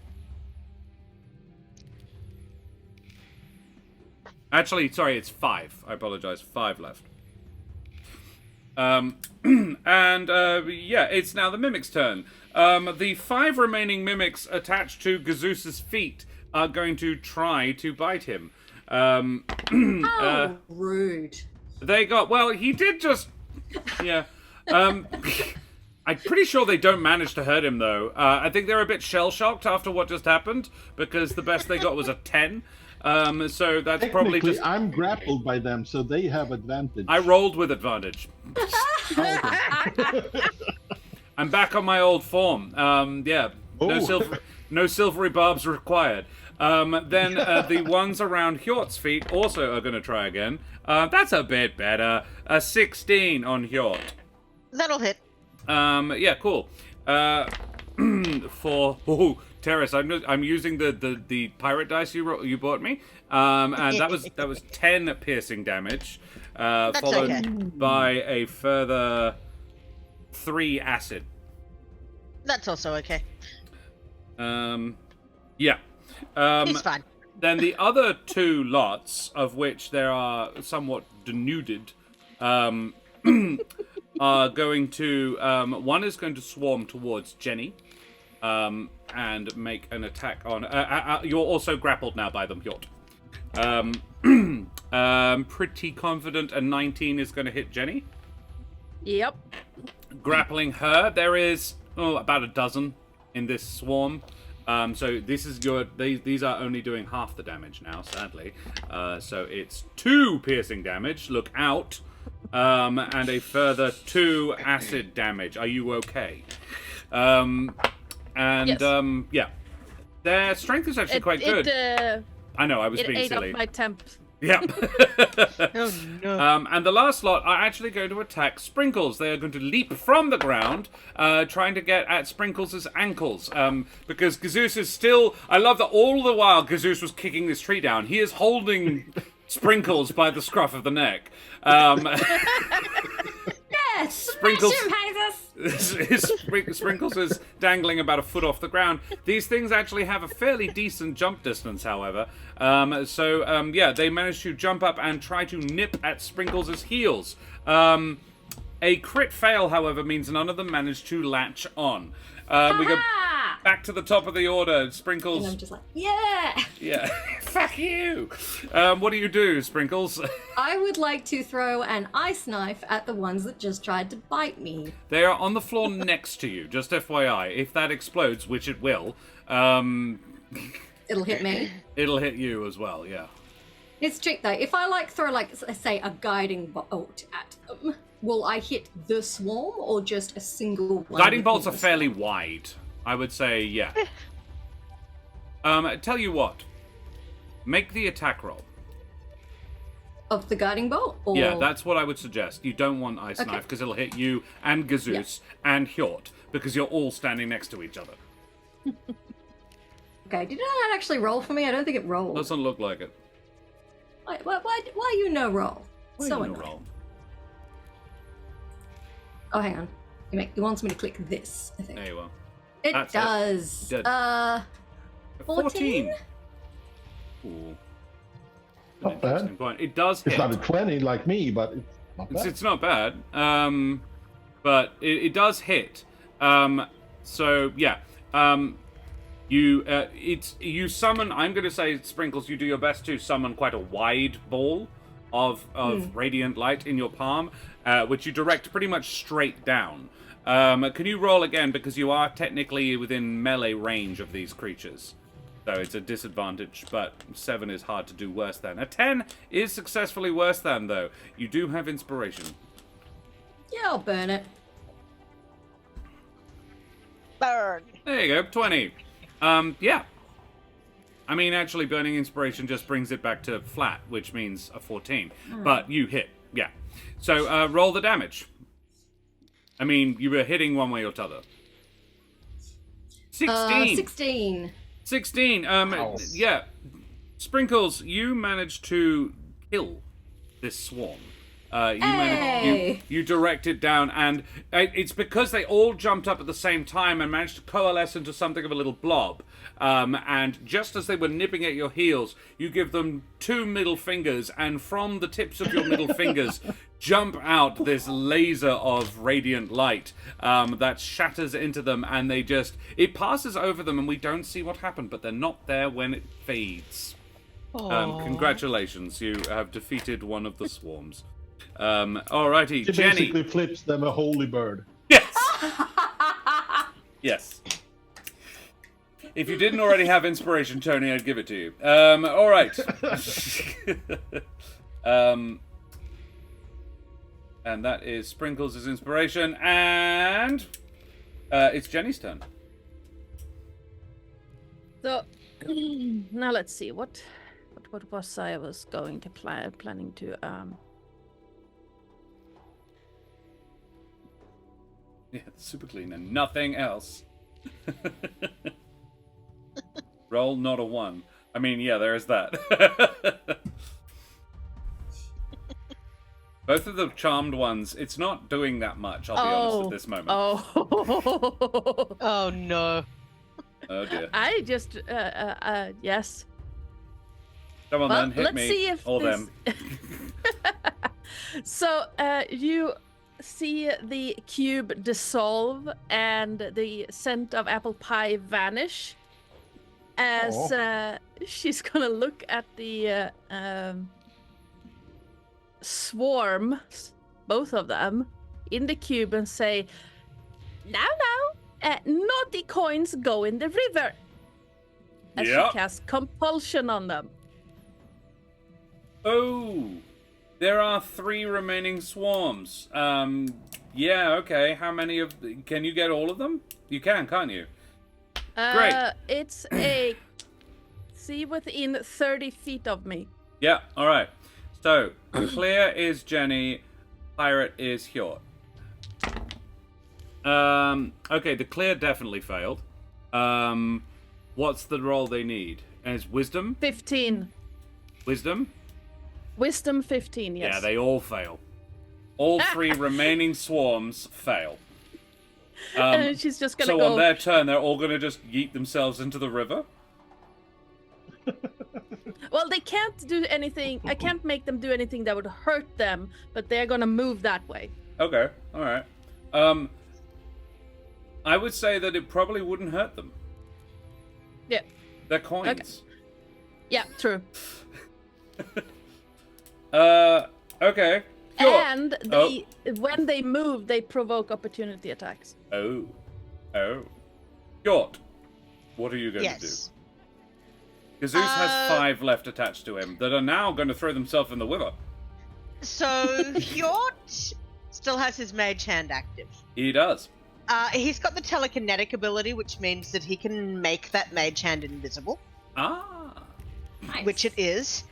Actually, sorry, it's 5. I apologize. 5 left. It's now the mimic's turn. The 5 remaining mimics attached to Gazoos's feet are going to try to bite him. How rude. He did just... Yeah. I'm pretty sure they don't manage to hurt him, though. I think they're a bit shell-shocked after what just happened, because the best they got was a 10. So that's probably Technically, just... I'm grappled by them, so they have advantage. I rolled with advantage. I'm back on my old form. No silvery barbs required. Then the ones around Hjort's feet also are going to try again. That's a bit better. A 16 on Hjort. That'll hit. Cool. For Terris, I'm using the pirate dice you bought me, and that was 10 piercing damage, followed okay. by a further 3 acid. That's also okay. Yeah. He's fine. Then the other 2 lots, of which there are somewhat denuded, are going to one is going to swarm towards Jenny, and make an attack on. You're also grappled now by them, Hjort. Pretty confident a 19 is going to hit Jenny. Yep. Grappling her, there is about a dozen in this swarm. So this is these are only doing half the damage now, sadly. So it's 2 piercing damage. Look out. And a further 2 acid damage. Are you okay? Yes. Yeah. Their strength is actually quite good. I know, I was It being ate silly. up my temp. Yeah. Oh no. And the last lot are actually going to attack Sprinkles. They are going to leap from the ground, trying to get at Sprinkles' ankles. Because Gazoos is still... I love that all the while Gazoos was kicking this tree down, he is holding Sprinkles by the scruff of the neck. Yes! Sprinkles... Sprinkles! Sprinkles is dangling about a foot off the ground. These things actually have a fairly decent jump distance, however. Yeah, they manage to jump up and try to nip at Sprinkles' heels. A crit fail, however, means none of them manage to latch on. We go back to the top of the order. Sprinkles... And I'm just like, yeah! Yeah. Fuck you! What do you do, Sprinkles? I would like to throw an ice knife at the ones that just tried to bite me. They are on the floor next to you, just FYI. If that explodes, which it will, It'll hit me. it'll hit you as well, yeah. It's trick though. If I throw say a guiding bolt at them, will I hit the swarm or just a single one? Guiding bolts are within the fairly swarm? wide. I would say, yeah. Tell you what. Make the attack roll. Of the guiding bolt? Or... Yeah, that's what I would suggest. You don't want Ice Okay. Knife, because it'll hit you and Gazoos and Hjort, because you're all standing next to each other. Okay, did that actually roll for me? I don't think it rolled. Doesn't look like it. Why you no roll? Why So you annoying. gonna roll? Oh, hang on. He wants me to click this, I think. There you are. It That's it. does. Did. 14? Ooh. Not bad. Interesting point. It does hit. It's not a 20 like me, but it's not bad. It's not bad. But it does hit. So yeah. You summon. I'm going to say, Sprinkles, you do your best to summon quite a wide ball of radiant light in your palm, which you direct pretty much straight down. Can you roll again, because you are technically within melee range of these creatures? So it's a disadvantage, but 7 is hard to do worse than. A 10 is successfully worse than, though. You do have inspiration. Yeah, I'll burn it. Burn. There you go, 20. Yeah. I mean, actually, burning inspiration just brings it back to flat, which means a 14. But you hit, yeah. So roll the damage. I mean, you were hitting one way or t'other. 16. 16. 16. Ow. Yeah. Sprinkles, you managed to kill this swarm. You direct it down, and it's because they all jumped up at the same time and managed to coalesce into something of a little blob. And just as they were nipping at your heels, you give them 2 middle fingers, and from the tips of your middle fingers jump out this laser of radiant light that shatters into them, and it passes over them, and we don't see what happened, but they're not there when it fades. Congratulations, you have defeated one of the swarms. Alrighty, She Jenny. basically flips them a holy bird. Yes. Yes. If you didn't already have inspiration, Tony, I'd give it to you. All right. And that is Sprinkles' inspiration, and it's Jenny's turn. So now let's see what was I was going to planning to Yeah, super clean and nothing else. Roll not a 1. I mean, yeah, there is that. Both of the charmed ones, it's not doing that much, I'll be honest, at this moment. Oh. Oh no. Oh dear. I just, yes. Come on Well, then, hit let's me. see if or this- them. So, you see the cube dissolve and the scent of apple pie vanish as she's gonna look at the swarm, both of them, in the cube and say, now, naughty coins go in the river. As Yep. she casts compulsion on them. Oh, there are 3 remaining swarms. Yeah, okay. How many of... Can you get all of them? You can, can't you? Great. It's a... See within 30 feet of me. Yeah, alright. So, clear is Jenny, pirate is Hjort. Okay, the clear definitely failed. What's the roll they need? And it's wisdom? 15. Wisdom? Wisdom 15, yes. Yeah, they all fail. All 3 remaining swarms fail. And she's just gonna So go... on their turn, they're all gonna just yeet themselves into the river? Well, they can't do anything. I can't make them do anything that would hurt them, but they're gonna move that way. Okay, alright. I would say that it probably wouldn't hurt them. Yeah. They're coins. Yeah, true. Okay. Sure. And they, when they move, they provoke opportunity attacks. Oh. Hjort, what are you going to do? Yes. Kazoos has 5 left attached to him that are now going to throw themselves in the river. So Hjort still has his mage hand active. He does. He's got the telekinetic ability, which means that he can make that mage hand invisible, Ah. Nice. which it is.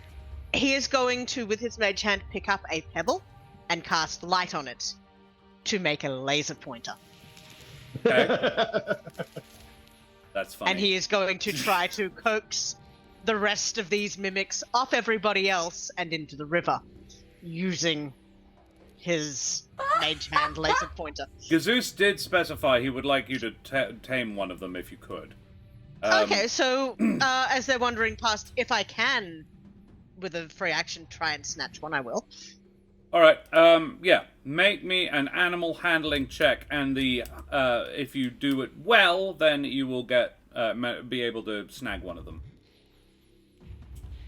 He is going to, with his mage hand, pick up a pebble and cast light on it to make a laser pointer. Okay. That's funny. And he is going to try to coax the rest of these mimics off everybody else and into the river using his mage hand laser pointer. Gazoos did specify he would like you to tame one of them if you could. Okay, so as they're wandering past, if I can, with a free action, try and snatch one, I will. Alright, yeah. Make me an animal handling check, and the if you do it well, then you will get be able to snag one of them.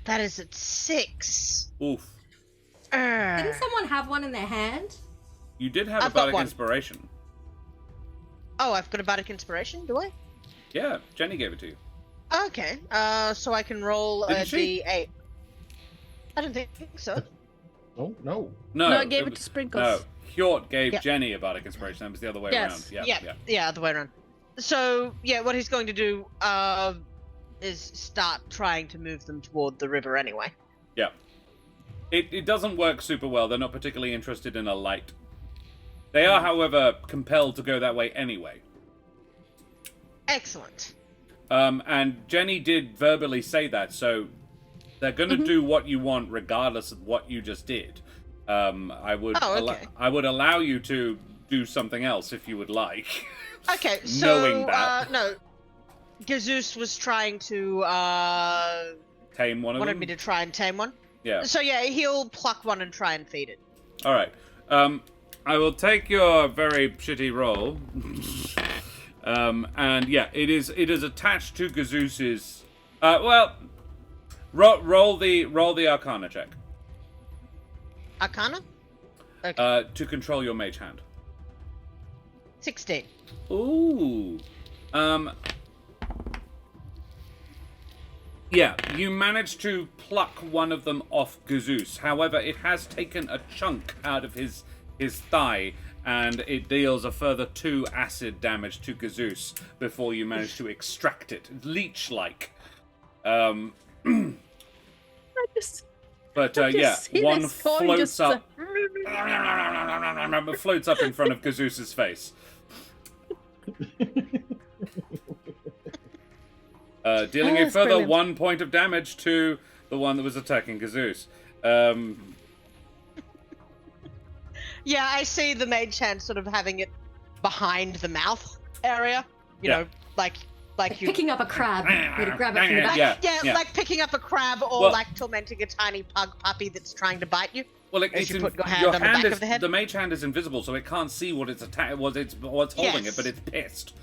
That is at 6. Oof. Didn't someone have one in their hand? You did have I've a got bardic one. inspiration. Oh, I've got a bardic inspiration, do I? Yeah, Jenny gave it to you. Okay, so I can roll a Didn't she? D8. I don't think so. No. No, No, I gave it to Sprinkles. No, Hjort gave Yep. Jenny a bardic inspiration. That was the other way Yes. around. Yeah, other way around. So, yeah, what he's going to do is start trying to move them toward the river anyway. Yeah. It doesn't work super well. They're not particularly interested in a light. They are, however, compelled to go that way anyway. Excellent. And Jenny did verbally say that, so they're going to do what you want regardless of what you just did. I would I would allow you to do something else if you would like. Okay, so, Knowing that. no. Gazoos was trying to, Tame one of wanted them? me to try and tame one. Yeah. So, yeah, he'll pluck one and try and feed it. Alright. I will take your very shitty roll. And yeah, it is attached to Gazoos's roll the Arcana check. Arcana? Okay. To control your mage hand. 16. Ooh. Yeah, you managed to pluck one of them off Gazoos. However, it has taken a chunk out of his thigh, and it deals a further 2 acid damage to Gazoos before you manage to extract it, leech-like. I just But Don't you yeah, see one this coin floats just, up, floats up in front of Gazoos's face. Dealing a That's further brilliant. 1 point of damage to the one that was attacking Gazoos. Yeah, I see the mage hand sort of having it behind the mouth area. You Yeah. know, like you. Picking up a crab, you to grab it from the back. Yeah. Like picking up a crab or Well- like tormenting a tiny pug puppy that's trying to bite you. Well, As you put your hand your on the hand back is of the head? mage hand is invisible, so it can't see what it's what's holding Yes. it, but it's pissed.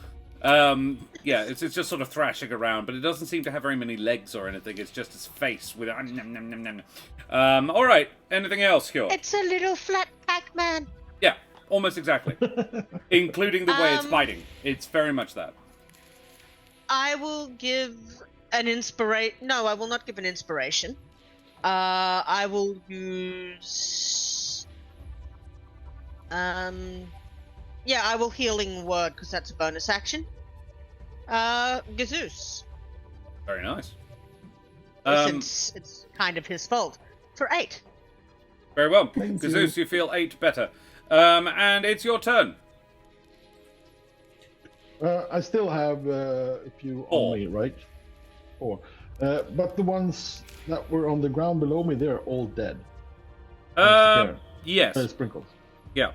Yeah, it's just sort of thrashing around, but it doesn't seem to have very many legs or anything. It's just its face with. All right. Anything else, Hugh? It's a little flat Pac-Man. Yeah, almost exactly, including the way it's biting. It's very much that. I will give an inspiration. No, I will not give an inspiration. I will use. Yeah, I will healing word because that's a bonus action. Gazoos. Very nice. Since it's kind of his fault. For 8. Very well. Thank Gazoos, you feel 8 better. And it's your turn. I still have a few 4. on me, right? 4. But the ones that were on the ground below me, they're all dead. Yes. Sprinkles. Yeah.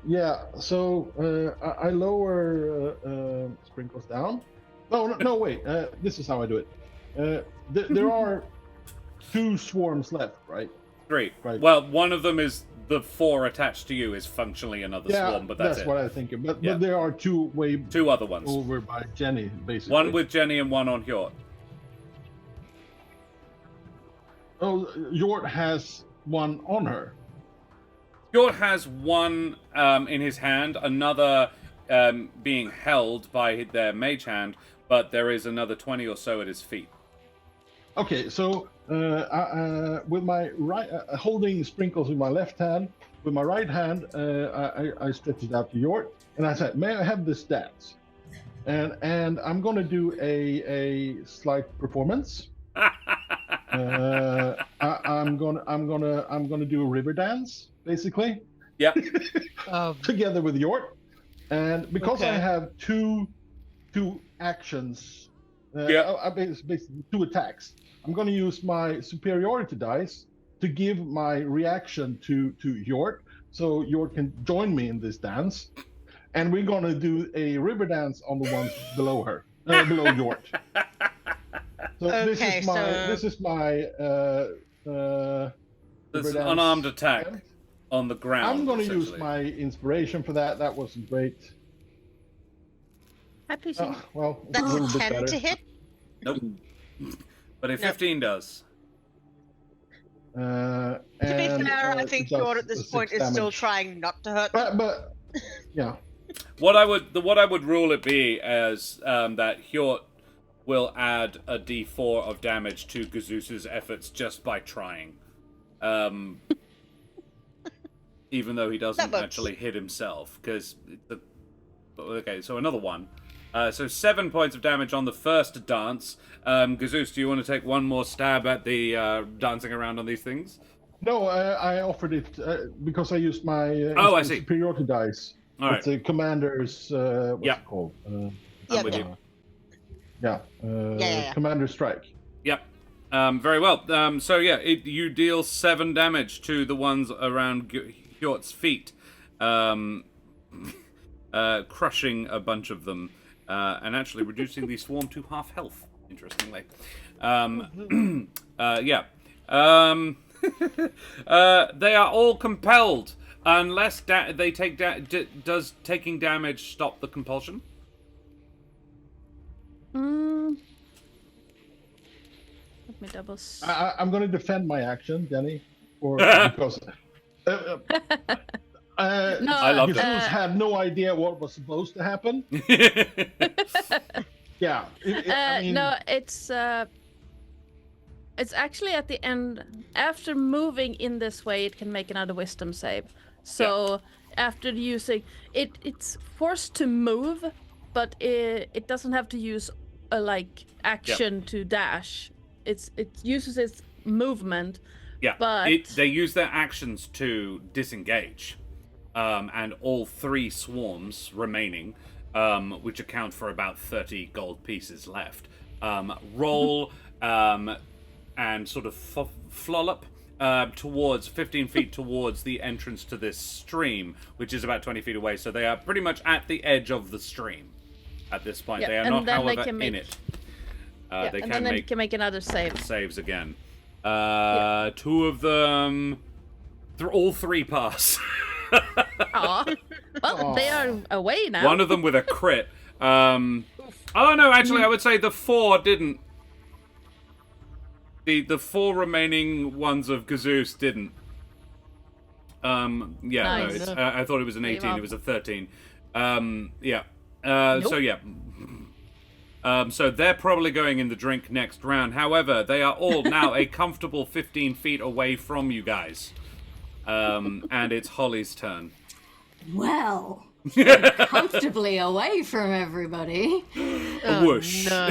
Yeah, so I lower Sprinkles down. No, wait. This is how I do it. There are 2 swarms left, right? 3. Right. Well, one of them is the 4 attached to you is functionally another swarm, but that's it. what I think. But Yeah. there are 2 way 2 other ones. over by Jenny, basically. One with Jenny and one on Hjort. Oh, Jort has one on her. Hjort has one in his hand, another being held by their mage hand, but there is another 20 or so at his feet. Okay, so with my right, holding Sprinkles in my left hand, with my right hand, I stretch it out to Jort, and I said, "May I have this dance?" And I'm gonna do a slight performance. I'm gonna do a river dance, basically. Yep. Together with Jort, and because I Okay. have two actions, basically 2 attacks. I'm going to use my superiority dice to give my reaction to Jort, so Jort can join me in this dance, and we're going to do a river dance on the ones below her, below Jort. So this is my river There's an dance unarmed attack attempt. on the ground. I'm going to use essentially. my inspiration for that. That wasn't great. I appreciate it. Well, a That's little a bit 10 better. to hit. Nope. But a 15 does. To be fair, I think Jord at this point is still trying not to hurt. But yeah, What I would rule it be as that Hjort will add a d4 of damage to Gazoos's efforts just by trying. Even though he doesn't That works. actually hit himself, because okay, so another one. So 7 points of damage on the first dance. Gazoos, do you want to take one more stab at the dancing around on these things? no, I offered it because I used my I see. superiority dice. All right. It's a commander's what's Yeah. it called? I'm with you. Yeah. Commander strike. Yep. Very well. So yeah, you deal 7 damage to the ones around Hjort's feet, crushing a bunch of them, and actually reducing the swarm to half health. Interestingly, yeah. They are all compelled unless they take. Does taking damage stop the compulsion? Let me double. I'm going to defend my action, Jenny, because I loved it. Gazoos had no idea what was supposed to happen. Yeah. I mean, No, it's actually at the end. After moving in this way, it can make another wisdom save. So after using it, it's forced to move, but it doesn't have to use a action to dash. It uses its movement. Yeah, But they use their actions to disengage, and all 3 swarms remaining, which account for about 30 gold pieces left, roll and sort of flollop towards 15 feet towards the entrance to this stream, which is about 20 feet away. So they are pretty much at the edge of the stream at this point. Yeah, they are and not, then they however, can in make- it. yeah, They and can then make they can make another save. saves again. 2 of them, all 3 pass. Aw. Well, they are away now. One of them with a crit. Oh no, actually, I would say the 4 didn't. The 4 remaining ones of Gazoos didn't. Yeah, Nice. no, I thought it was an 18. well. It was a 13. Yeah. Nope. So yeah. So they're probably going in the drink next round. However, they are all now a comfortable 15 feet away from you guys. And it's Holly's turn. Well, comfortably away from everybody. A whoosh. No.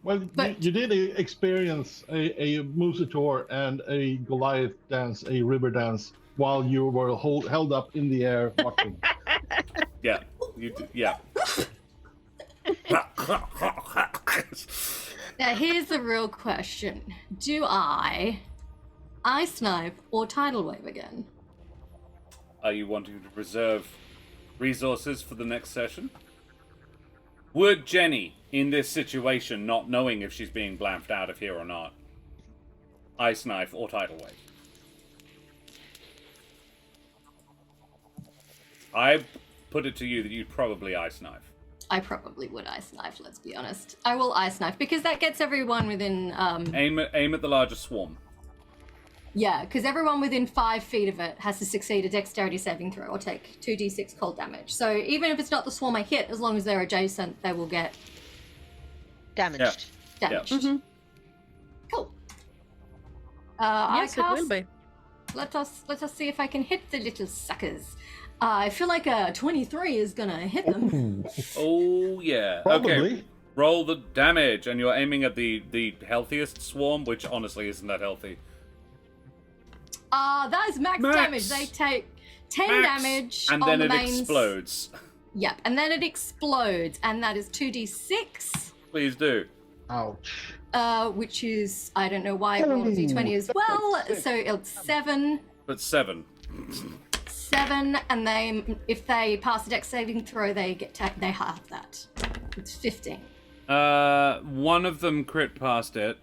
Well, But- you did experience a Musitor and a Goliath dance, a river dance, while you were held up in the air watching. Yeah. Yeah. Now, here's the real question. Do I snipe or tidal wave again? Are you wanting to reserve resources for the next session? Would Jenny, in this situation, not knowing if she's being blamphed out of here or not, ice knife or tidal wave? I put it to you that you'd probably ice knife. I probably would ice knife, let's be honest. I will ice knife because that gets everyone within Aim at the larger swarm. yeah, because everyone within 5 feet of it has to succeed a dexterity saving throw or take 2d6 cold damage. So even if it's not the swarm I hit, as long as they're adjacent, they will get Damaged. damaged. Mhm. Cool. Yes, I it cast, will be. let us see if I can hit the little suckers. I feel like a 23 is gonna hit them. Oh, yeah. Probably. Okay. Roll the damage, and you're aiming at the healthiest swarm, which honestly isn't that healthy. That is max Max. damage. They take 10 Max, damage and on then the it mains. explodes. Yep, and then it explodes, and that is 2d6, Please do. Ouch. which is, I don't know why it rolled a d20 as well, so it's 7, But 7. 7, and if they pass the dex saving throw, they they halve that. It's 15. One of them crit past it,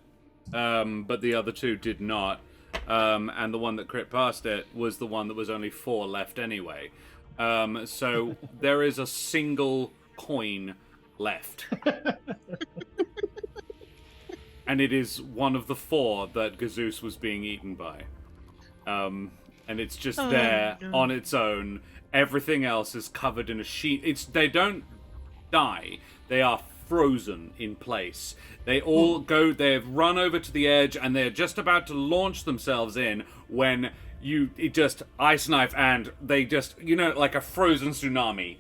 but the other 2 did not. And the one that crit past it was the one that was only 4 left anyway. So there is a single coin left. And it is one of the 4 that Gazoos was being eaten by. And it's just there no. on its own. Everything else is covered in a sheet. They don't die. They are frozen in place. They all they've run over to the edge and they're just about to launch themselves in when it just ice knife and they just, like a frozen tsunami.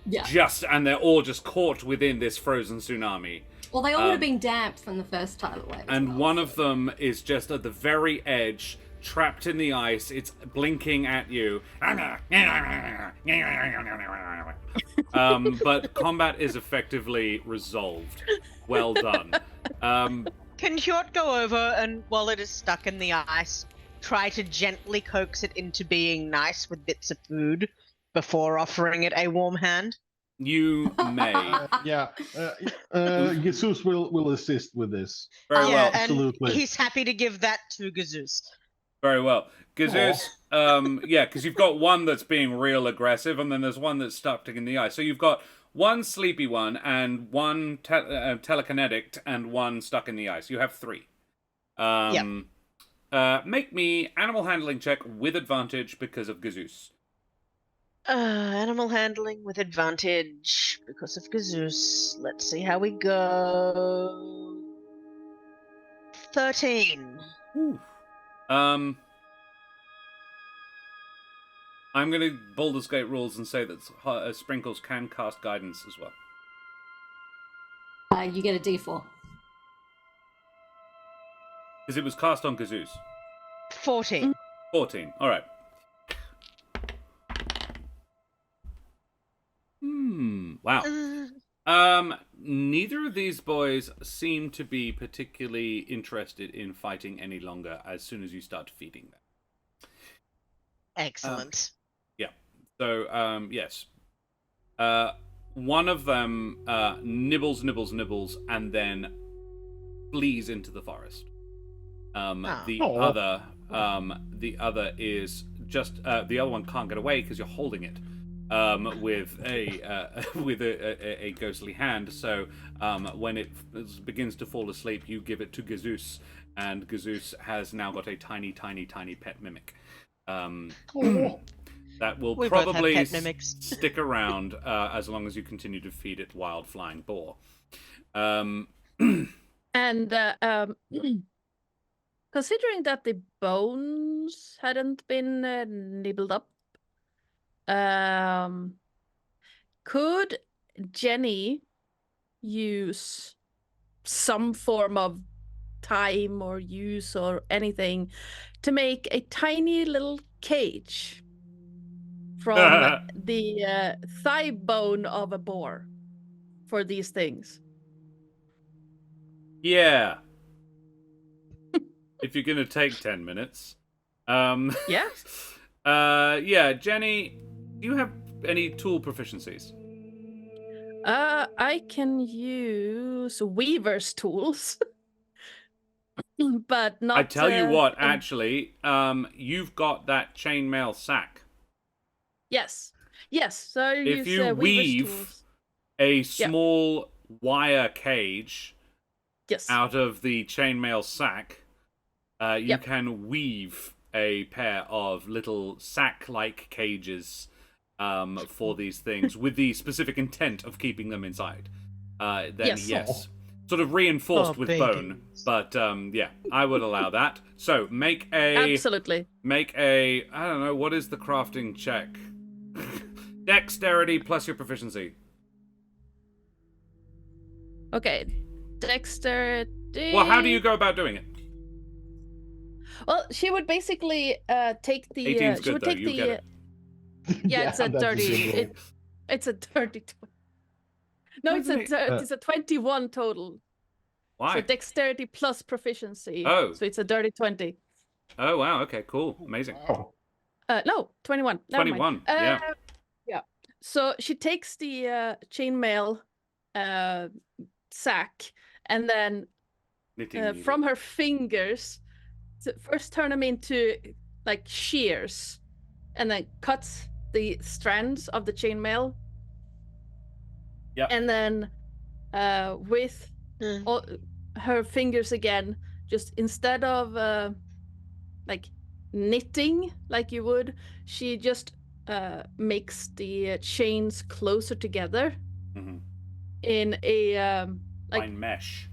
Yeah. And they're all just caught within this frozen tsunami. Well, they all would have been damped from the first tidal wave. as And well, one so- of them is just at the very edge, trapped in the ice. It's blinking at you. But combat is effectively resolved. Well done. Can Hjort go over and, while it is stuck in the ice, try to gently coax it into being nice with bits of food before offering it a warm hand? You may. Yeah. Jesus will assist with this. Very yeah, well. and Absolutely. he's happy to give that to Gazoos. Very well. Gazoos, yeah, because you've got one that's being real aggressive, and then there's one that's stuck in the ice. So you've got one sleepy one, and one telekinetic, and one stuck in the ice. You have 3. Make me animal handling check with advantage because of Gazoos. Animal handling with advantage because of Gazoos. Let's see how we go. 13. Ooh. I'm going to Baldur's Gate rules and say that Sprinkles can cast guidance as well. You get a d4. Because it was cast on Gazoos. 14. 14. All right. Wow. Neither of these boys seem to be particularly interested in fighting any longer as soon as you start feeding them. Excellent. Yeah. So, yes. One of them nibbles, and then flees into the forest. The other is just the other one can't get away because you're holding it with a ghostly hand. So when it begins to fall asleep, you give it to Gazoos, and Gazoos has now got a tiny pet mimic. That will We both have probably pet mimics. stick around as long as you continue to feed it wild flying boar. And considering that the bones hadn't been nibbled up, could Jenny use some form of time or use or anything to make a tiny little cage from the thigh bone of a boar for these things? Yeah. If you're going to take 10 minutes. Yeah. Yeah, Jenny, do you have any tool proficiencies? I can use weaver's tools. But not. I tell you what, actually, you've got that chainmail sack. Yes. So If use you weaver's weave tools. a small wire cage Yes. out of the chainmail sack, you Yep. can weave a pair of little sack-like cages for these things with the specific intent of keeping them inside. Then yes. Sort of reinforced with bone, but yeah, I would allow that. So make a Absolutely. I don't know, what is the crafting check? Dexterity plus your proficiency. Okay. Dexterity. Well, how do you go about doing it? Well, she would basically take the. 18's She good would though. take You the. get it. Yeah, it's a that's 30. good roll. It's a 30. No, it's Isn't it's a 21 total. Why? So dexterity plus proficiency. Oh. So it's a dirty 20. Oh wow. Okay. Cool. Amazing. Wow. No, 21. Never mind. 21. Yeah. Yeah. So she takes the chainmail sack and then Knitting needle. from her fingers, first turn them into like shears, and then cuts the strands of the chainmail. Yeah. And then with all her fingers again, just instead of like knitting like you would, she just makes the chains closer together in a like fine mesh.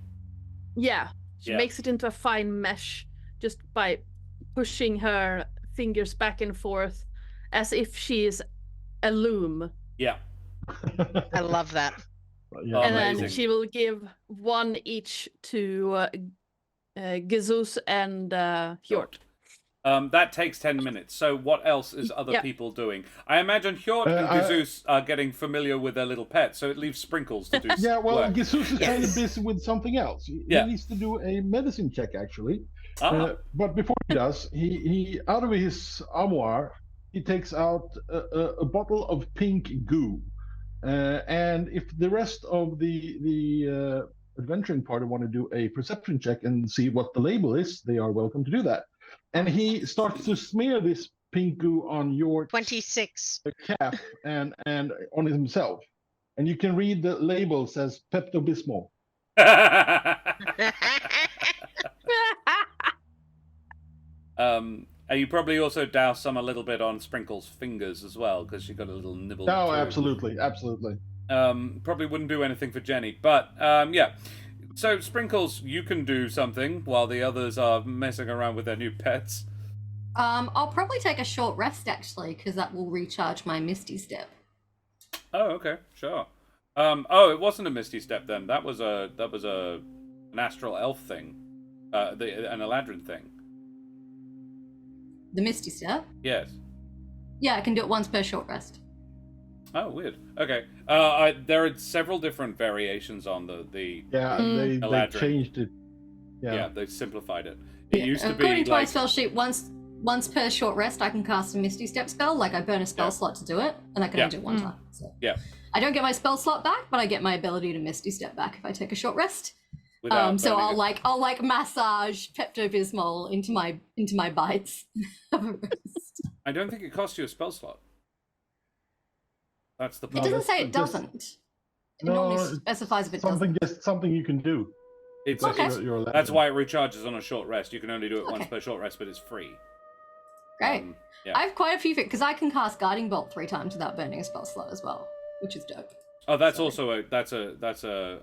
Yeah, she makes it into a fine mesh just by pushing her fingers back and forth as if she is a loom. Yeah. I love that. Yeah. And Amazing. then she will give one each to Gazoos and Hjort. That takes 10 minutes. So what else is other people doing? I imagine Hjort and Gazoos are getting familiar with their little pet, so it leaves Sprinkles to do Yeah, well, work. Jesus is kind of busy with something else. He needs to do a medicine check, actually. But before he does, he out of his armoire, he takes out a bottle of pink goo. And if the rest of the adventuring party want to do a perception check and see what the label is, they are welcome to do that. And he starts to smear this pink goo on your 26 cap and on himself. And you can read the label says Pepto-Bismol. And you probably also douse some a little bit on Sprinkle's fingers as well, because she got a little nibble. Oh, too. absolutely. Probably wouldn't do anything for Jenny, but yeah. So Sprinkles, you can do something while the others are messing around with their new pets. I'll probably take a short rest actually, because that will recharge my Misty Step. Oh, okay, sure. Oh, it wasn't a Misty Step then. That was an astral elf thing. an Eladrin thing. The Misty Step? Yes. Yeah, I can do it once per short rest. Oh, weird. Okay. There are several different variations on the They Eladrin. changed it. Yeah, they simplified it. It used to be According to my like spell sheet, once per short rest, I can cast a Misty Step spell. Like I burn a spell slot to do it, and I can only do it one time. So. Yeah. I don't get my spell slot back, but I get my ability to Misty Step back if I take a short rest. Without So burning it. I'll massage Pepto-Bismol into my bites. I don't think it costs you a spell slot. That's the It problem. doesn't say it just- doesn't. It No, normally it's specifies if it something doesn't. just something you can do. It's Okay. That's why it recharges on a short rest. You can only do it once Okay. per short rest, but it's free. Great. Yeah. I have quite a few because I can cast Guiding Bolt 3 times without burning a spell slot as well, which is dope. Oh, that's Sorry. also a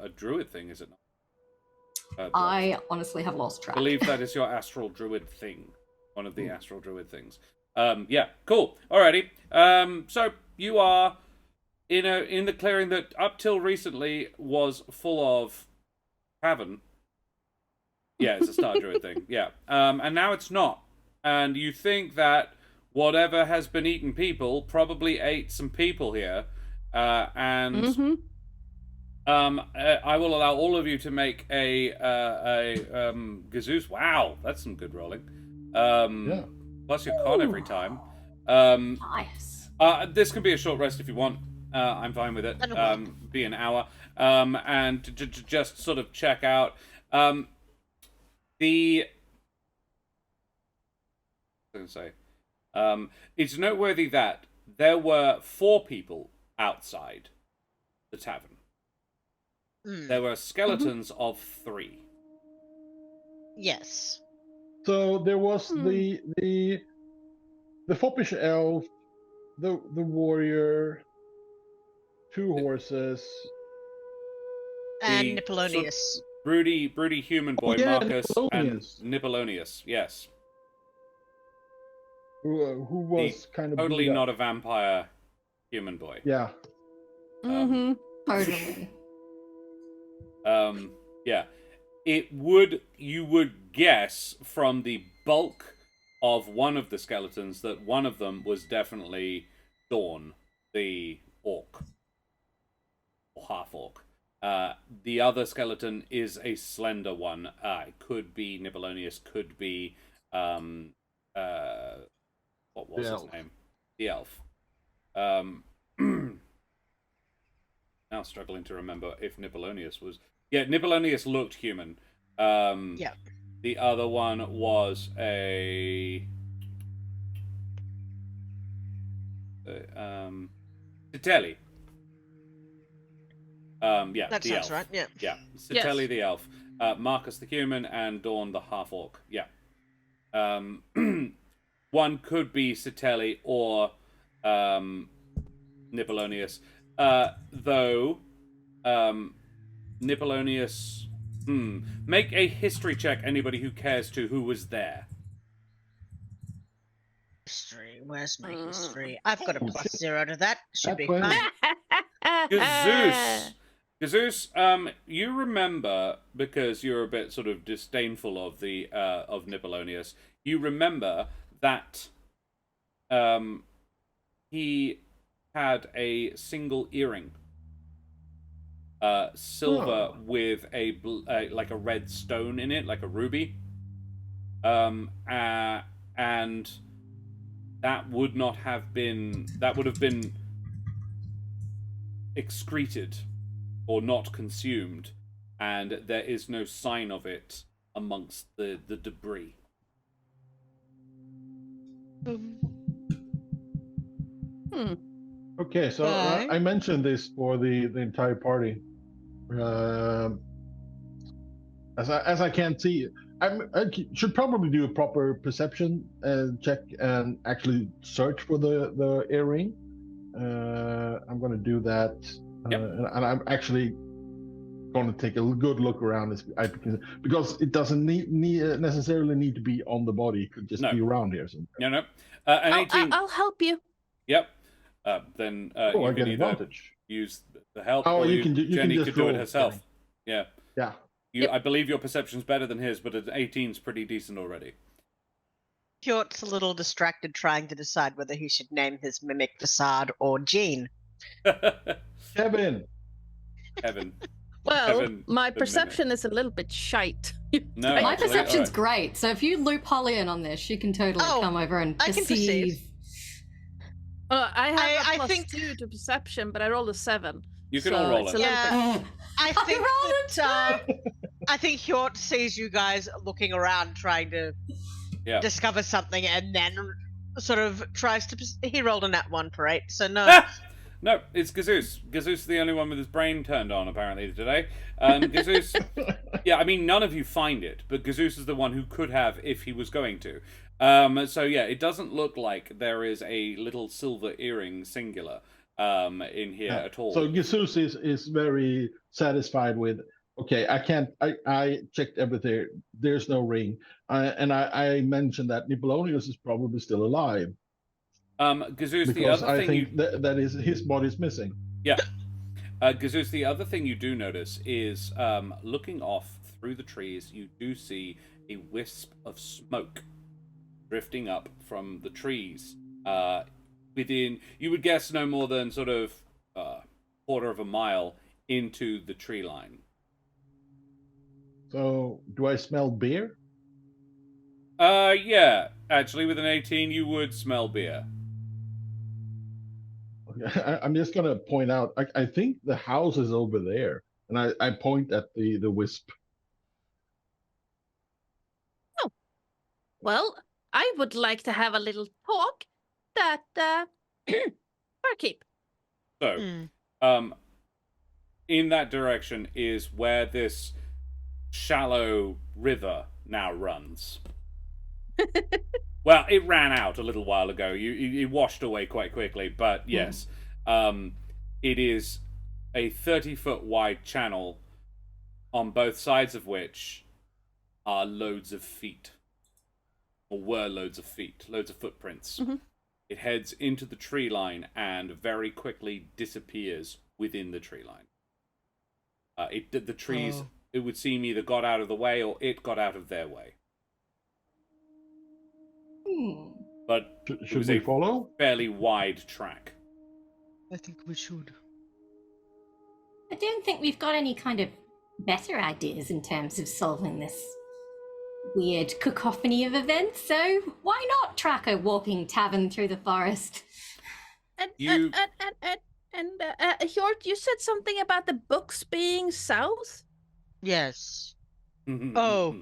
druid thing, is it not? I honestly have lost I track. believe that is your astral druid thing. One of the astral druid things. Yeah, cool. Alrighty. So you are in the clearing that up till recently was full of tavern. Yeah, it's a star druid thing. Yeah. And now it's not. And you think that whatever has been eating people probably ate some people here. And I will allow all of you to make a Gazoos. Wow, that's some good rolling. Plus your con every time. Nice. This can be a short rest if you want. I'm fine with it. Be an hour. And to just sort of check out the. I was going to say, it's noteworthy that there were 4 people outside the tavern. There were skeletons of 3. Yes. So there was the foppish elf, the warrior, 2 horses. And The Nippolonius. Broody human boy yeah, Marcus Nippolonius. and Nippolonius, yes. Who was kind of Totally beat up. not a vampire human boy. Yeah. Totally. Yeah. You would guess from the bulk of one of the skeletons that one of them was definitely Dawn, the orc. Or half orc. The other skeleton is a slender one. It could be Nippolonius, could be what was his name? The elf. Now struggling to remember if Nippolonius was. Yeah, Nippolonius looked human. Yeah. The other one was a. Citelli. Yeah, That the sounds elf. right, yeah. Yeah, Citelli the elf. Marcus the human, and Dawn the half orc. Yeah. One could be Citelli or Nippolonius. Though Nippolonius. Make a history check, anybody who cares to, who was there. History. Where's my history? I've got a +0 to that. Should be That's fine. Gazoos, you remember, because you're a bit sort of disdainful of the of Nippolonius, you remember that he had a single earring. Silver with like a red stone in it, like a ruby. And that would have been excreted or not consumed, and there is no sign of it amongst the debris. Okay, so I mentioned this for the entire party. As I can't see, I should probably do a proper perception check and actually search for the earring. I'm going to do that, and I'm actually going to take a good look around this because it doesn't necessarily need to be on the body. It could just be around here. No. An 18. I'll help you. Yep. Then you I can get either advantage. use the help, Oh, or you can Jenny just could do it roll, herself. Jenny. Yeah. I believe your perception's better than his, but an 18's pretty decent already. Hjort's a little distracted trying to decide whether he should name his mimic Facade or Jean. Kevin. Heaven. Well, Heaven, my the perception is a little bit shite. No, My actually, perception's alright. great, so if you loop Holly in on this, she can totally Oh, come over and I can perceive. perceive. I have I a plus think- 2 to perception, but I rolled a 7. You can so all roll it's it. a little Yeah. bit... I I think rolled that I think Hjort sees you guys looking around trying to Yeah. discover something, and then sort of tries to. He rolled a nat 1 for 8, so no. Ah! No, it's Gazoos. Gazoos is the only one with his brain turned on, apparently, today. Gazoos... Yeah, I mean, none of you find it, but Gazoos is the one who could have if he was going to. So, yeah, it doesn't look like there is a little silver earring singular in here at all. So Jesus is very satisfied with. Okay, I checked everything. There's no ring, and I mentioned that Nippolonius is probably still alive Gazoos, the because other I thing you... think that is his body's missing. Yeah. Gazoos, the other thing you do notice is, looking off through the trees, you do see a wisp of smoke drifting up from the trees. Within, you would guess, no more than sort of quarter of a mile into the tree line. So do I smell beer? Yeah. Actually, with an 18, you would smell beer. I'm just gonna point out. I think the house is over there, and I point at the wisp. Well, I would like to have a little talk that barkeep. So, Hmm. in that direction is where this shallow river now runs. Well, it ran out a little while ago. It washed away quite quickly, but yes, it is a 30-foot wide channel on both sides of which are loads of feet, or were loads of feet, loads of footprints. Mm-hmm. It heads into the tree line and very quickly disappears within the tree line. The trees, it would seem, either got out of the way or it got out of their way. But it Should was we a follow? fairly wide track. I think we should. I don't think we've got any kind of better ideas in terms of solving this weird cacophony of events, so why not track a walking tavern through the forest? And You- Hjort, you said something about the books being south? Yes. Oh.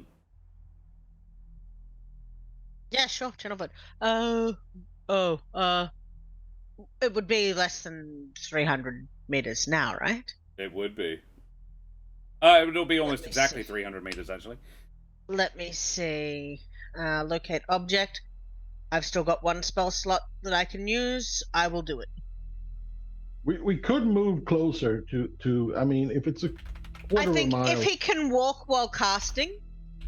Yeah, sure, channel vote. It would be less than 300 meters now, right? It would be. It'll be almost me exactly see. 300 meters, actually. Let me see. Locate object. I've still got one spell slot that I can use. I will do it. We could move closer to. I mean, if it's a quarter I of a think mile. if he can walk while casting,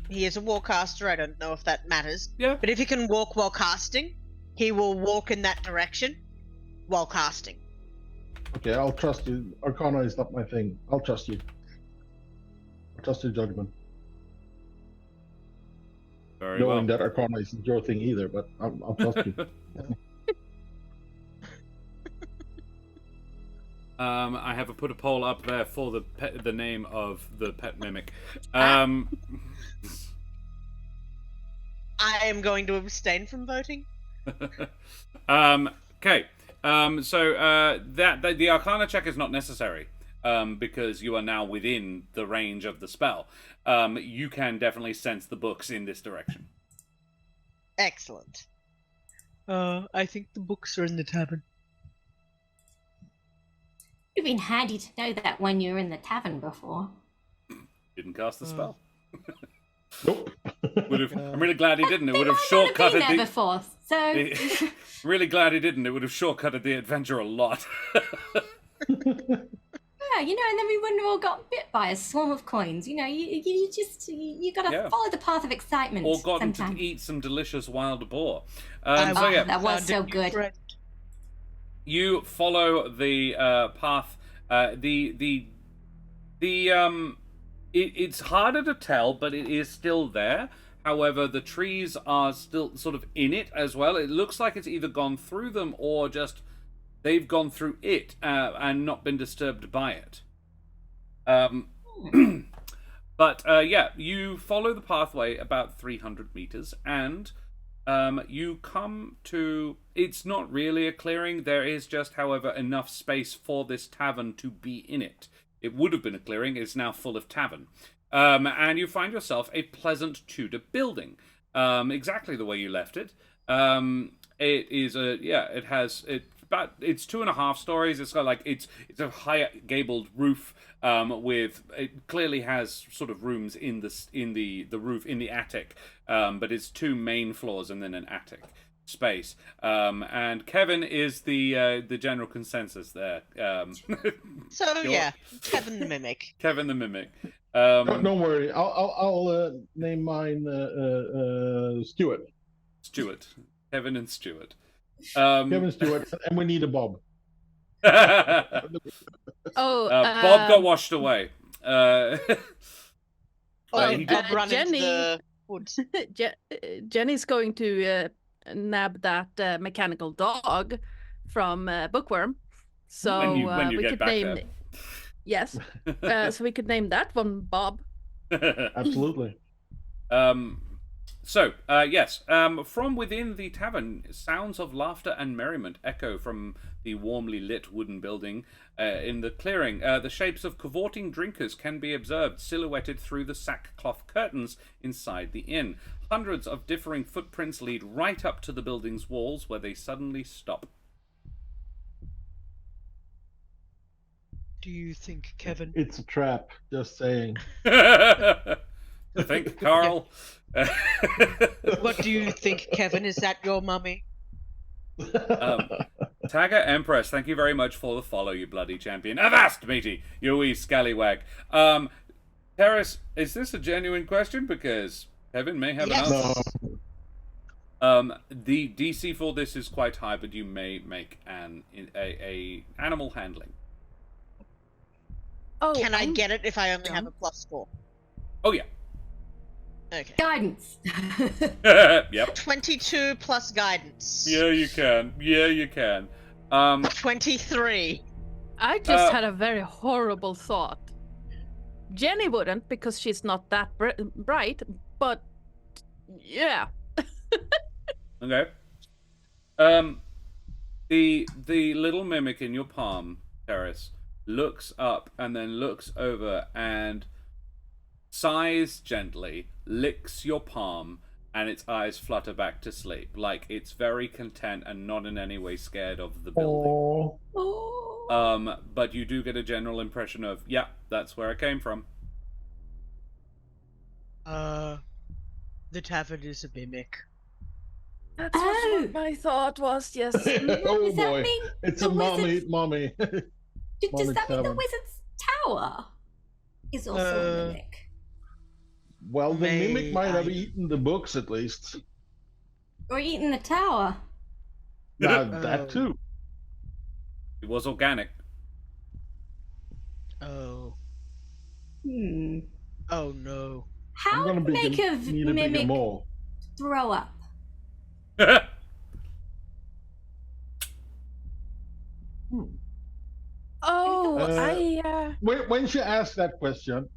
he is a warcaster. I don't know if that matters. Yeah. But if he can walk while casting, he will walk in that direction while casting. Okay, I'll trust you. Arcana is not my thing. I'll trust you. I'll trust your judgment. Very Knowing well. that Arcana isn't your thing either, but I'll trust you. I have put a poll up there for the name of the pet mimic. I am going to abstain from voting. Okay. So that the Arcana check is not necessary because you are now within the range of the spell. You can definitely sense the books in this direction. Excellent. I think the books are in the tavern. It'd been handy to know that when you were in the tavern before. Didn't cast the spell. Nope. I'm really glad he didn't. It would have Might not have been shortcutted there the. before, so Really glad he didn't. It would have shortcutted the adventure a lot. yeah, and then we wouldn't have all got bit by a swarm of coins. You gotta Yeah. follow the path of excitement. Or gotten sometimes. to eat some delicious wild boar. I So yeah, that was found so a new good. friend. you follow the path. It's harder to tell, but it is still there. However, the trees are still sort of in it as well. It looks like it's either gone through them or just they've gone through it and not been disturbed by it. But yeah, you follow the pathway about 300 meters, and you come to... It's not really a clearing. There is just, however, enough space for this tavern to be in it. It would have been a clearing. It's now full of tavern. And you find yourself a pleasant Tudor building, exactly the way you left it. It is a... Yeah, it has... It's 2.5 stories. It's got like... It's a high gabled roof with... It clearly has sort of rooms in the roof, in the attic. But it's 2 main floors and then an attic space. And Kevin is the general consensus there. Yeah, Kevin the Mimic. Kevin the Mimic. Don't worry. I'll name mine Stuart. Stuart. Kevin and Stuart. Kevin Stewart, and we need a Bob. Bob got washed away. Bob ran Jenny, into the woods. Jenny's going to nab that mechanical dog from Bookworm. So when you we get could back name there. Yes. So we could name that one Bob. Absolutely. Yes, from within the tavern, sounds of laughter and merriment echo from the warmly lit wooden building. In the clearing, the shapes of cavorting drinkers can be observed, silhouetted through the sackcloth curtains inside the inn. Hundreds of differing footprints lead right up to the building's walls, where they suddenly stop. Do you think, Kevin? It's a trap. Just saying. Think, Carl. What do you think, Kevin? Is that your mummy? Tagger Empress, thank you very much for the follow, you bloody champion. Avast, matey, you wee scallywag. Terris, is this a genuine question? Because Kevin may have an answer. No. The DC for this is quite high, but you may make a animal handling. Oh, Can I get it if I only have a +4? Oh yeah. Okay. Guidance. Yep. 22 plus guidance. Yeah, you can. 23. I just had a very horrible thought. Jenny wouldn't, because she's not that bright, but yeah. Okay. The little mimic in your palm, Terris, looks up and then looks over and sighs gently, licks your palm, and its eyes flutter back to sleep, like it's very content and not in any way scared of the building. Oh. But you do get a general impression of, yeah, that's where it came from. The tavern is a mimic. That's what my thought was, yes. Oh Does that boy. mean It's the a mommy. wizard's- Mommy. Does Mommy that mean the tavern. wizard's tower is also a mimic? Well, the mimic May might have I- eaten the books at least. Or eating the tower? That too. It was organic. Oh. Hmm. Oh no. I'm How gonna make a need a bigger mimic mole. throw up? Oh, When she asked that question,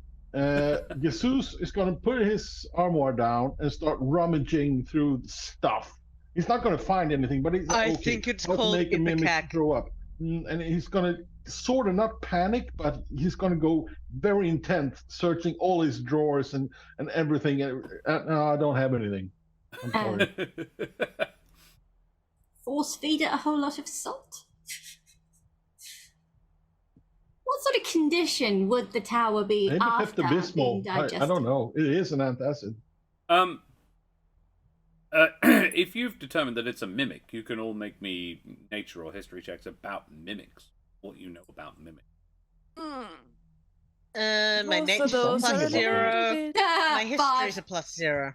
Jesus is going to put his armor down and start rummaging through stuff. He's not going to find anything, but he's I okay, think it's how to called make a mimic Ipecac. throw up. And he's going to sort of not panic, but he's going to go very intent, searching all his drawers and everything. No, I don't have anything. I'm sorry. Force feed it a whole lot of salt? What sort of condition would the tower be Maybe after being Pepto-Bismol. digested? I don't know. It is an antacid. If you've determined that it's a mimic, you can all make me nature or history checks about mimics. What you know about mimics. My Both of nature's those a are a +0. little bit- My history's Five. a +0.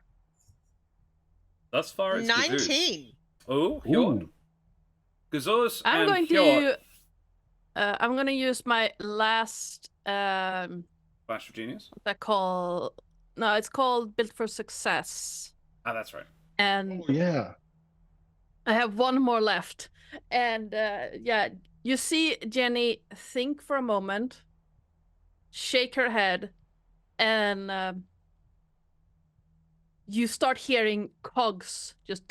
Thus far, it's 19. Oh, Hjord. Gazuz I'm and going Hjord. to. I'm going to use my last Flash of Genius? What's that called? No, it's called Built for Success. Ah, that's right. And Oh, yeah. I have one more left. And yeah, you see Jenny think for a moment, shake her head, and you start hearing cogs just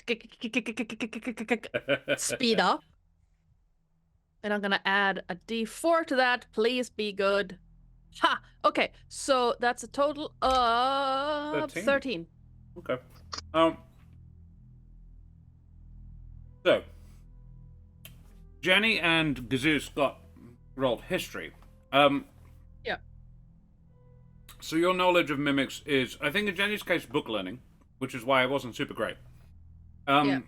speed up. And I'm gonna add a D4 to that. Please be good. Ha! Okay, so that's a total of 13. Okay. So, Jenny and Gazoos rolled history. Yeah. So your knowledge of mimics is, I think in Jenny's case, book learning, which is why it wasn't super great. Yeah.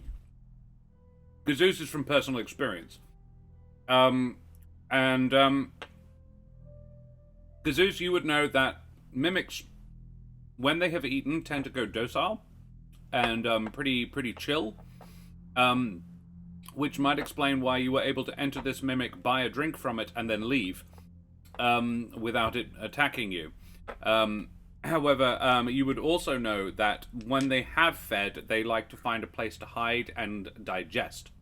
Gazoos is from personal experience. Gazoos, you would know that mimics, when they have eaten, tend to go docile and pretty chill. Which might explain why you were able to enter this mimic, buy a drink from it, and then leave without it attacking you. However, you would also know that when they have fed, they like to find a place to hide and digest.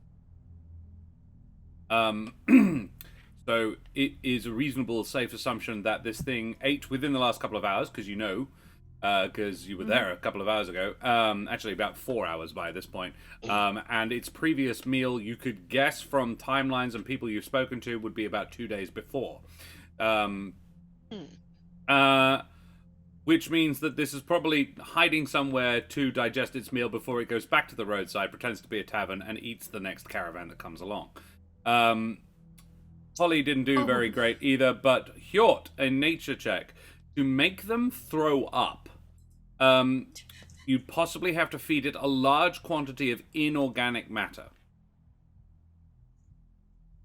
So it is a reasonable, safe assumption that this thing ate within the last couple of hours, because because you were there a couple of hours ago. Actually, about 4 hours by this point. And its previous meal, you could guess from timelines and people you've spoken to, would be about 2 days before. Which means that this is probably hiding somewhere to digest its meal before it goes back to the roadside, pretends to be a tavern, and eats the next caravan that comes along. Holly didn't do very great either, but Hjort, a nature check. To make them throw up, you possibly have to feed it a large quantity of inorganic matter.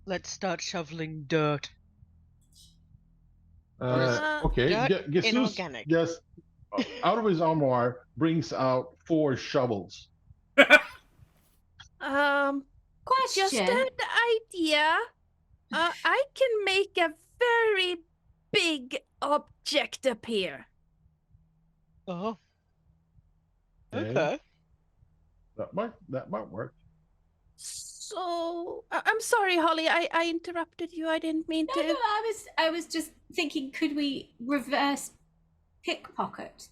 Let's start shoveling dirt. Okay, dirt, Jesus inorganic. just out of his armoire brings out 4 shovels. Question. Just an idea. I can make a very big object appear. Oh. Okay. That might work. So I'm sorry, Holly. I interrupted you. I didn't mean to. No, I was just thinking, could we reverse pickpocket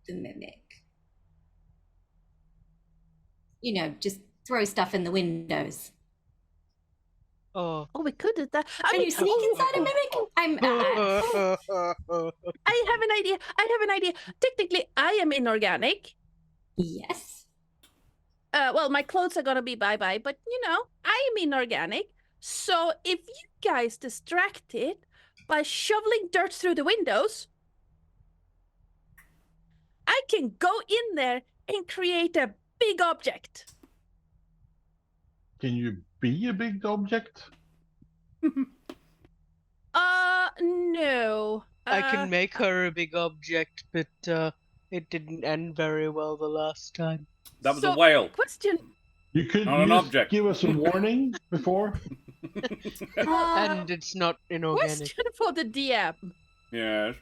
the mimic? You know, just throw stuff in the windows. Oh. Oh, we could do that. Can you sneak inside a mimic? I have an idea. Technically, I am inorganic. Yes. Well, my clothes are gonna be bye-bye, but I am inorganic. So if you guys distract it by shoveling dirt through the windows, I can go in there and create a big object. Can you be a big object? No. I can make her a big object, but it didn't end very well the last time. That was a whale. Question. You could Not an object. give us a warning before. And it's not inorganic. Question for the DM. Yes.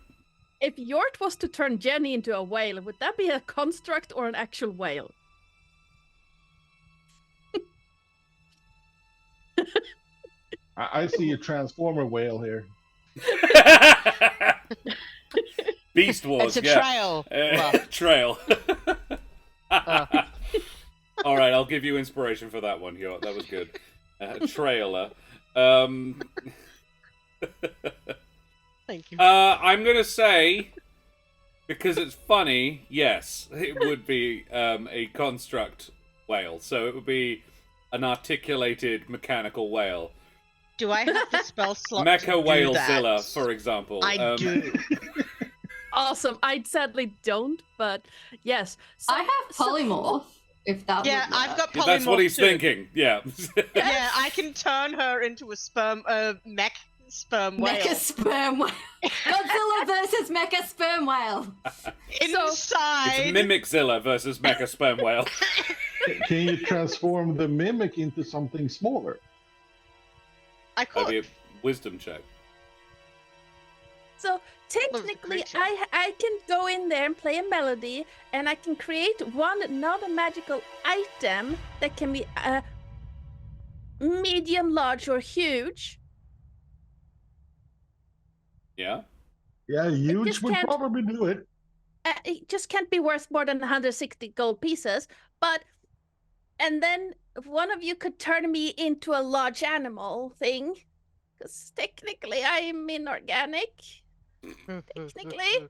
If Hjort was to turn Jenny into a whale, would that be a construct or an actual whale? I see a transformer whale here. Beast Wars. It's a trail. Trail. All right, I'll give you inspiration for that one, Hjort. That was good. Trailer. Thank you. I'm gonna say, because it's funny, yes, it would be a construct whale. So it would be an articulated mechanical whale. Do I have the spell slot Mecha to do Whalezilla, that? for example. I do. Awesome. I sadly don't, but yes. So, I have polymorph. If that Yeah, would work. I've got polymorph That's what he's too. thinking. Yeah. Yeah, I can turn her into a mech sperm whale. Mecha sperm whale. Godzilla versus Mecha sperm whale. Inside. It's Mimiczilla versus Mecha Sperm Whale. Can you transform the mimic into something smaller? I That'd be could. a wisdom check. So technically, creature. I can go in there and play a melody, and I can create one non-magical item that can be medium, large, or huge. Yeah. Yeah, huge just would can't- probably do it. It just can't be worth more than 160 gold pieces. And then one of you could turn me into a large animal thing, because technically I'm inorganic. Technically.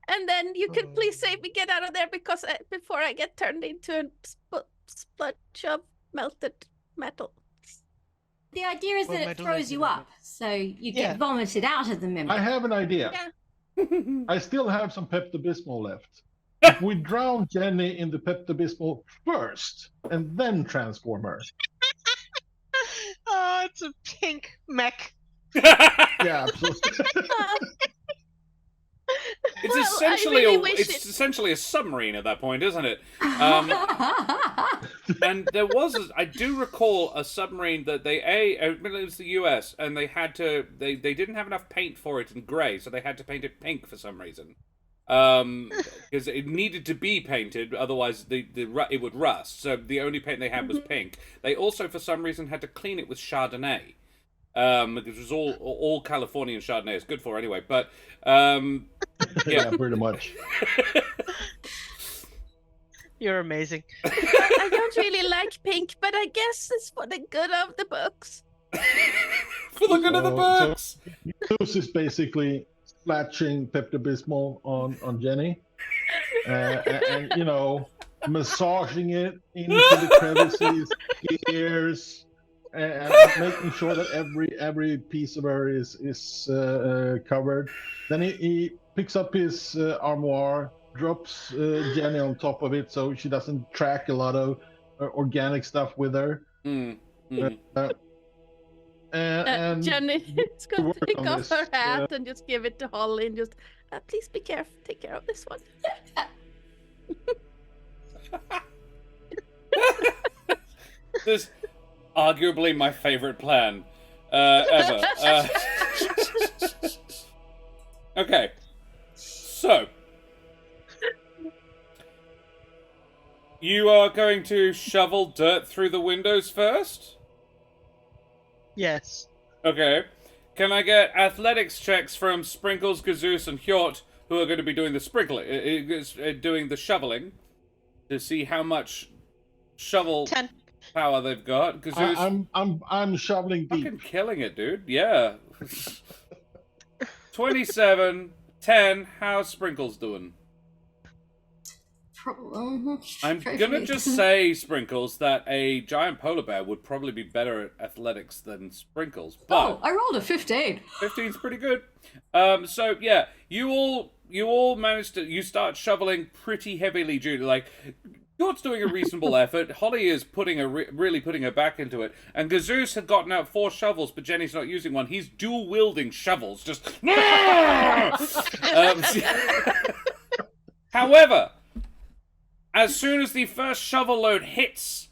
And then you could please save me, get out of there, because before I get turned into a splutch of melted metal. The idea is Well, that it metal throws is you up, so you Yeah. get vomited out of the member. I have an idea. Yeah. I still have some Pepto-Bismol left. If we drown Jenny in the Pepto-Bismol first and then transform her. Oh, it's a pink mech. Yeah, absolutely. It's Well, essentially I really wish it's essentially a submarine at that point, isn't it? And there was, I do recall a submarine that it was the US, and they had to, they didn't have enough paint for it in grey, so they had to paint it pink for some reason. Because it needed to be painted, otherwise it would rust. So the only paint they had was pink. They also, for some reason, had to clean it with Chardonnay. Because it was all Californian Chardonnay is good for anyway. But Yeah, pretty much. You're amazing. I don't really like pink, but I guess it's for the good of the books. for the good of the So- books. This is basically splashing Pepto-Bismol on Jenny. And, you know, massaging it into the crevices, ears, and making sure that every piece of her is covered. Then he picks up his armoire, drops Jenny on top of it so she doesn't track a lot of organic stuff with her. And Jenny is going work to take on off this, her hat and just give it to Holly and just, please be careful, take care of this one. This is arguably my favorite plan ever. Okay, so you are going to shovel dirt through the windows first? Yes. Okay. Can I get athletics checks from Sprinkles, Gazoos, and Hjort, who are going to be doing the doing the shoveling, to see how much shovel 10. power they've got? Gazoos, I'm shoveling deep. fucking killing it, dude. Yeah. 27, 10. How's Sprinkles doing? I'm gonna just say, Sprinkles, that a giant polar bear would probably be better at athletics than Sprinkles. But I rolled a 15. 15's pretty good. So yeah, you all managed to. You start shoveling pretty heavily, Judy. Like, Hjort's doing a reasonable effort. Holly is really putting her back into it. And Gazoos had gotten out 4 shovels, but Jenny's not using one. He's dual wielding shovels. Just. However, as soon as the first shovel load hits,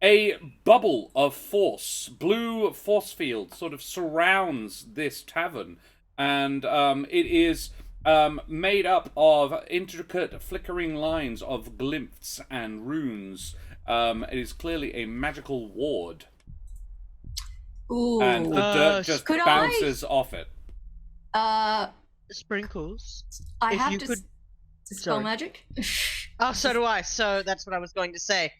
a bubble of force, blue force field, sort of surrounds this tavern, and it is made up of intricate flickering lines of glyphs and runes. It is clearly a magical ward, Ooh. and the dirt just Could bounces off it. Sprinkles. I If have you to could- dispel sorry. magic. Oh, so do I. So that's what I was going to say.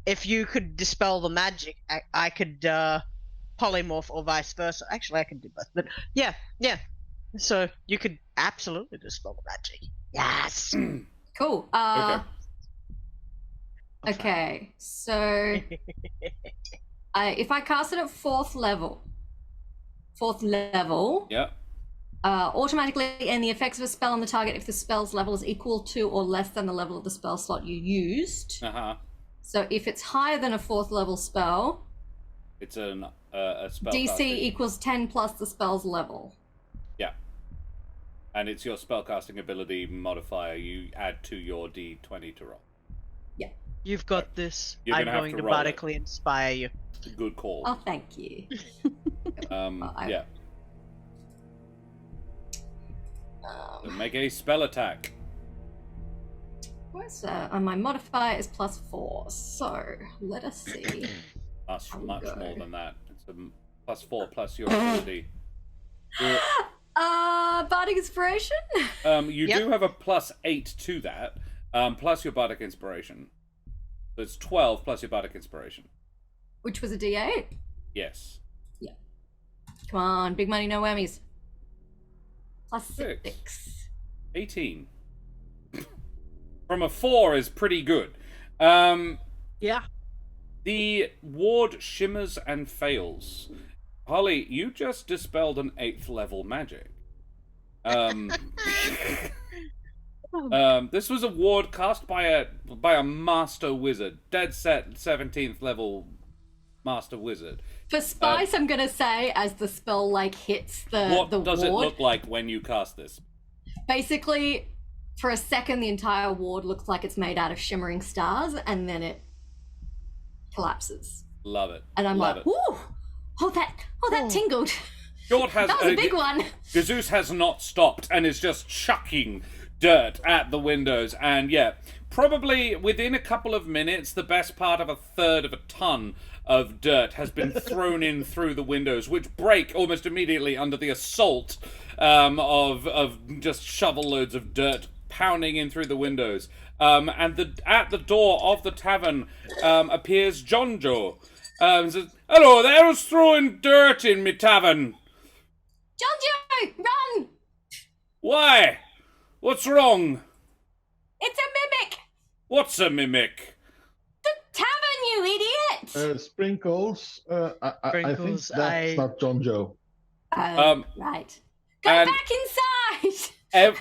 If you could dispel the magic, I could polymorph or vice versa. Actually, I could do both. But yeah. So you could absolutely dispel the magic. Yes. Cool. Okay. So if I cast it at 4th level, Yeah. automatically end the effects of a spell on the target if the spell's level is equal to or less than the level of the spell slot you used. Uh-huh. So if it's higher than a 4th level spell, It's a spell. DC casting. equals 10 plus the spell's level. Yeah. And it's your spellcasting ability modifier you add to your D20 to roll. You've got this. You're I'm gonna have going to to roll it. botanically inspire you. Good call. Oh, thank you. I- Yeah. So make a spell attack. My modifier is +4, so let us see. Much How we more go. than that. It's a +4 plus your ability. Bardic Inspiration? You Yep. do have a +8 to that, plus your Bardic Inspiration. So it's 12 plus your Bardic Inspiration. Which was a D8? Yes. Come on, big money, no whammies. Six. +6. 18. From a 4 is pretty good. Yeah. The ward shimmers and fails. Holly, you just dispelled an 8th level magic. This was a ward cast by a master wizard, dead set 17th level master wizard. For spice, I'm gonna say as the spell like hits the What the does ward. it look like when you cast this? Basically, for a second, the entire ward looks like it's made out of shimmering stars, and then it collapses. Love it. And I'm Love like, it. "Ooh, that tingled. Short has That was a big one." Jesus has not stopped and is just chucking dirt at the windows, and yeah, probably within a couple of minutes, the best part of a third of a ton of dirt has been thrown in through the windows, which break almost immediately under the assault of just shovel loads of dirt pounding in through the windows. And at the door of the tavern appears Jonjo. Says, "Hello there, who's throwing dirt in me tavern? Jonjo, run! Why? What's wrong? It's a mimic! What's a mimic?" The tavern, you idiot! Sprinkles. I think Sprinkles, that's not John Joe. Right. Go and- back inside! Yeah,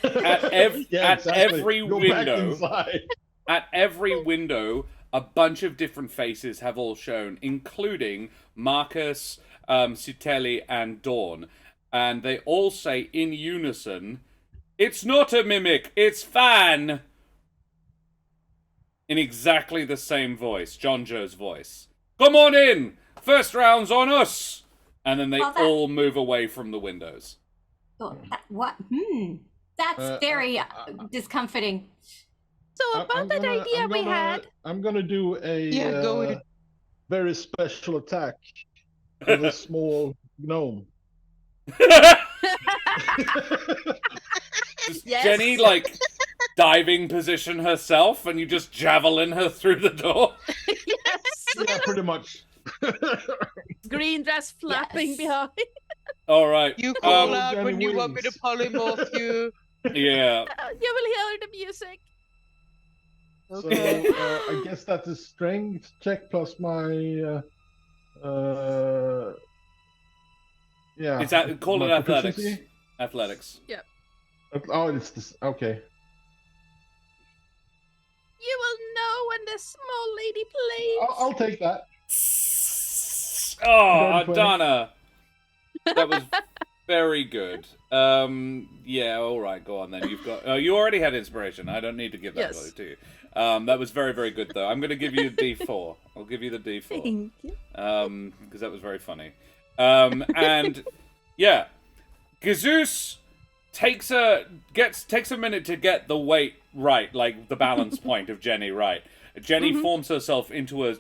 At every Go back window, inside. at every window, a bunch of different faces have all shown, including Marcus, Citelli, and Dawn. And they all say in unison, "It's not a mimic, it's Fan!" In exactly the same voice, John Joe's voice. "Come on in! First round's on us!" And then they Well, that- all move away from the windows. What? That's very discomforting. So about that idea we had. I'm gonna do a go ahead. very special attack with a small gnome. Does Yes. Jenny, like, diving position herself and you just javelin her through the door? Yes. Yeah, pretty much. Green dress flapping Yes. behind. All right. You call Um, out when Johnny you want me to wins. polymorph you. Yeah. You will hear the music. So I guess that's a strength check plus my yeah. It's call my it athletics. proficiency. Athletics. Oh, it's this. Okay. You will know when the small lady plays. I'll take that. Oh, Good Ardanna. That was very good. Yeah, all right, go on then. You've got. You already had inspiration. I don't need to give that Yes. value to you. That was very, very good though. I'm going to give you a D4. I'll give you the D4. Thank you. Because that was very funny. And yeah, Jesus takes a minute to get the weight right, like the balance point of Jenny right. Jenny forms herself into a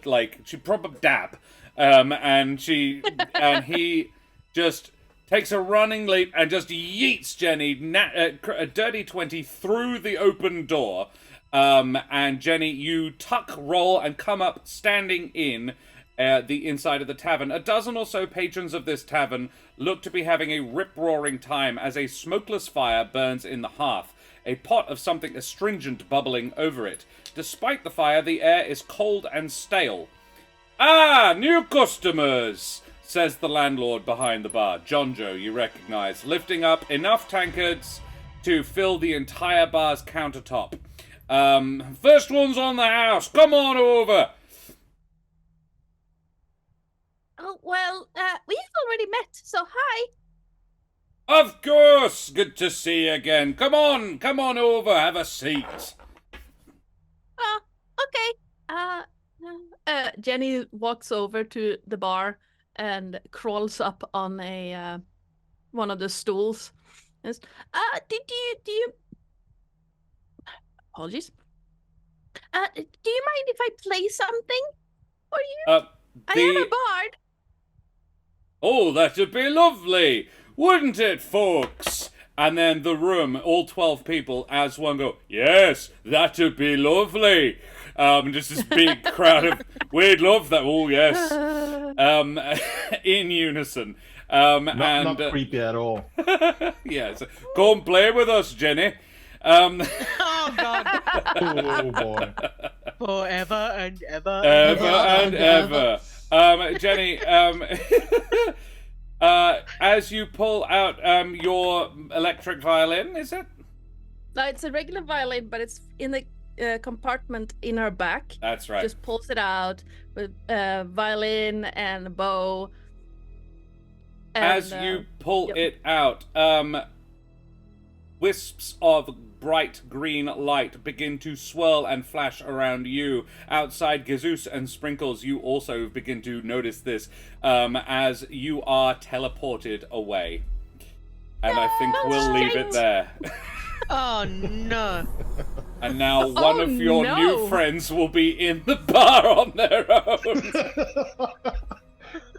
she proper dab, and he just takes a running leap and just yeets Jenny a dirty 20 through the open door. And Jenny, you tuck, roll, and come up standing in the inside of the tavern. A dozen or so patrons of this tavern look to be having a rip-roaring time as a smokeless fire burns in the hearth, a pot of something astringent bubbling over it. Despite the fire, the air is cold and stale. "Ah, new customers," says the landlord behind the bar. Jonjo, you recognize, lifting up enough tankards to fill the entire bar's countertop. First one's on the house. Come on over. Oh, well, we've already met, so hi. Of course. Good to see you again. Come on over. Have a seat. Okay. Jenny walks over to the bar and crawls up on one of the stools Yes. Do you? Apologies. Do you mind if I play something for you? I am a bard. Oh, that'd be lovely, wouldn't it, folks? And then the room, all 12 people as one go, yes, that'd be lovely. Just this big crowd of, we'd love that, oh yes. In unison. Not creepy at all. Yes, go and play with us, Jenny. Oh God! Oh boy. Forever and ever. Ever and ever. Jenny, as you pull out your electric violin, is it? No, it's a regular violin, but it's in the compartment in her back. That's right. Just pulls it out with violin and bow. And, as you pull it out, wisps of bright green light begin to swirl and flash around you. Outside Gazoos and Sprinkles, you also begin to notice this as you are teleported away. And I think we'll leave it there. Oh no! And now one of your new friends will be in the bar on their own.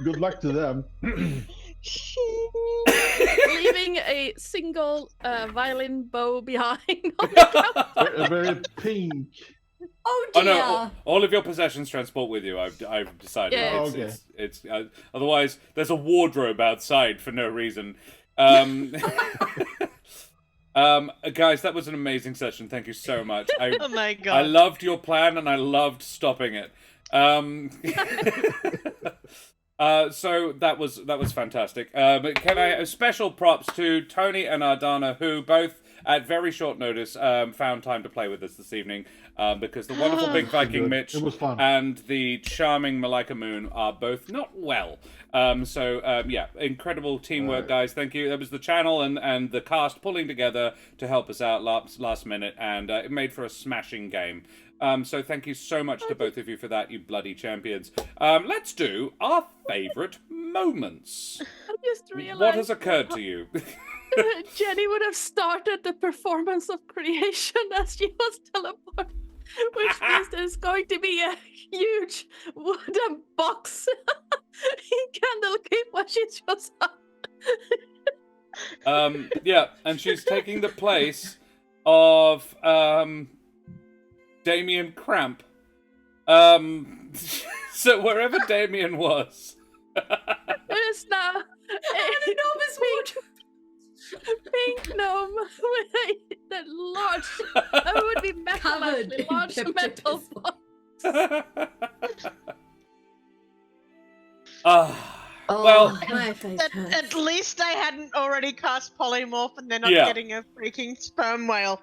Good luck to them. Leaving a single violin bow behind on the counter. Very pink. Oh dear. Oh no! All of your possessions transport with you. I've decided. Yeah. It's otherwise there's a wardrobe outside for no reason. Guys, that was an amazing session. Thank you so much. Oh my God! I loved your plan and I loved stopping it. So that was fantastic. Can I special props to Tony and Ardanna, who both at very short notice found time to play with us this evening, because the wonderful Big Viking Mitch It was fun. and the charming Malika Moon are both not well. Yeah, incredible teamwork, guys. Thank you. That was the channel and the cast pulling together to help us out last minute, and it made for a smashing game. So thank you so much to both of you for that, you bloody champions. Let's do our favourite moments. I just realized What has occurred to you? Jenny would have started the performance of creation as she was teleported, which means there's going to be a huge wooden box in Candlekeep where she shows up. Yeah, and she's taking the place of Damien Cramp. So wherever Damien was. It is now An enormous wardrobe. pink gnome with a large, it would be metal Covered actually, in large metal pictures. Ah. Oh, Well, my face hurts. At least I hadn't already cast polymorph, and they're not Yeah. getting a freaking sperm whale.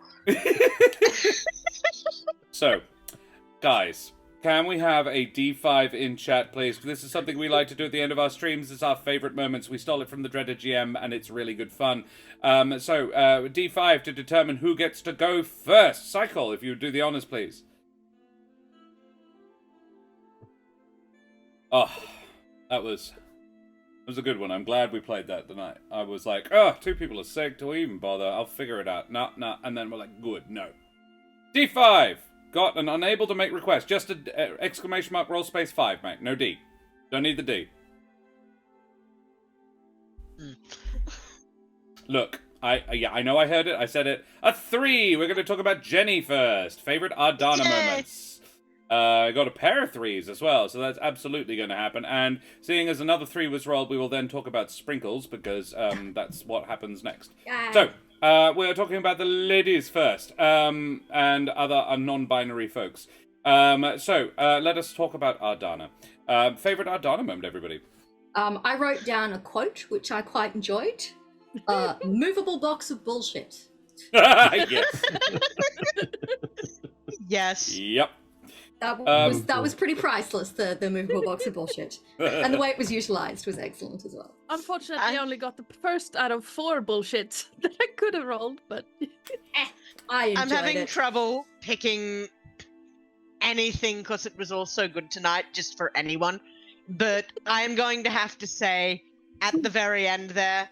So, guys, can we have a D5 in chat, please? This is something we like to do at the end of our streams. It's our favourite moments. We stole it from the dreaded GM, and it's really good fun. D5 to determine who gets to go first. Cycle, if you would do the honours, please. Oh, that was a good one. I'm glad we played that tonight. I was like, oh, 2 people are sick. Do we even bother? I'll figure it out. Nah. And then we're like, good, no. D5. Got an unable to make request. Just a exclamation mark roll space 5, mate. No D. Don't need the D. Look, I know I heard it. I said it. A 3. We're going to talk about Jenny first. Favorite Ardanna moments. I got a pair of 3s as well, so that's absolutely going to happen. And seeing as another 3 was rolled, we will then talk about Sprinkles, because that's what happens next. Yay. So, we're talking about the ladies first, and other non-binary folks. Let us talk about Ardanna. Favorite Ardanna moment, everybody? I wrote down a quote which I quite enjoyed. Movable box of bullshit. Yes. Yes. Yep. That was pretty priceless. The movable box of bullshit, and the way it was utilized was excellent as well. Unfortunately, I only got the first out of 4 bullshits that I could have rolled, but I enjoyed I'm having it. trouble picking anything because it was all so good tonight, just for anyone. But I am going to have to say, at the very end there,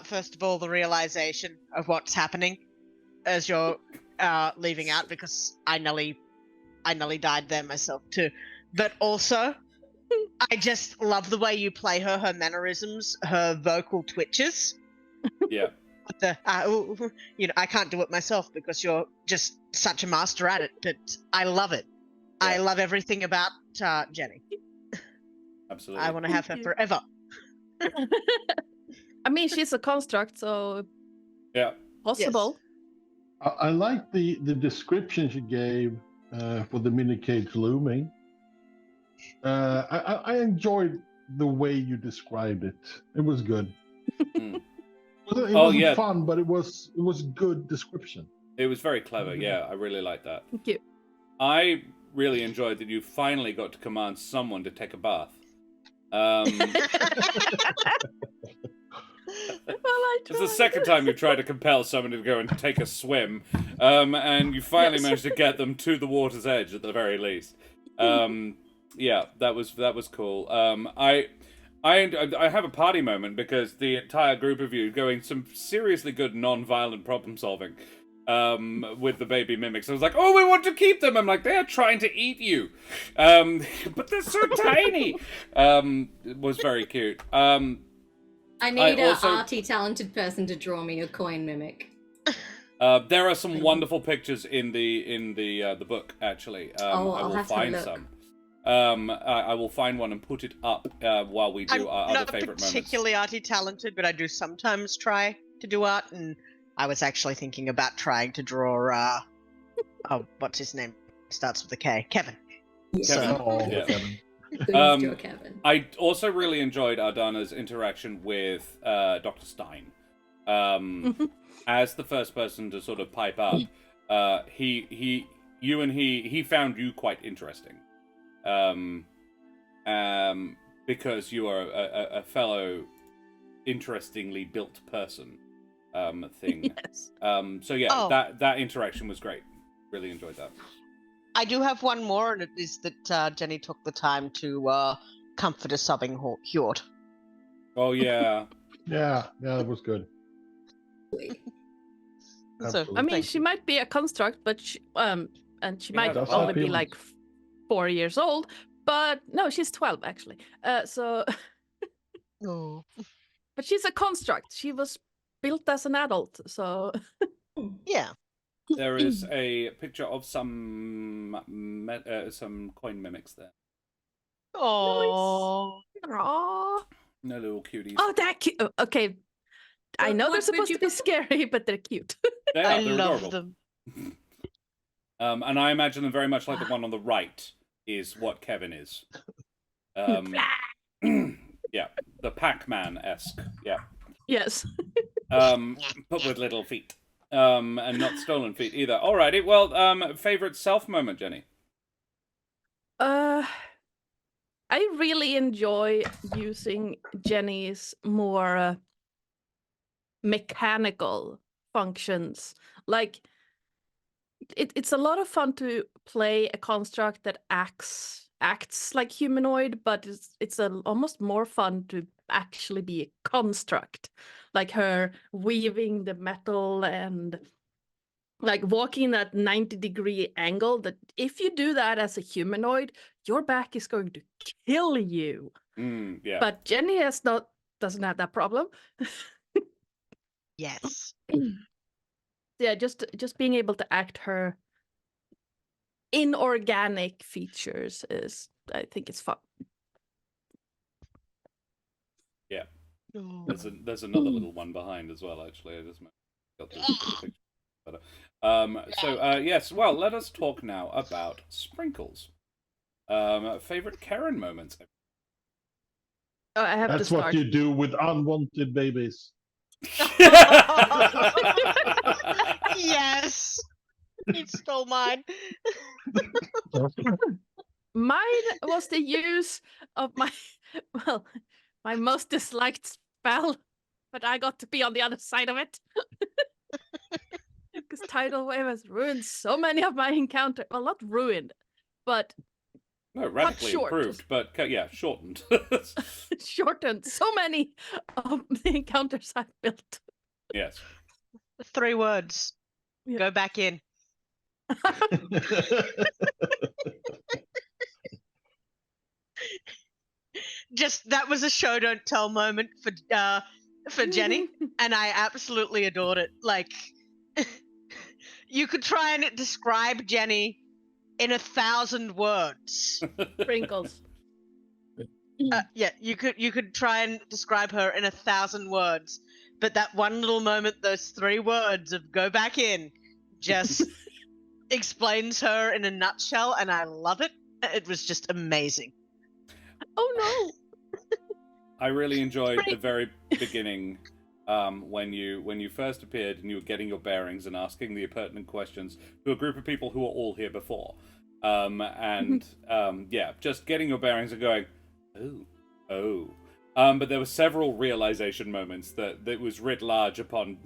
First of all, the realization of what's happening as you're leaving out, because I nearly died there myself too. But also, I just love the way you play her mannerisms, her vocal twitches. Yeah. I can't do it myself because you're just such a master at it, but I love it. Yeah. I love everything about Jenny. Absolutely. I want to have her you. forever. I mean, she's a construct, so Yeah. possible. I like the descriptions you gave for the mini cage looming. I enjoyed the way you described it. It was good. Mm. It Oh, wasn't yeah. fun, but it was good description. It was very clever. Yeah, I really like that. Thank you. I really enjoyed that you finally got to command someone to take a bath. It's the second time you tried to compel someone to go and take a swim, and you finally managed to get them to the water's edge at the very least. Yeah, that was cool. I have a party moment because the entire group of you going some seriously good non-violent problem solving with the baby mimics. I was like, oh, we want to keep them. I'm like, they're trying to eat you, but they're so tiny. It was very cute. I need also- an arty talented person to draw me a coin mimic. There are some wonderful pictures in the book. Actually, Oh, I I'll will have to have a find look. some. I will find one and put it up while we do our I'm other not favorite particularly arty talented, but I do sometimes try to do art, and I was actually thinking about trying to draw. What's his name? Starts with a K. Kevin. Kevin. Oh, Yeah. Kevin. Please draw Kevin. I also really enjoyed Ardanna's interaction with Dr. Stein. As the first person to sort of pipe up, he found you quite interesting. Because you are a fellow interestingly built person thing. Yes. So yeah, that interaction was great. Really enjoyed that. I do have one more, and it is that Jenny took the time to comfort a sobbing Hjort. Oh yeah. Yeah, that was good. So, I mean, thank she you. might be a construct, but and she Yeah, might that's only not be feelings. like 4 years old. But no, she's 12 actually. So, Oh. but she's a construct. She was built as an adult. So Yeah. There is a picture of some coin mimics there. Oh. Aw. No little cuties. Oh, that cute. Okay, I know they're What would supposed you to be call them? scary, but they're cute. They are, I they're love adorable. them. And I imagine them very much like the one on the right is what Kevin is. Yeah, the Pac-Man-esque. Yeah. Yes. But with little feet. And not stolen feet either. Alrighty, well, favorite self moment, Jenny? I really enjoy using Jenny's more mechanical functions. Like, it's a lot of fun to play a construct that acts like humanoid, but it's almost more fun to actually be a construct, like her weaving the metal and like walking that 90-degree angle. That if you do that as a humanoid, your back is going to kill you. Yeah. But Jenny doesn't have that problem. Yes. Yeah, just being able to act her inorganic features I think it's fun. Yeah. Oh. There's another little one behind as well, actually. I just got to the picture better. Yes, well, let us talk now about sprinkles. Favorite Karen moments? Oh, I have That's to what start. you do with unwanted babies. Yes. He stole mine. Mine was the use of my most disliked spell, but I got to be on the other side of it. Because tidal wave has ruined so many of my encounters. Well, not ruined, but No, radically short. improved, but yeah, shortened. Shortened. So many of the encounters I've built. Yes. 3 words. Yeah. Go back in. Just that was a show don't tell moment for Jenny, and I absolutely adored it. Like, you could try and describe Jenny in 1,000 words. Sprinkles. Yeah, you could try and describe her in 1,000 words, but that one little moment, those 3 words of "go back in," just explains her in a nutshell, and I love it. It was just amazing. Oh I really enjoyed the very beginning, when you first appeared and you were getting your bearings and asking the pertinent questions to a group of people who were all here before, yeah, just getting your bearings and going, oh. But there were several realization moments that was writ large upon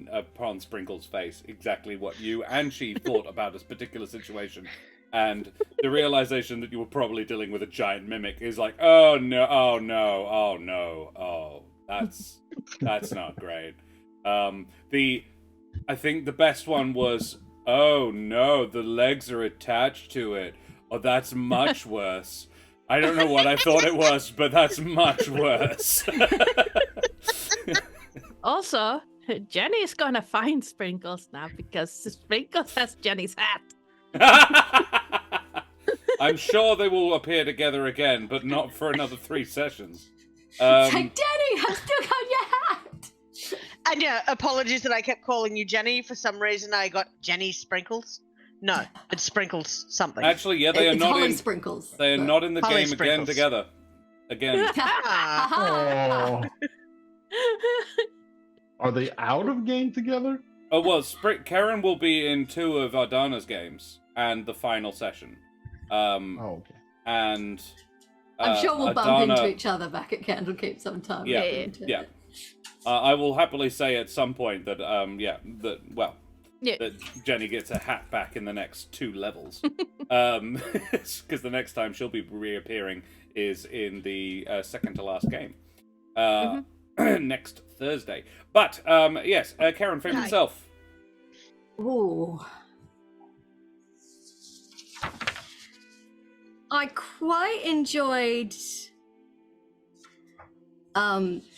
Sprinkle's face exactly what you and she thought about this particular situation. And the realization that you were probably dealing with a giant mimic is like, oh no, that's not great. I think the best one was, oh no, the legs are attached to it. Oh, that's much worse. I don't know what I thought it was, but that's much worse. Also, Jenny's gonna find Sprinkles now because Sprinkles has Jenny's hat. I'm sure they will appear together again, but not for another 3 sessions. It's like, Danny, I've still got your hat. And yeah, apologies that I kept calling you Jenny. For some reason, I got Jenny Sprinkles. No, it's Sprinkles something. Actually, yeah, they are It's not Holly in. Sprinkles. They are not in the Holly game again Sprinkles. together. Again. Oh. Are they out of game together? Oh well, Karen will be in 2 of Ardanna's games and the final session. Oh, okay. And I'm sure we'll bump Ardanna- into each other back at Candlekeep sometime. Yeah, yeah. I will happily say at some point that that Jenny gets a hat back in the next 2 levels. Because the next time she'll be reappearing is in the second to last game. Next Thursday. But, yes, Karen, favorite self. Ooh. I quite enjoyed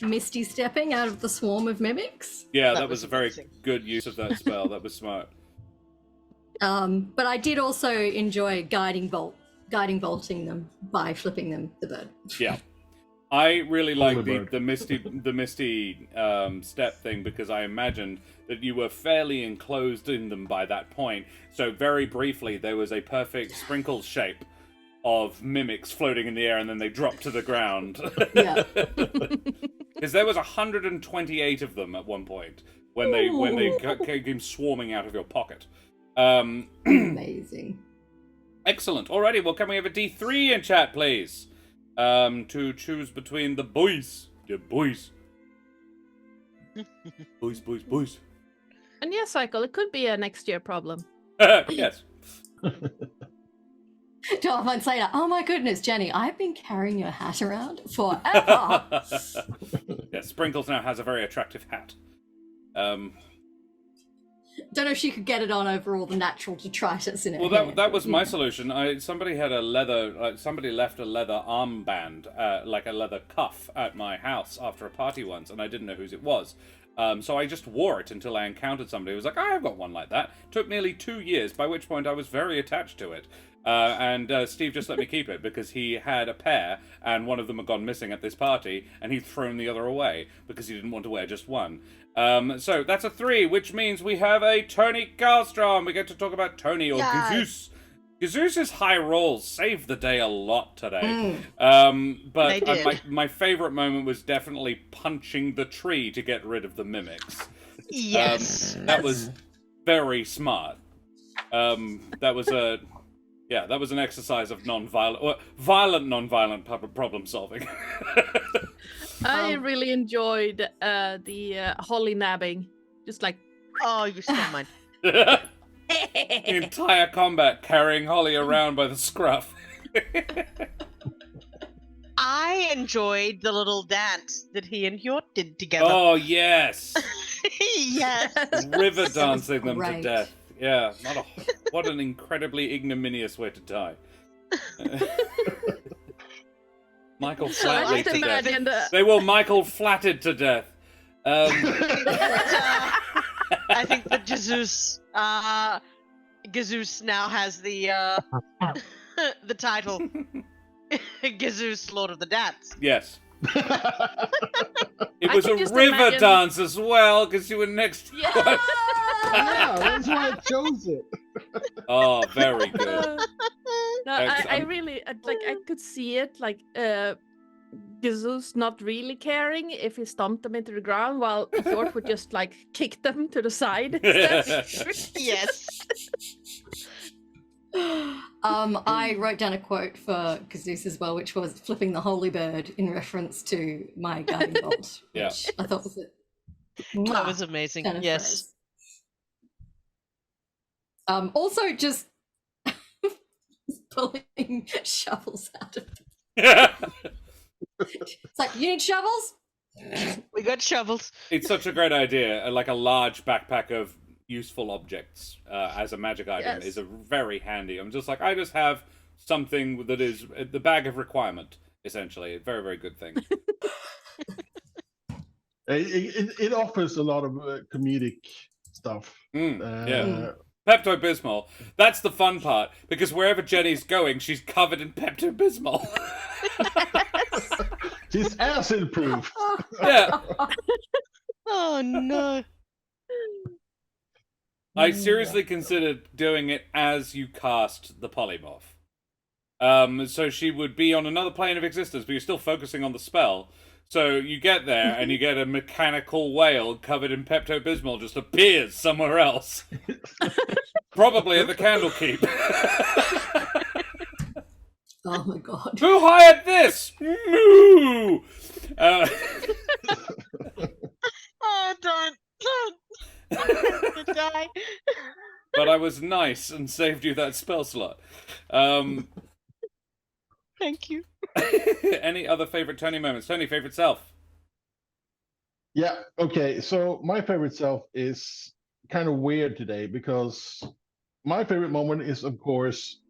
Misty stepping out of the swarm of mimics. Yeah, that was was a very amazing. good use of that spell. That was smart. But I did also enjoy guiding bolting them by flipping them the bird. Yeah. I really like Bird. the misty step thing because I imagined that you were fairly enclosed in them by that point. So very briefly, there was a perfect sprinkle shape of mimics floating in the air, and then they dropped to the ground. Yeah. Because there was 128 of them at one point when they came swarming out of your pocket. Amazing. Excellent. Alrighty, well, can we have a D3 in chat, please? To choose between the boys. The boys. boys. And yes, Cycle, it could be a next year problem. Yes. 12 months later, oh my goodness, Jenny, I've been carrying your hat around forever. Yeah, Sprinkles now has a very attractive hat. Don't know if she could get it on over all the natural detritus in it. Well, that was my solution. Somebody had somebody left a leather armband, like a leather cuff, at my house after a party once, and I didn't know whose it was. So I just wore it until I encountered somebody who was like, I've got one like that. Took nearly 2 years, by which point I was very attached to it. And Steve just let me keep it because he had a pair, and one of them had gone missing at this party, and he'd thrown the other away because he didn't want to wear just one. So that's a 3, which means we have a Tony Karlstrom. We get to talk about Tony or Gazeus. Gazeus's high rolls saved the day a lot today. But my favorite moment was definitely punching the tree to get rid of the mimics. Yes. That was very smart. That was an exercise of violent non-violent problem solving. I really enjoyed the Holly nabbing. Just like, Oh, you stole mine. The entire combat carrying Holly around by the scruff. I enjoyed the little dance that he and Hjort did together. Oh, yes. Yes. River dancing them to great. death. Yeah, what an incredibly ignominious way to die. Michael So I flatly just to death. imagine the They were Michael flatted to death. I think that Jesus now has the the title Jesus Lord of the Dance. Yes. It I was can a just river imagine- dance as well, because you were next to Yeah. it. Yeah, that's why I chose it. Oh, very good. No, I Excellent. really I could see it like Jesus not really caring if he stomped them into the ground, while Hjort would just like kick them to the side instead. Yes. I wrote down a quote for Cazus as well, which was flipping the holy bird in reference to my guiding bolt, Yeah. which I thought was a That was amazing. turn of Yes. phrase. Also, just pulling shovels out of. It's like, you need shovels? We got shovels. It's such a great idea. Like a large backpack of useful objects as a magic item Yes. is a very handy. I'm just like, I just have something that is the bag of requirement, essentially. A very, very good thing. It offers a lot of comedic stuff. Yeah. Pepto-Bismol. That's the fun part, because wherever Jenny's going, she's covered in Pepto-Bismol. She's acid proof. Yeah. Oh no. I seriously considered doing it as you cast the polymorph. So she would be on another plane of existence, but you're still focusing on the spell. So you get there, and you get a mechanical whale covered in Pepto-Bismol just appears somewhere else. Probably at the Candlekeep. Oh my god. Who hired this? Moo! Oh, don't. I'm gonna die. But I was nice and saved you that spell slot. Thank you. Any other favorite Tony moments? Tony, favorite self? Yeah, okay. So my favorite self is kind of weird today because my favorite moment is, of course,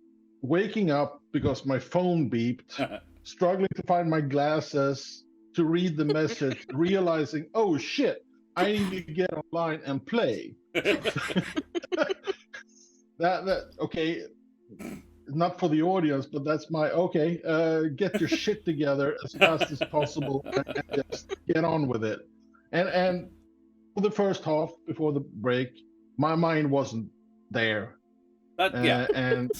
waking up because my phone beeped, struggling to find my glasses to read the message, realizing, oh shit, I need to get online and play. that okay, not for the audience, but that's my get your shit together as fast as possible and just get on with it. And for the first half before the break, my mind wasn't there. Yeah. And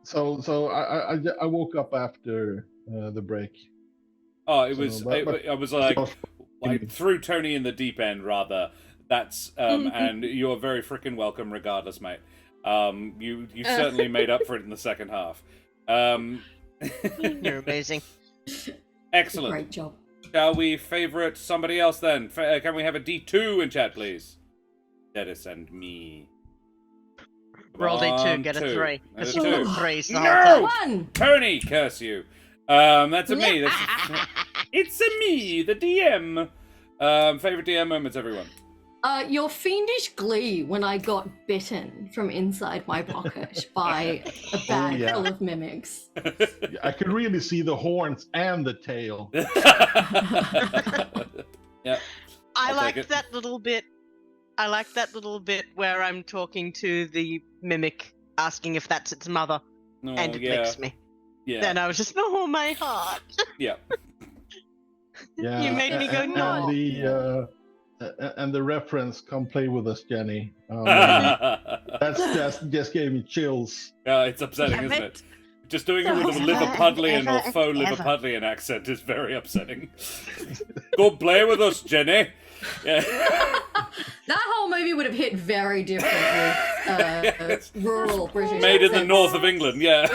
so I woke up after the break. Oh, it was. So, but- I was like threw Tony in the deep end, rather. That's and you're very freaking welcome, regardless, mate. You certainly made up for it in the second half. You're amazing. Excellent. Great job. Shall we favorite somebody else then? Can we have a D2 in chat, please? Terris and me. Roll D2, get a 3. There's Because a you two. got 3s the whole No! time. One. Tony, curse you. That's a me. It's a me, the DM. Favorite DM moments, everyone. Your fiendish glee when I got bitten from inside my pocket by a bag yeah. full of mimics. I could really see the horns and the tail. Yeah. I I'll like take it. that little bit. I like that little bit where I'm talking to the mimic, asking if that's its mother, Oh, and it yeah. licks me. Yeah. Then I was just, oh my heart. Yeah. Yeah, You made me go, no. And the reference, "Come play with us, Jenny." That's just gave me chills. It's upsetting, Damn isn't it. it? Just doing it with a Liverpudlian or faux Liverpudlian accent is very upsetting. Go play with us, Jenny. Yeah. That whole movie would have hit very different with rural British Made in the accents. north of England, yeah.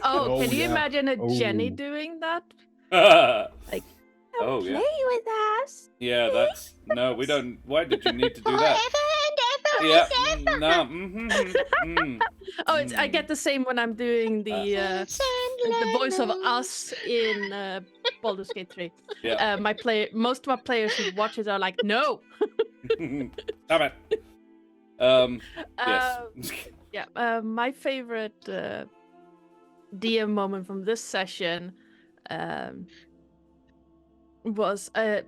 Oh, Oh, can you yeah. imagine a Jenny Oh. doing that? Like, Come oh, play yeah. with us. Yeah, that's... No, we don't... Why did you need to do that? Yeah. No. Oh, I get the same when I'm doing the voice of us in Baldur's Gate 3. Yeah. Most of my players who watch it are like, no. Stop it. Yes. Yeah. My favorite DM moment from this session was the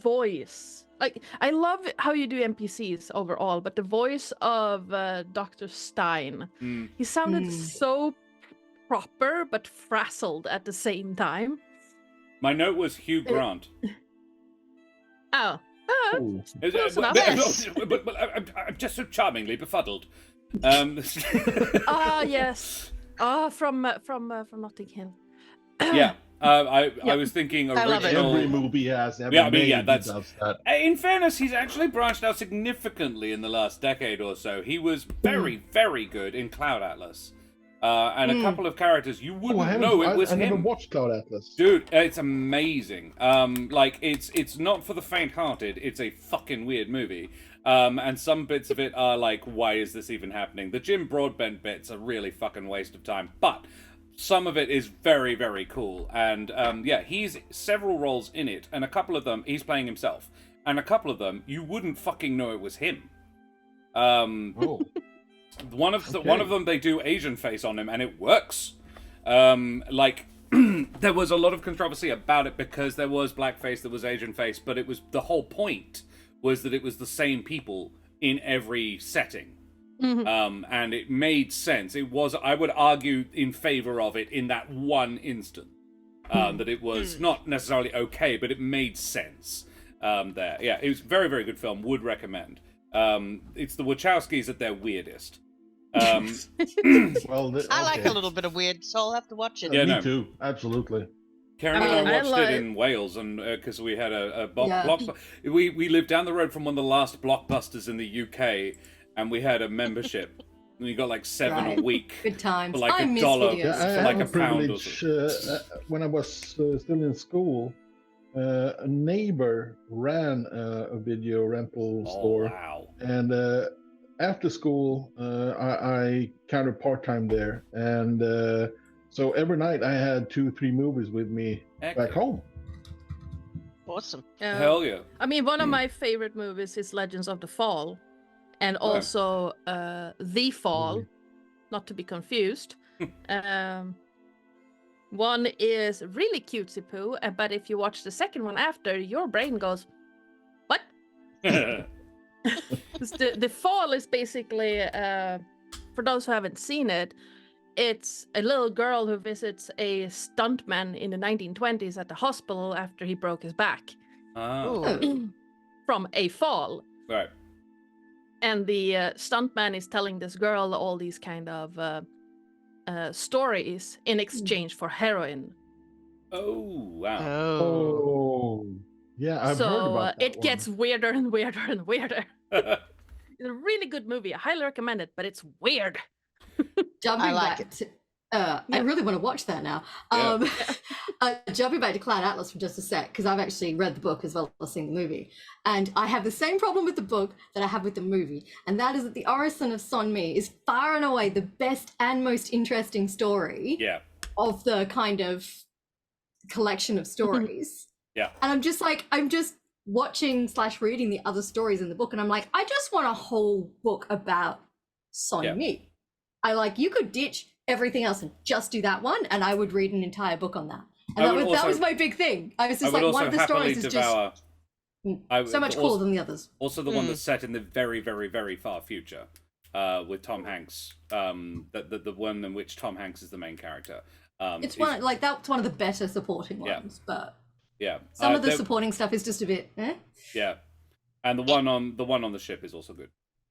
voice. Like, I love how you do NPCs overall, but the voice of Dr. Stein, he sounded so proper but frazzled at the same time. My note was Hugh Grant. Oh. Ooh. Close enough. But I'm just so charmingly befuddled. Yes. From Notting Hill. Yeah. I was thinking I love it. original. Every movie has. Every Yeah, I mean, maid yeah, that's. does that. In fairness, he's actually branched out significantly in the last decade or so. He was very, very good in Cloud Atlas, and a couple of characters you wouldn't know it was I never him. watched Cloud Atlas. Dude, it's amazing. Like it's not for the faint-hearted. It's a fucking weird movie. And some bits of it are like, why is this even happening? The Jim Broadbent bits are really fucking waste of time, but some of it is very, very cool. And yeah, he's several roles in it, and a couple of them he's playing himself, and a couple of them you wouldn't fucking know it was him. One of them they do Asian face on him, and it works. Like there was a lot of controversy about it because there was blackface, there was Asian face, but it was the whole point was that it was the same people in every setting. And it made sense. It was, I would argue, in favor of it in that one instant. That it was not necessarily okay, but it made sense there. Yeah, it was a very, very good film. Would recommend. It's the Wachowskis at their weirdest. Well, I like a little bit of weird, so I'll have to watch it. Yeah, me no. too. Absolutely. Karen I and mean, I I watched like- it in Wales, and because we had a Yeah. blockbuster. We lived down the road from one of the last blockbusters in the UK, and we had a membership. And you got like 7 a Right. week. Good times. For like I a miss dollar. videos. Yeah, I For like had a the pound or privilege when I was still in school. A neighbor ran a video rental Oh, store, wow. and after school, I counted part-time there, and so every night I had 2-3 movies with me Heck back yeah. home. Awesome. Hell yeah. I mean, one of my favorite movies is Legends of the Fall, and also The Fall, not to be confused. One is really cutesy poo, but if you watch the second one after, your brain goes, "What?" 'Cause the Fall is basically, for those who haven't seen it, it's a little girl who visits a stuntman in the 1920s at the hospital after he broke his back Oh, from a fall. right. And the stuntman is telling this girl all these kind of stories in exchange for heroin. Oh, wow. Oh, yeah, I've heard So about that it gets weirder and weirder and weirder. It's a really good movie. I highly recommend it, but it's weird. Jumping I like back to, I really want to watch that now. Jumping back to Cloud Atlas for just a sec, because I've actually read the book as well as seen the movie. And I have the same problem with the book that I have with the movie. And that is that the Orison of Sonmi is far and away the best and most interesting story Yeah. of the kind of collection of stories. Yeah. And I'm just watching / reading the other stories in the book, and I'm like, I just want a whole book about Sonmi. You could ditch everything else and just do that one, and I would read an entire book on that. And that was my big thing. I was just like, one of the stories is devour. so much cooler than the others. Also, the one that's set in the very, very, very far future, with Tom Hanks. The one in which Tom Hanks is the main character. It's one that's one of the better supporting ones, but yeah, some of the supporting stuff is just a bit. Yeah, and the one on the ship is also good.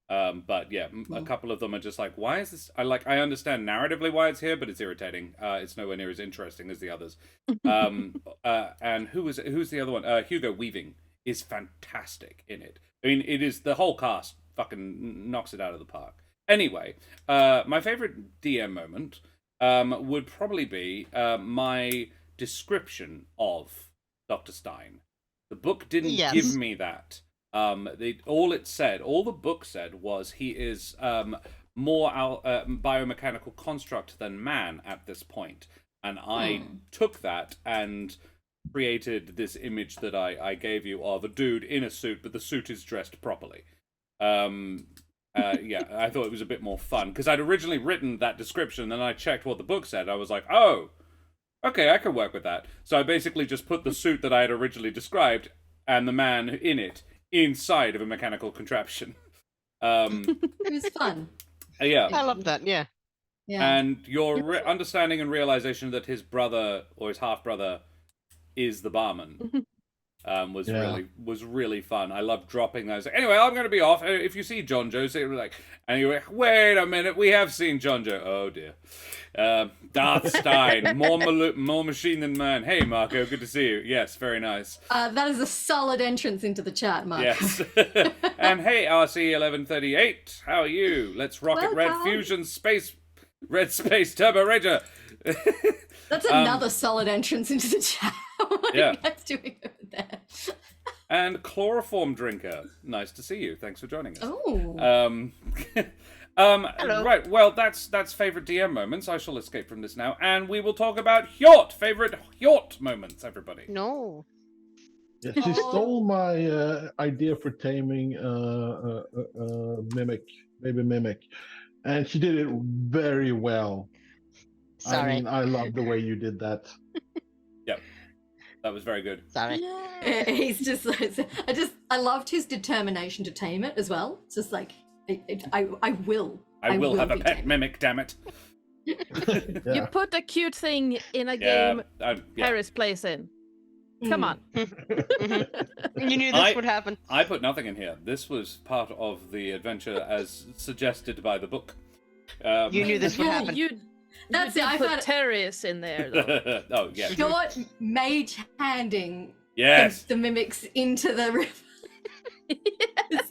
But yeah, a couple of them are just like, why is this? I understand narratively why it's here, but it's irritating. It's nowhere near as interesting as the others. And who's the other one? Hugo Weaving is fantastic in it. I mean, it is the whole cast fucking knocks it out of the park. Anyway, my favorite DM moment would probably be my description of Dr. Stein. The book didn't give me that. All the book said was he is more biomechanical construct than man at this point. And I took that and created this image that I gave you of a dude in a suit, but the suit is dressed properly. Yeah, I thought it was a bit more fun because I'd originally written that description, then I checked what the book said. I was like, oh, okay, I can work with that. So I basically just put the suit that I had originally described and the man in it inside of a mechanical contraption. It was fun. Yeah. I love that. Yeah. Yeah. And your understanding and realization that his brother or his half brother is the barman was really fun. I love dropping those. Anyway, I'm going to be off. If you see John Joe, say like, and you're like, wait a minute, we have seen John Joe. Oh dear. Darth Stein, more machine than man. Hey Marco, good to see you. Yes, very nice. That is a solid entrance into the chat, Marco. Yes. And hey RC1138, how are you? Let's rocket Red Fusion Red Space Turbo Rager. That's another solid entrance into the chat. What are you guys doing over there? And Chloroform Drinker, nice to see you. Thanks for joining us. Oh. Hello. Right, well, that's favorite DM moments. I shall escape from this now, and we will talk about favorite Hjort moments, everybody. No. Yeah, she stole my idea for taming baby mimic, and she did it very well. Sorry. I mean, I love the way you did that. Yep, that was very good. Sorry. He's just I loved his determination to tame it as well. It's just like I will have a be pet tamed. mimic, damn it. You put a cute thing in a game Terris plays in. Come on. You knew this would happen. I put nothing in here. This was part of the adventure as suggested by the book. You knew this would happen. That's you it. did I put found Terris in there, though. Oh, yeah. Hjort mage handing Yes. the mimics into the river.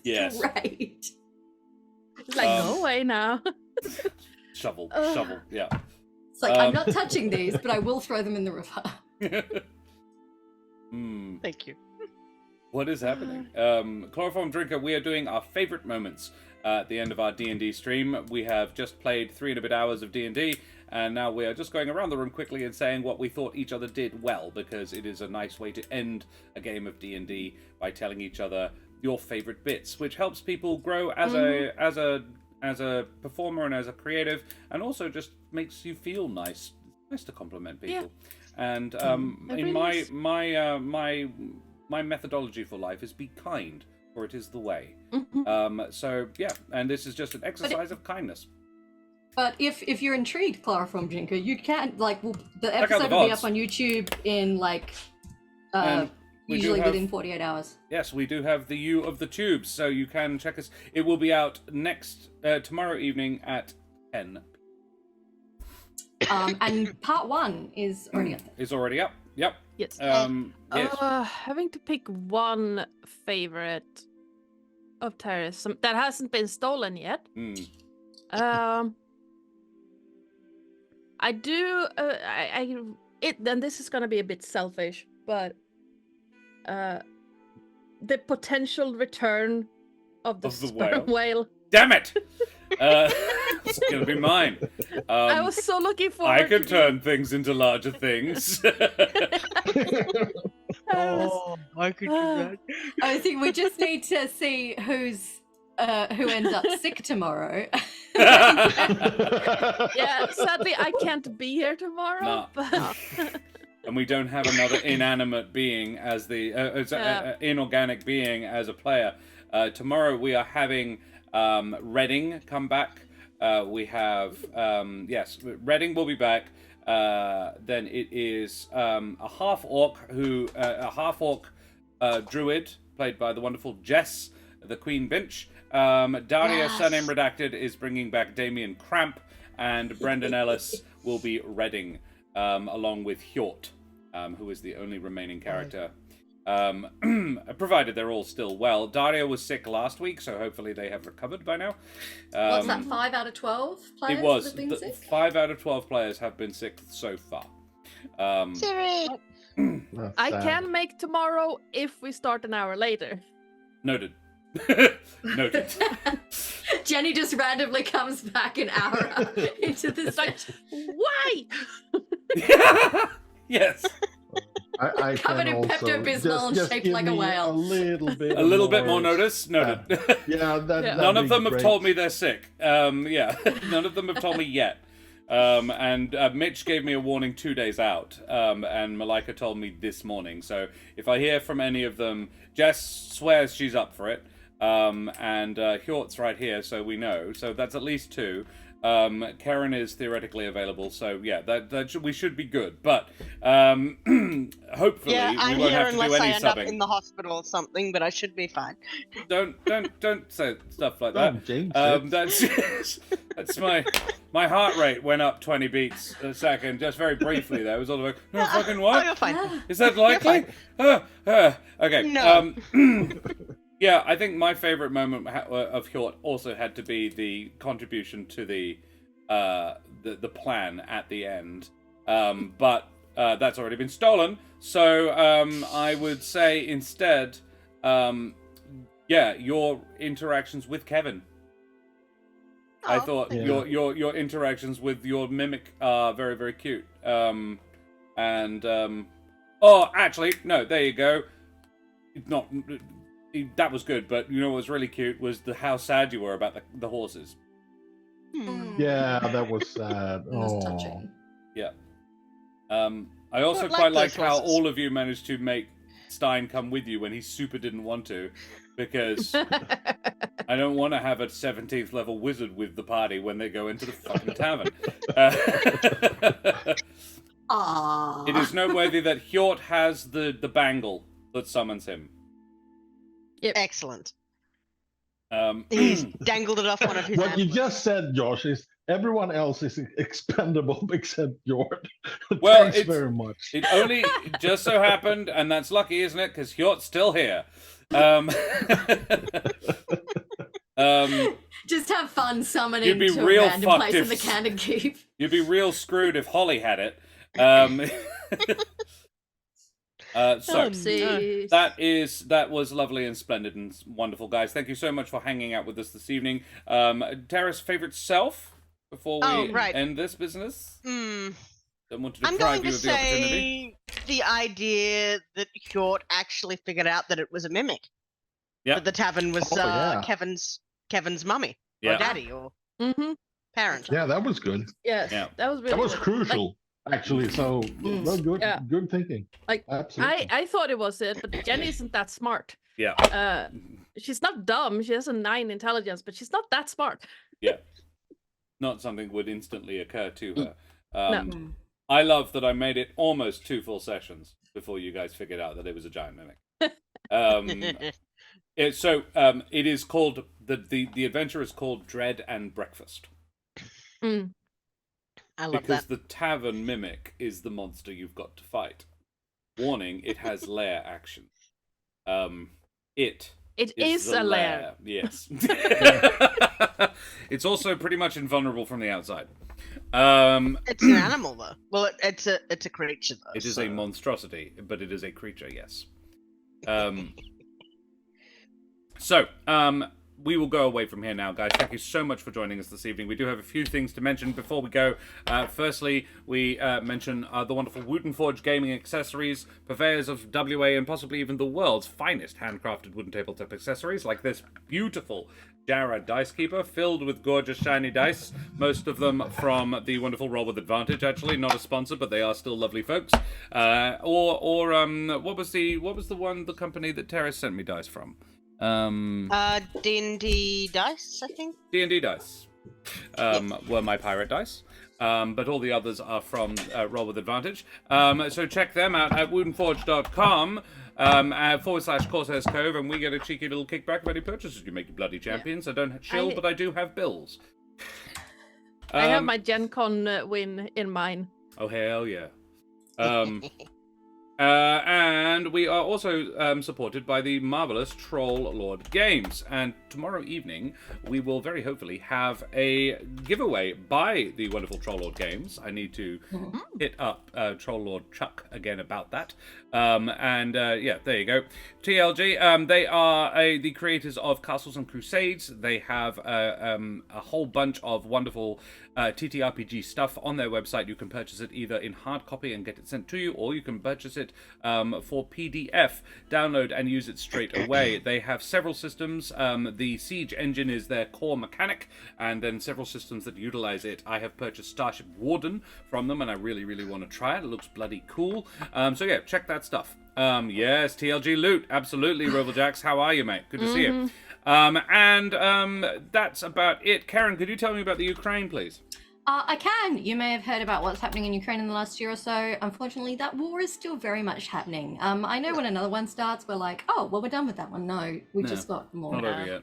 Yes. Great. It's like, go away now. Shovel, yeah. It's like, I'm not touching these, but I will throw them in the river. Thank you. What is happening? Chloroform Drinker, we are doing our favorite moments at the end of our D&D stream. We have just played 3 and a bit hours of D&D, and now we are just going around the room quickly and saying what we thought each other did well, because it is a nice way to end a game of D&D by telling each other your favorite bits, which helps people grow as a performer and as a creative, and also just makes you feel nice. Nice to compliment people. Yeah. And in my methodology for life is be kind, for it is the way. So yeah, and this is just an exercise of kindness. But if you're intrigued, Chloroform Drinker, you can the episode will be up on YouTube in usually within 48 hours. Yes, we do have the U of the Tubes, so you can check us. It will be out tomorrow evening at 10. And part 1 is already up. Is already up. Yep. Yes. Yes. Having to pick one favorite of Terris that hasn't been stolen yet. I do. Then this is gonna be a bit selfish, but the potential return of the sperm whale. Damn it! It's gonna be mine. I was so looking forward. I can turn things into larger things. Oh, I could do that. I think we just need to see who ends up sick tomorrow. Yeah, sadly I can't be here tomorrow. Nah. But... And we don't have another inanimate being as the inorganic being as a player. Tomorrow we are having Redding come back. We have Redding will be back. Then it is a half orc druid played by the wonderful Jess, the Queen Binch. Daria, surname redacted, is bringing back Damien Cramp, and Brendan Ellis will be Redding, along with Hjort, who is the only remaining character. Provided they're all still well. Daria was sick last week, so hopefully they have recovered by now. What's that, 5 out of 12 players It was. have been sick? 5 out of 12 players have been sick so far. Sorry. I can make tomorrow if we start an hour later. Noted. Noted. Jenny just randomly comes back an hour into the session. Why? Yes. I Covered can in also Pepto-Bismol and just shaped give like a me whale. A little bit More notice. Noted. Yeah, Yeah. None of them have great. told me they're sick. Yeah, none of them have told me yet. And Mitch gave me a warning 2 days out, and Malika told me this morning. So if I hear from any of them, Jess swears she's up for it, and Hjort's right here, so we know. So that's at least 2. Karen is theoretically available, so yeah, we should be good. But hopefully Yeah, we I'm won't here have to do unless I any end up subbing. in the hospital or something, but I should be fine. Don't say stuff like that. Don't jinx it. That's my heart rate went up 20 beats a second, just very briefly. There was all like, no fucking Oh, what? you're fine. Is that likely? Okay. No. Yeah, I think my favorite moment of Hjort also had to be the contribution to the plan at the end. But that's already been stolen. So I would say instead, your interactions with Kevin. I Oh, thought thank your interactions with your mimic are very, very cute. Actually, no, there you go. It's not. That was good, but you know what was really cute was how sad you were about the horses. Yeah, that was sad. It was Oh. touching. Yeah. I also Don't like quite like those how horses. all of you managed to make Stein come with you when he super didn't want to, because I don't want to have a 17th level wizard with the party when they go into the fucking tavern. Aww. It is noteworthy that Hjort has the bangle that summons him. Excellent. Um, He's dangled it off one of his What you antlers. just said, Josh, is everyone else is expendable except Jord. Well, Thanks it's- very much. It only just so happened, and that's lucky, isn't it? Because Hjort's still here. Just have fun summoning You'd be to real a random fucked place in if- the Candlekeep. You'd be real screwed if Holly had it. Oopsies. That was lovely and splendid and wonderful, guys. Thank you so much for hanging out with us this evening. Terris, favorite self before we right. end this business. Hmm. Don't want to I'm deprive going you to of the opportunity. say the idea that Hjort actually figured out that it was a mimic. Yeah. That the tavern was Oh, yeah. Kevin's mummy Yeah. or daddy or Mm-hmm. parent. Yeah, that was good. Yes, Yeah. that was really That was good. crucial, actually. So, well, good, Yeah. good thinking. Like, Absolutely. I thought it was it, but Jenny isn't that smart. Yeah. She's not dumb. She has a 9 intelligence, but she's not that smart. Yeah. Not something would instantly occur to her. No. I love that I made it almost 2 full sessions before you guys figured out that it was a giant mimic. It is called the adventure is called Dread and Breakfast. Mm. I love Because that. the tavern mimic is the monster you've got to fight. Warning, it has lair action. It Is the a lair. Yes. It's also pretty much invulnerable from the outside. It's an animal though. Well, it's a creature though. It is so- a monstrosity, but it is a creature, yes. We will go away from here now, guys. Thank you so much for joining us this evening. We do have a few things to mention before we go. Firstly, we mention the wonderful Wooten Forge gaming accessories, purveyors of WA and possibly even the world's finest handcrafted wooden tabletop accessories, like this beautiful Jara Dice Keeper filled with gorgeous shiny dice, most of them from the wonderful Roll with Advantage, actually, not a sponsor, but they are still lovely folks. What was the company that Terris sent me dice from? D&D dice, I think. D&D dice were my pirate dice, but all the others are from Roll with Advantage. So check them out at woodenforge.com /Corsairs Cove, and we get a cheeky little kickback of any purchases you make, you bloody champions. I don't shield, but I do have bills. I have my Gen Con win in mine. Oh, hell yeah. And we are also supported by the marvelous Troll Lord Games. And tomorrow evening, we will very hopefully have a giveaway by the wonderful Troll Lord Games. I need to hit up Troll Lord Chuck again about that. Yeah, there you go. TLG, they are the creators of Castles and Crusades. They have a whole bunch of wonderful TTRPG stuff on their website. You can purchase it either in hard copy and get it sent to you, or you can purchase it for PDF, download and use it straight away. They have several systems. The Siege engine is their core mechanic, and then several systems that utilize it. I have purchased Starship Warden from them, and I really, really want to try it. It looks bloody cool. So yeah, check that stuff. Yes, TLG Loot, absolutely. Rovaljax, how are you, mate? Good to see you. That's about it. Karen, could you tell me about the Ukraine, please? I can. You may have heard about what's happening in Ukraine in the last year or so. Unfortunately, that war is still very much happening. I know when another one starts, we're like, oh, well, we're done with that one. No, we just got more. Not over yet.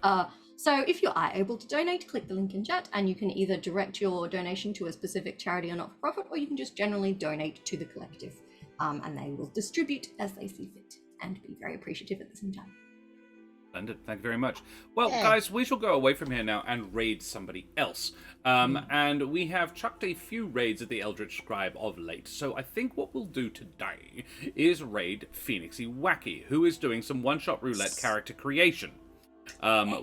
So if you are able to donate, click the link in chat, and you can either direct your donation to a specific charity or not-for-profit, or you can just generally donate to the collective, and they will distribute as they see fit and be very appreciative at the same time. Splendid. Thank you very much. Well, guys, we shall go away from here now and raid somebody else. And we have chucked a few raids at the Eldritch Scribe of late. So I think what we'll do today is raid Phoenixy Wacky, who is doing some one-shot roulette character creation,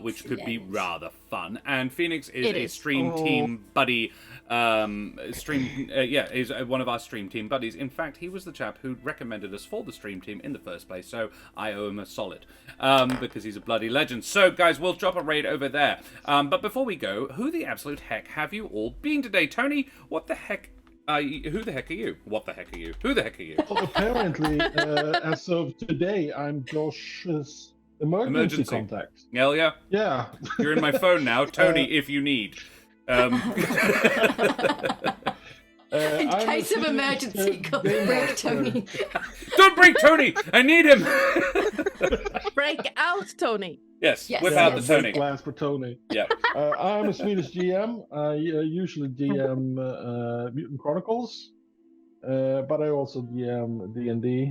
which could be rather fun. And Phoenix is a stream team buddy. Is one of our stream team buddies. In fact, he was the chap who recommended us for the stream team in the first place, so I owe him a solid, because he's a bloody legend. So, guys, we'll drop a raid over there. But before we go, who the absolute heck have you all been today? Tony, what the heck? Who the heck are you? What the heck are you? Who the heck are you? Well, apparently, as of today, I'm Josh's emergency contact. Hell yeah. Yeah. You're in my phone now, Tony, if you need. In case of emergency, break Tony. Don't break Tony! I need him! Break out, Tony. Yes, without the Tony. Glass for Tony. Yeah. I'm a Swedish GM. I usually DM Mutant Chronicles, but I also DM D&D.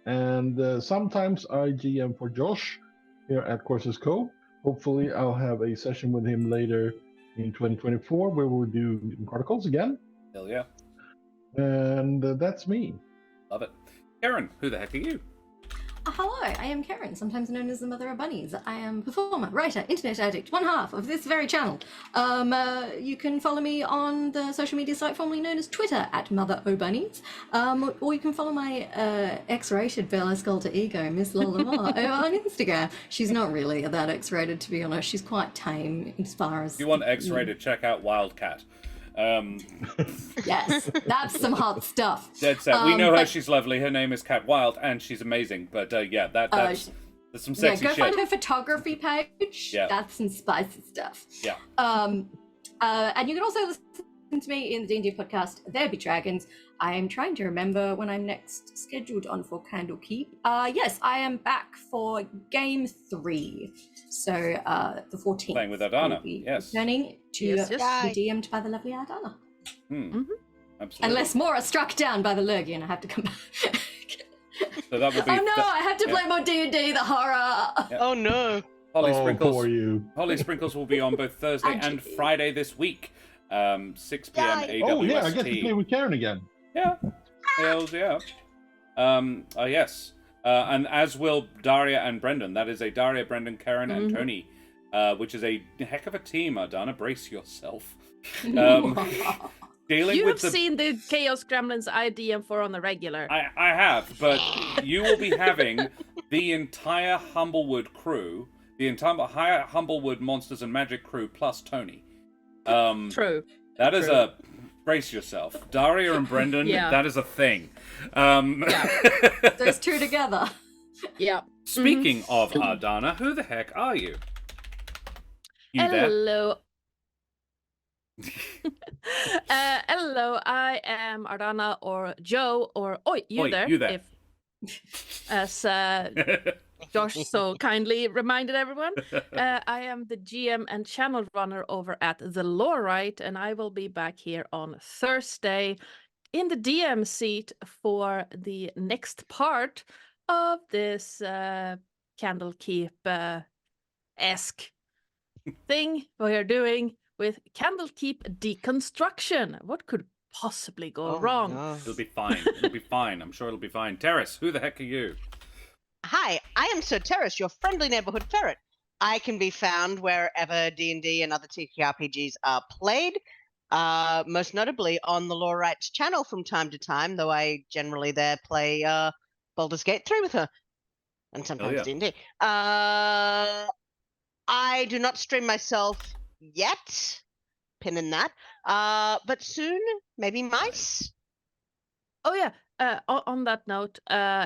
And sometimes I GM for Josh here at Courses Co. Hopefully, I'll have a session with him later in 2024 where we'll do Mutant Chronicles again. Hell yeah. And that's me. Love it. Karen, who the heck are you? Hello, I am Karen, sometimes known as the Mother of Bunnies. I am performer, writer, internet addict, one half of this very channel. You can follow me on the social media site formerly known as Twitter at Mother O Bunnies, or you can follow my X-rated Bella Sculptor ego, Miss Lolamar, on Instagram. She's not really that X-rated, to be honest. She's quite tame as far as. If you want X-rated, check out Wildcat. Yes, that's some hot stuff. Dead set. We know her. She's lovely. Her name is Cat Wild, and she's amazing. But that's some sexy go shit. find her photography page. Yeah. That's some spicy stuff. Yeah. And you can also listen to me in the D&D podcast, There Be Dragons. I am trying to remember when I'm next scheduled on for Candlekeep. Yes, I am back for Game 3. So the 14th. Playing with Ardanna. Yes. Returning to be DM'd by the lovely Ardanna. Absolutely. Unless more are struck down by the Lurgy and I have to come back. So that would be. Oh no! I have to play more D&D. The horror. Yeah. Oh no! Holly Sprinkles. Poor you. Holly Sprinkles will be on both Thursday and Friday this week, 6 p.m. AWST. Oh yeah, I get to play with Karen again. Yeah. Hells yeah. Yes. And as will Daria and Brendan. That is a Daria, Brendan, Karen, and Tony, which is a heck of a team. Ardanna, brace yourself. You've seen the Chaos Gremlins I DM for on the regular. I have, but you will be having the entire Humblewood crew, the entire Humblewood Monsters and Magic crew, plus Tony. True. That is a... Brace yourself. Daria and Brendan, that is a thing. Those two together. Yeah. Speaking of Ardanna, who the heck are you? Hello. Hello, I am Ardanna or Joe or you there. As Josh so kindly reminded everyone. I am the GM and channel runner over at The Lorite, and I will be back here on Thursday in the DM seat for the next part of this Candlekeep esque thing we are doing with Candlekeep deconstruction. What could possibly go wrong? No. It'll be fine. It'll be fine. I'm sure it'll be fine. Terris, who the heck are you? Hi, I am Sir Terris, your friendly neighborhood ferret. I can be found wherever D&D and other TTRPGs are played, most notably on the Law Rights channel from time to time, though I generally there play Baldur's Gate 3 with her, and sometimes yeah. D&D. I do not stream myself yet, pin in that, but soon, maybe mice. Oh yeah. On that note,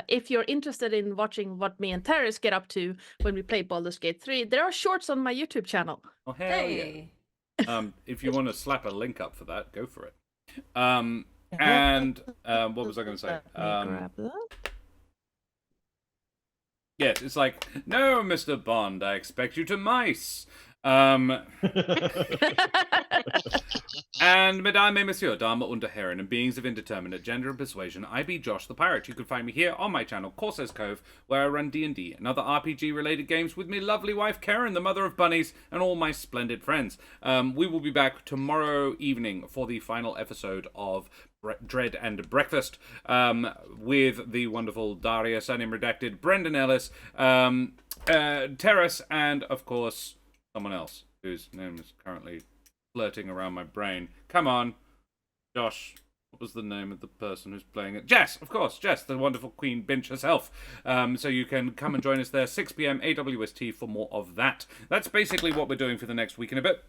if you're interested in watching what me and Terris get up to when we play Baldur's Gate 3, there are shorts on my YouTube channel. Oh, hell yeah. If you want to slap a link up for that, go for it. And what was I going to say? Grab that. Yes, it's like, no, Mr. Bond, I expect you to mice. And Mesdames et Messieurs, Damen und Herren, and beings of indeterminate gender and persuasion, I be Josh the Pirate. You can find me here on my channel, Corsair's Cove, where I run D&D and other RPG-related games with me lovely wife, Karen, the mother of bunnies, and all my splendid friends. We will be back tomorrow evening for the final episode of Dread and Breakfast, with the wonderful Daria, surname redacted, Brendan Ellis, Terris, and, of course, someone else whose name is currently flirting around my brain. Come on, Josh. What was the name of the person who's playing it? Jess, of course, Jess, the wonderful Queen Binch herself. So you can come and join us there, 6 p.m. AWST for more of that. That's basically what we're doing for the next week and a bit.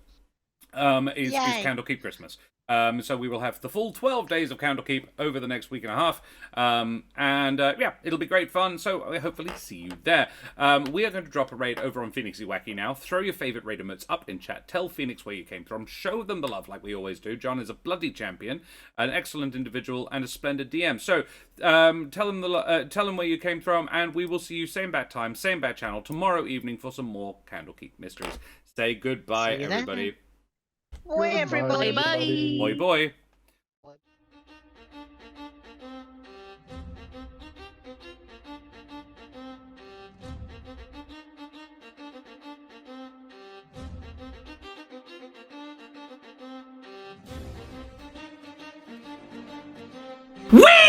Is Candlekeep Christmas. So we will have the full 12 days of Candlekeep over the next week and a half. Yeah, it'll be great fun. So I hopefully see you there. We are going to drop a raid over on Phoenixy Wacky now. Throw your favorite raid emotes up in chat. Tell Phoenix where you came from. Show them the love like we always do. John is a bloody champion, an excellent individual, and a splendid DM. So tell them where you came from, and we will see you same bat time, same bat channel tomorrow evening for some more Candlekeep mysteries. Say goodbye, everybody. Boy, everybody. Bye. Boy, boy. Whee!